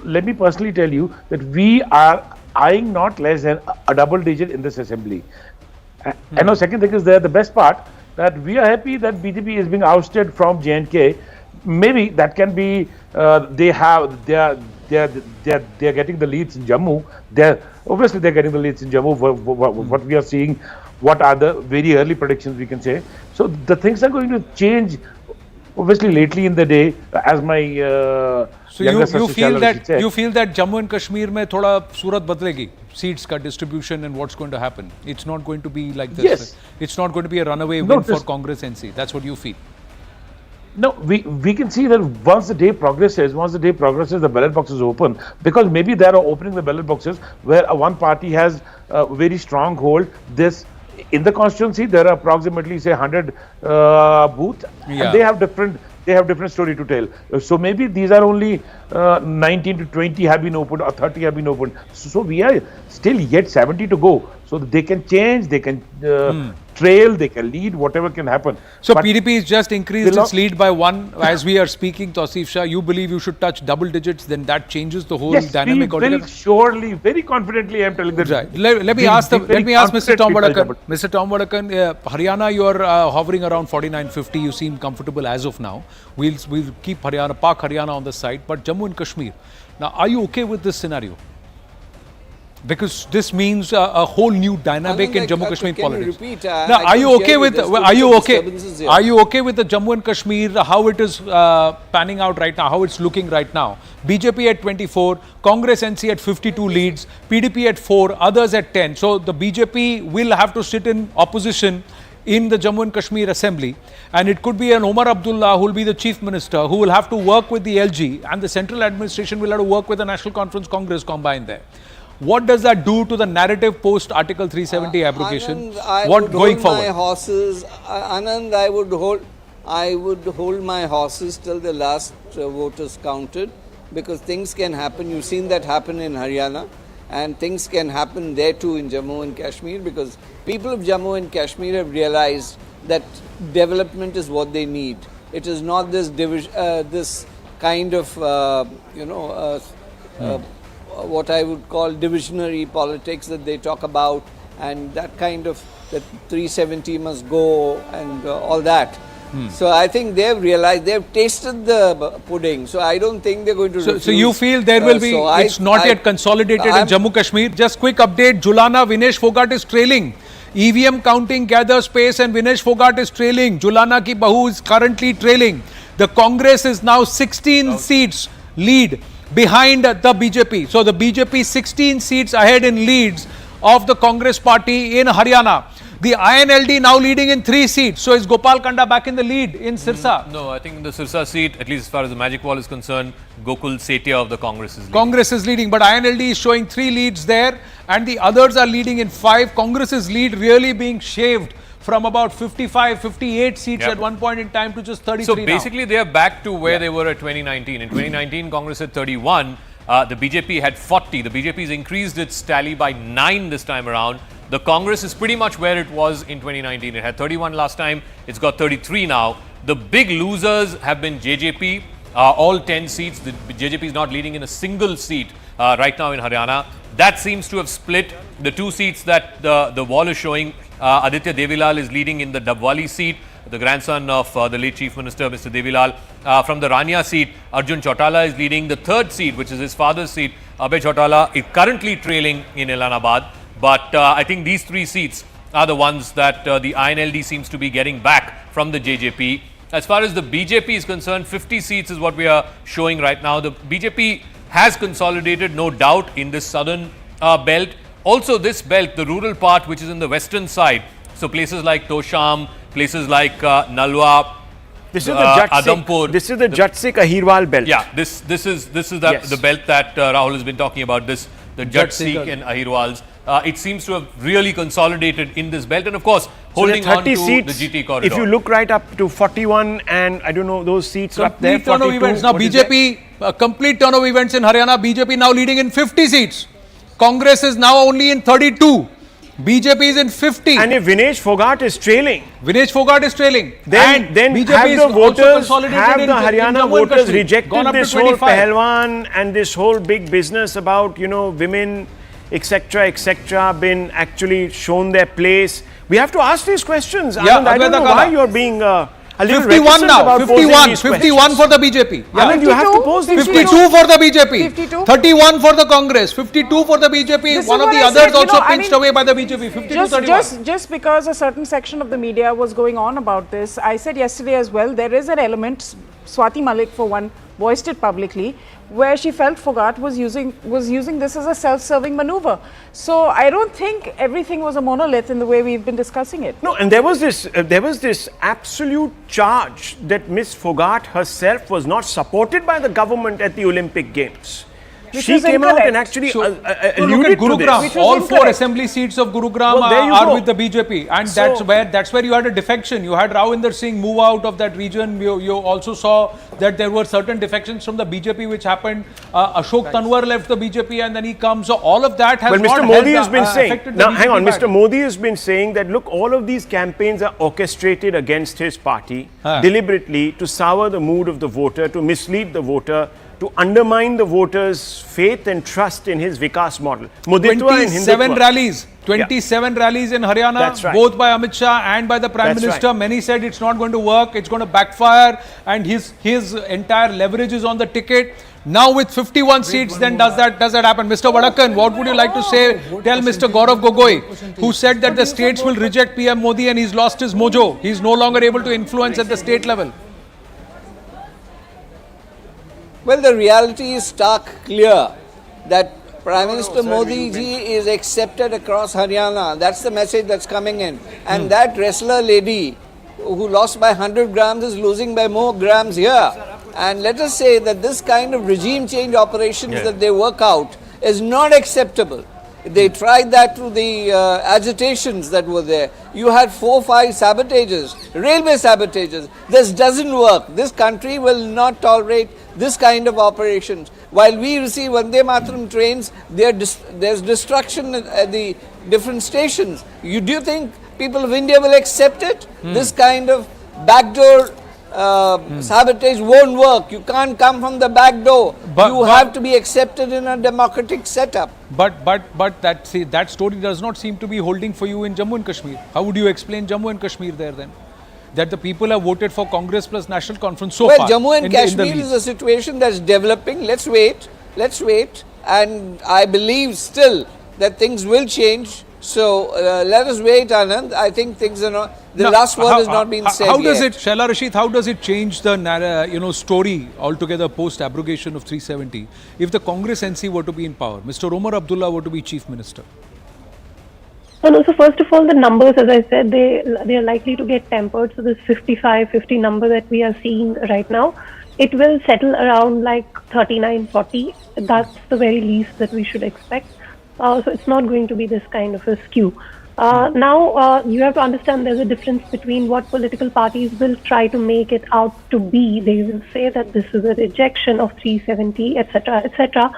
let me personally tell you that we are eyeing not less than a double digit in this assembly. And the second thing is the best part, that we are happy that BJP is being ousted from J&K. Maybe that can be they are getting the leads in Jammu. Obviously they're getting the leads in Jammu. What we are seeing, what are the very early predictions we can say. So the things are going to change. Obviously, lately in the day, as my so you feel that Jammu and Kashmir mein thoda surat badlegi, seats ka distribution and what's going to happen. It's not going to be like this. Yes. It's not going to be a runaway win for Congress NC. That's what you feel. No, we can see that once the day progresses, the ballot boxes open, because maybe they are opening the ballot boxes where one party has a very strong hold. In the constituency, there are approximately say 100 booths, and they have different story to tell. So maybe these are only 19 to 20 have been opened, or 30 have been opened. So we are still yet 70 to go. So they can change, they can trail, they can lead, whatever can happen. So but PDP has just increased its lead by 1 as we are speaking. Tausif Shah, you believe you should touch double digits, then that changes the whole dynamic altogether? Very surely, very confidently, I am telling that. Right. Let me ask Mr. Tom Vadakan. Mr. Tom Vadakan, Haryana, you are hovering around 49-50. You seem comfortable as of now. We'll keep park Haryana on the side. But Jammu and Kashmir, now are you okay with this scenario? Because this means a whole new dynamic in Jammu Kashmir politics. Now, are you okay with the Jammu and Kashmir, how it is panning out right now, how it's looking right now? BJP at 24, Congress NC at 52 leads, PDP at 4, others at 10. So the BJP will have to sit in opposition in the Jammu and Kashmir Assembly, and it could be an Omar Abdullah who will be the Chief Minister, who will have to work with the LG, and the central administration will have to work with the National Conference Congress combined there. What does that do to the narrative post Article 370 abrogation? Anand, going forward? My horses, Anand, I would hold my horses till the last vote is counted, because things can happen. You've seen that happen in Haryana, and things can happen there too in Jammu and Kashmir, because people of Jammu and Kashmir have realized that development is what they need. It is not this this kind of what I would call divisionary politics that they talk about, and that kind of that 370 must go and all that. So I think they've realized, they've tasted the pudding. So I don't think they're going to refuse. So you feel there will be, it's not yet consolidated in Jammu Kashmir. Just quick update, Julana, Vinesh Fogart is trailing. EVM counting gathers pace and Vinesh Fogart is trailing. Julana ki Bahu is currently trailing. The Congress is now 16 seats lead behind the BJP. So the BJP 16 seats ahead in leads of the Congress party in Haryana. The INLD now leading in 3 seats. So is Gopal Kanda back in the lead in Sirsa? No, I think in the Sirsa seat, at least as far as the magic wall is concerned, Gokul Setia of the Congress is leading. Congress is leading, but INLD is showing 3 leads there, and the others are leading in 5. Congress's lead really being shaved from about 55, 58 seats at one point in time to just 33 So basically they are back to where they were at 2019. In 2019, Congress had 31. The BJP had 40. The BJP has increased its tally by 9 this time around. The Congress is pretty much where it was in 2019. It had 31 last time. It's got 33 now. The big losers have been JJP, all 10 seats. The JJP is not leading in a single seat right now in Haryana. That seems to have split the two seats that the wall is showing. Aditya Devilal is leading in the Dabwali seat, the grandson of the late Chief Minister, Mr. Devilal. From the Rania seat, Arjun Chautala is leading. The third seat, which is his father's seat, Abhay Chautala, is currently trailing in Islamabad. But I think these three seats are the ones that the INLD seems to be getting back from the JJP. As far as the BJP is concerned, 50 seats is what we are showing right now. The BJP has consolidated, no doubt, in this southern belt. Also, this belt, the rural part, which is in the western side, so places like Tosham, places like Nalwa, this is the Adampur. This is the Jatsik Ahirwal belt. Yeah, this is the belt that Rahul has been talking about. The Jatsik and Ahirwals. It seems to have really consolidated in this belt, and of course, holding on to seats, the GT corridor. If you look right up to 41, and I don't know, those seats up there. Complete turn of events. Now BJP, complete turn of events in Haryana. BJP now leading in 50 seats. Congress is now only in 32. BJP is in 50. And if Vinesh Fogart is trailing, then BJP have is the voters, also have the Haryana voters rejected this whole 25. Pahalwan and this whole big business about, women, etc., been actually shown their place. We have to ask these questions. Yeah, Anand, I don't know why you're being a little 51 now, about 51 for the BJP. Yeah. Anand, you have to pose these 52 questions. for the BJP, 52. 31 for the Congress, 52 for the BJP. This One is of the what I others said, also pinched away by the BJP, 52-31. Just because a certain section of the media was going on about this, I said yesterday as well, there is an element, Swati Malik for one, voiced it publicly, where she felt Fogart was using this as a self-serving maneuver. So I don't think everything was a monolith in the way we've been discussing it. No, and there was this absolute charge that Miss Fogart herself was not supported by the government at the Olympic Games. She came out and actually look alluded at Gurugram. to this. All 4 assembly seats of Gurugram are with the BJP, and that's where you had a defection. You had Ravinder Singh move out of that region. You also saw that there were certain defections from the BJP which happened. Ashok Tanwar left the BJP and then he comes. So all of that has Mr. Modi has been saying, now hang on, back. Mr. Modi has been saying that look, all of these campaigns are orchestrated against his party deliberately to sour the mood of the voter, to mislead the voter, to undermine the voters' faith and trust in his Vikas model. 27 rallies. 27 rallies in Haryana, both by Amit Shah and by the Prime Minister. Many said it's not going to work, it's going to backfire, and his entire leverage is on the ticket. Now with 51 seats, then does that happen? Mr. Vadakan, what would you like to say? Tell Mr. Gaurav Gogoi, who said that the states will reject PM Modi and he's lost his mojo. He's no longer able to influence at the state level. Well, the reality is stark clear that Prime Minister Modi ji is accepted across Haryana. That's the message that's coming in. And that wrestler lady who lost by 100 grams is losing by more grams here. And let us say that this kind of regime change operations that they work out is not acceptable. They tried that through the agitations that were there. You had 4 or 5 sabotages, railway sabotages. This doesn't work. This country will not tolerate this kind of operations. While we receive Vande Mataram trains, there's destruction at the different stations. Do you think people of India will accept it? This kind of backdoor sabotage won't work. You can't come from the back door. You have to be accepted in a democratic setup. But that story does not seem to be holding for you in Jammu and Kashmir. How would you explain Jammu and Kashmir there then? That the people have voted for Congress plus National Conference so far. Well, Jammu and Kashmir is a situation that's developing. Let's wait. And I believe still that things will change. So let us wait, Anand. I think things are not. The last word has not been said. How does it, Shaila Rashid? How does it change the story altogether post abrogation of 370? If the Congress NC were to be in power, Mr. Omar Abdullah were to be Chief Minister. No, so first of all, the numbers, as I said, they are likely to get tempered. So this 55-50 number that we are seeing right now, it will settle around like 39-40. That's the very least that we should expect. So it's not going to be this kind of a skew. Now, you have to understand there's a difference between what political parties will try to make it out to be. They will say that this is a rejection of 370, etc., etc.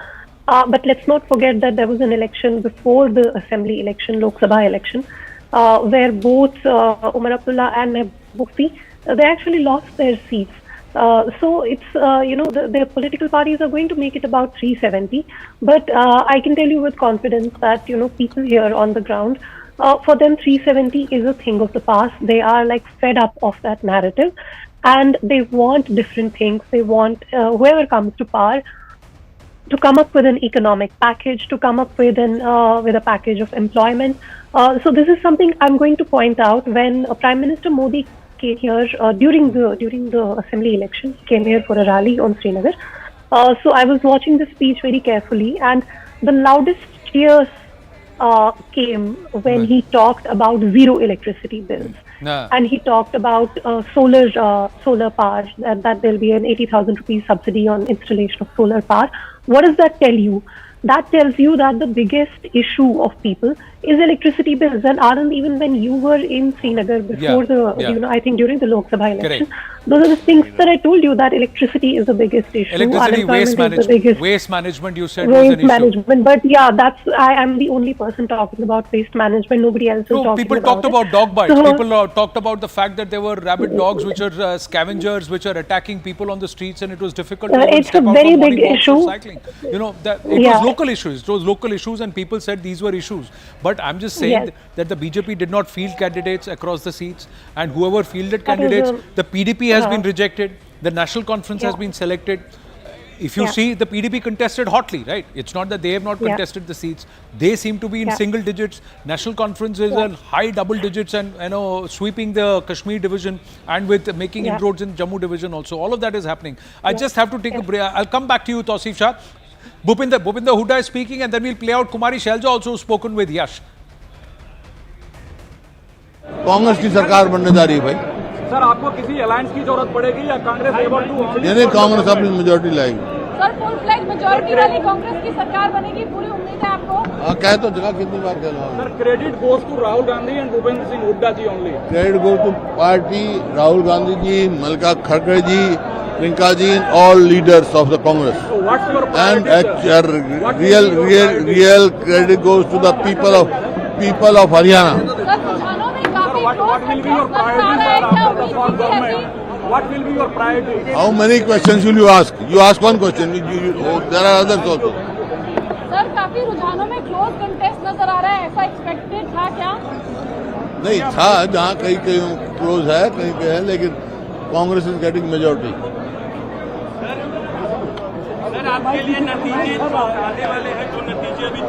But let's not forget that there was an election before the assembly election, Lok Sabha election, where both Omar Abdullah and Mehboob Mufti, they actually lost their seats. So it's, the political parties are going to make it about 370. But I can tell you with confidence that, people here on the ground, for them 370 is a thing of the past. They are like fed up of that narrative and they want different things. They want whoever comes to power to come up with an economic package, to come up with a package of employment. So this is something I'm going to point out. When Prime Minister Modi came here during the assembly election, came here for a rally on Srinagar. So I was watching the speech very carefully, and the loudest cheers came when he talked about zero electricity bills. And he talked about solar power, that there'll be an 80,000 rupees subsidy on installation of solar power. What does that tell you? That tells you that the biggest issue of people is electricity bills. And Anand, even when you were in Srinagar before I think during the Lok Sabha election, those are the things that I told you, that electricity is the biggest issue. Electricity, waste management, you said waste was an issue. management, but I am the only person talking about waste management. Nobody else is talking about it. People talked about dog bites. People talked about the fact that there were rabid dogs which are scavengers, which are attacking people on the streets, and it was difficult to it's step a out very from big morning walks issue. or cycling. It was local issues. It was local issues, and people said these were issues. But I'm just saying that the BJP did not field candidates across the seats, and whoever fielded candidates, the PDP has been rejected. The National Conference has been selected. If you see, the PDP contested hotly, right? It's not that they have not contested the seats. They seem to be in single digits. National Conference is in high double digits, and sweeping the Kashmir division, and with making inroads in Jammu division also. All of that is happening. I just have to take a break. I'll come back to you, Tausif Shah. Bhupinder Hooda is speaking, and then we'll play out Kumari Shelja also spoken with Yash. Congress की सरकार बनने जा रही है भाई। Sir आपको किसी alliance की जरूरत पड़ेगी या कांग्रेस एबल टू यानी कांग्रेस अपनी मेजॉरिटी लाएगी। सर फुल फ्लैग मेजॉरिटी वाली कांग्रेस की सरकार बनेगी, पूरी उम्मीद है आपको? हाँ कह तो जगह कितनी बार कह रहा हूँ। Sir credit goes to Rahul Gandhi and Bhupendra Singh Hooda ji only. Credit goes to party, Rahul Gandhi ji, Mallika खड़गे ji, Priyanka ji, all leaders of the Congress. So what's your and priority, real credit goes to the people of Haryana. What will be your priority, sir, after the fall government? What will be your priority? How many questions will you ask? You ask one question. There are others also. Sir काफी रुझानों में close contest नजर आ रहा है, ऐसा expected था क्या? नहीं था, जहाँ कहीं क्लोज है, कहीं पे है, लेकिन Congress is getting majority. Sir आपके लिए नतीजे आने वाले हैं, जो नतीजे अभी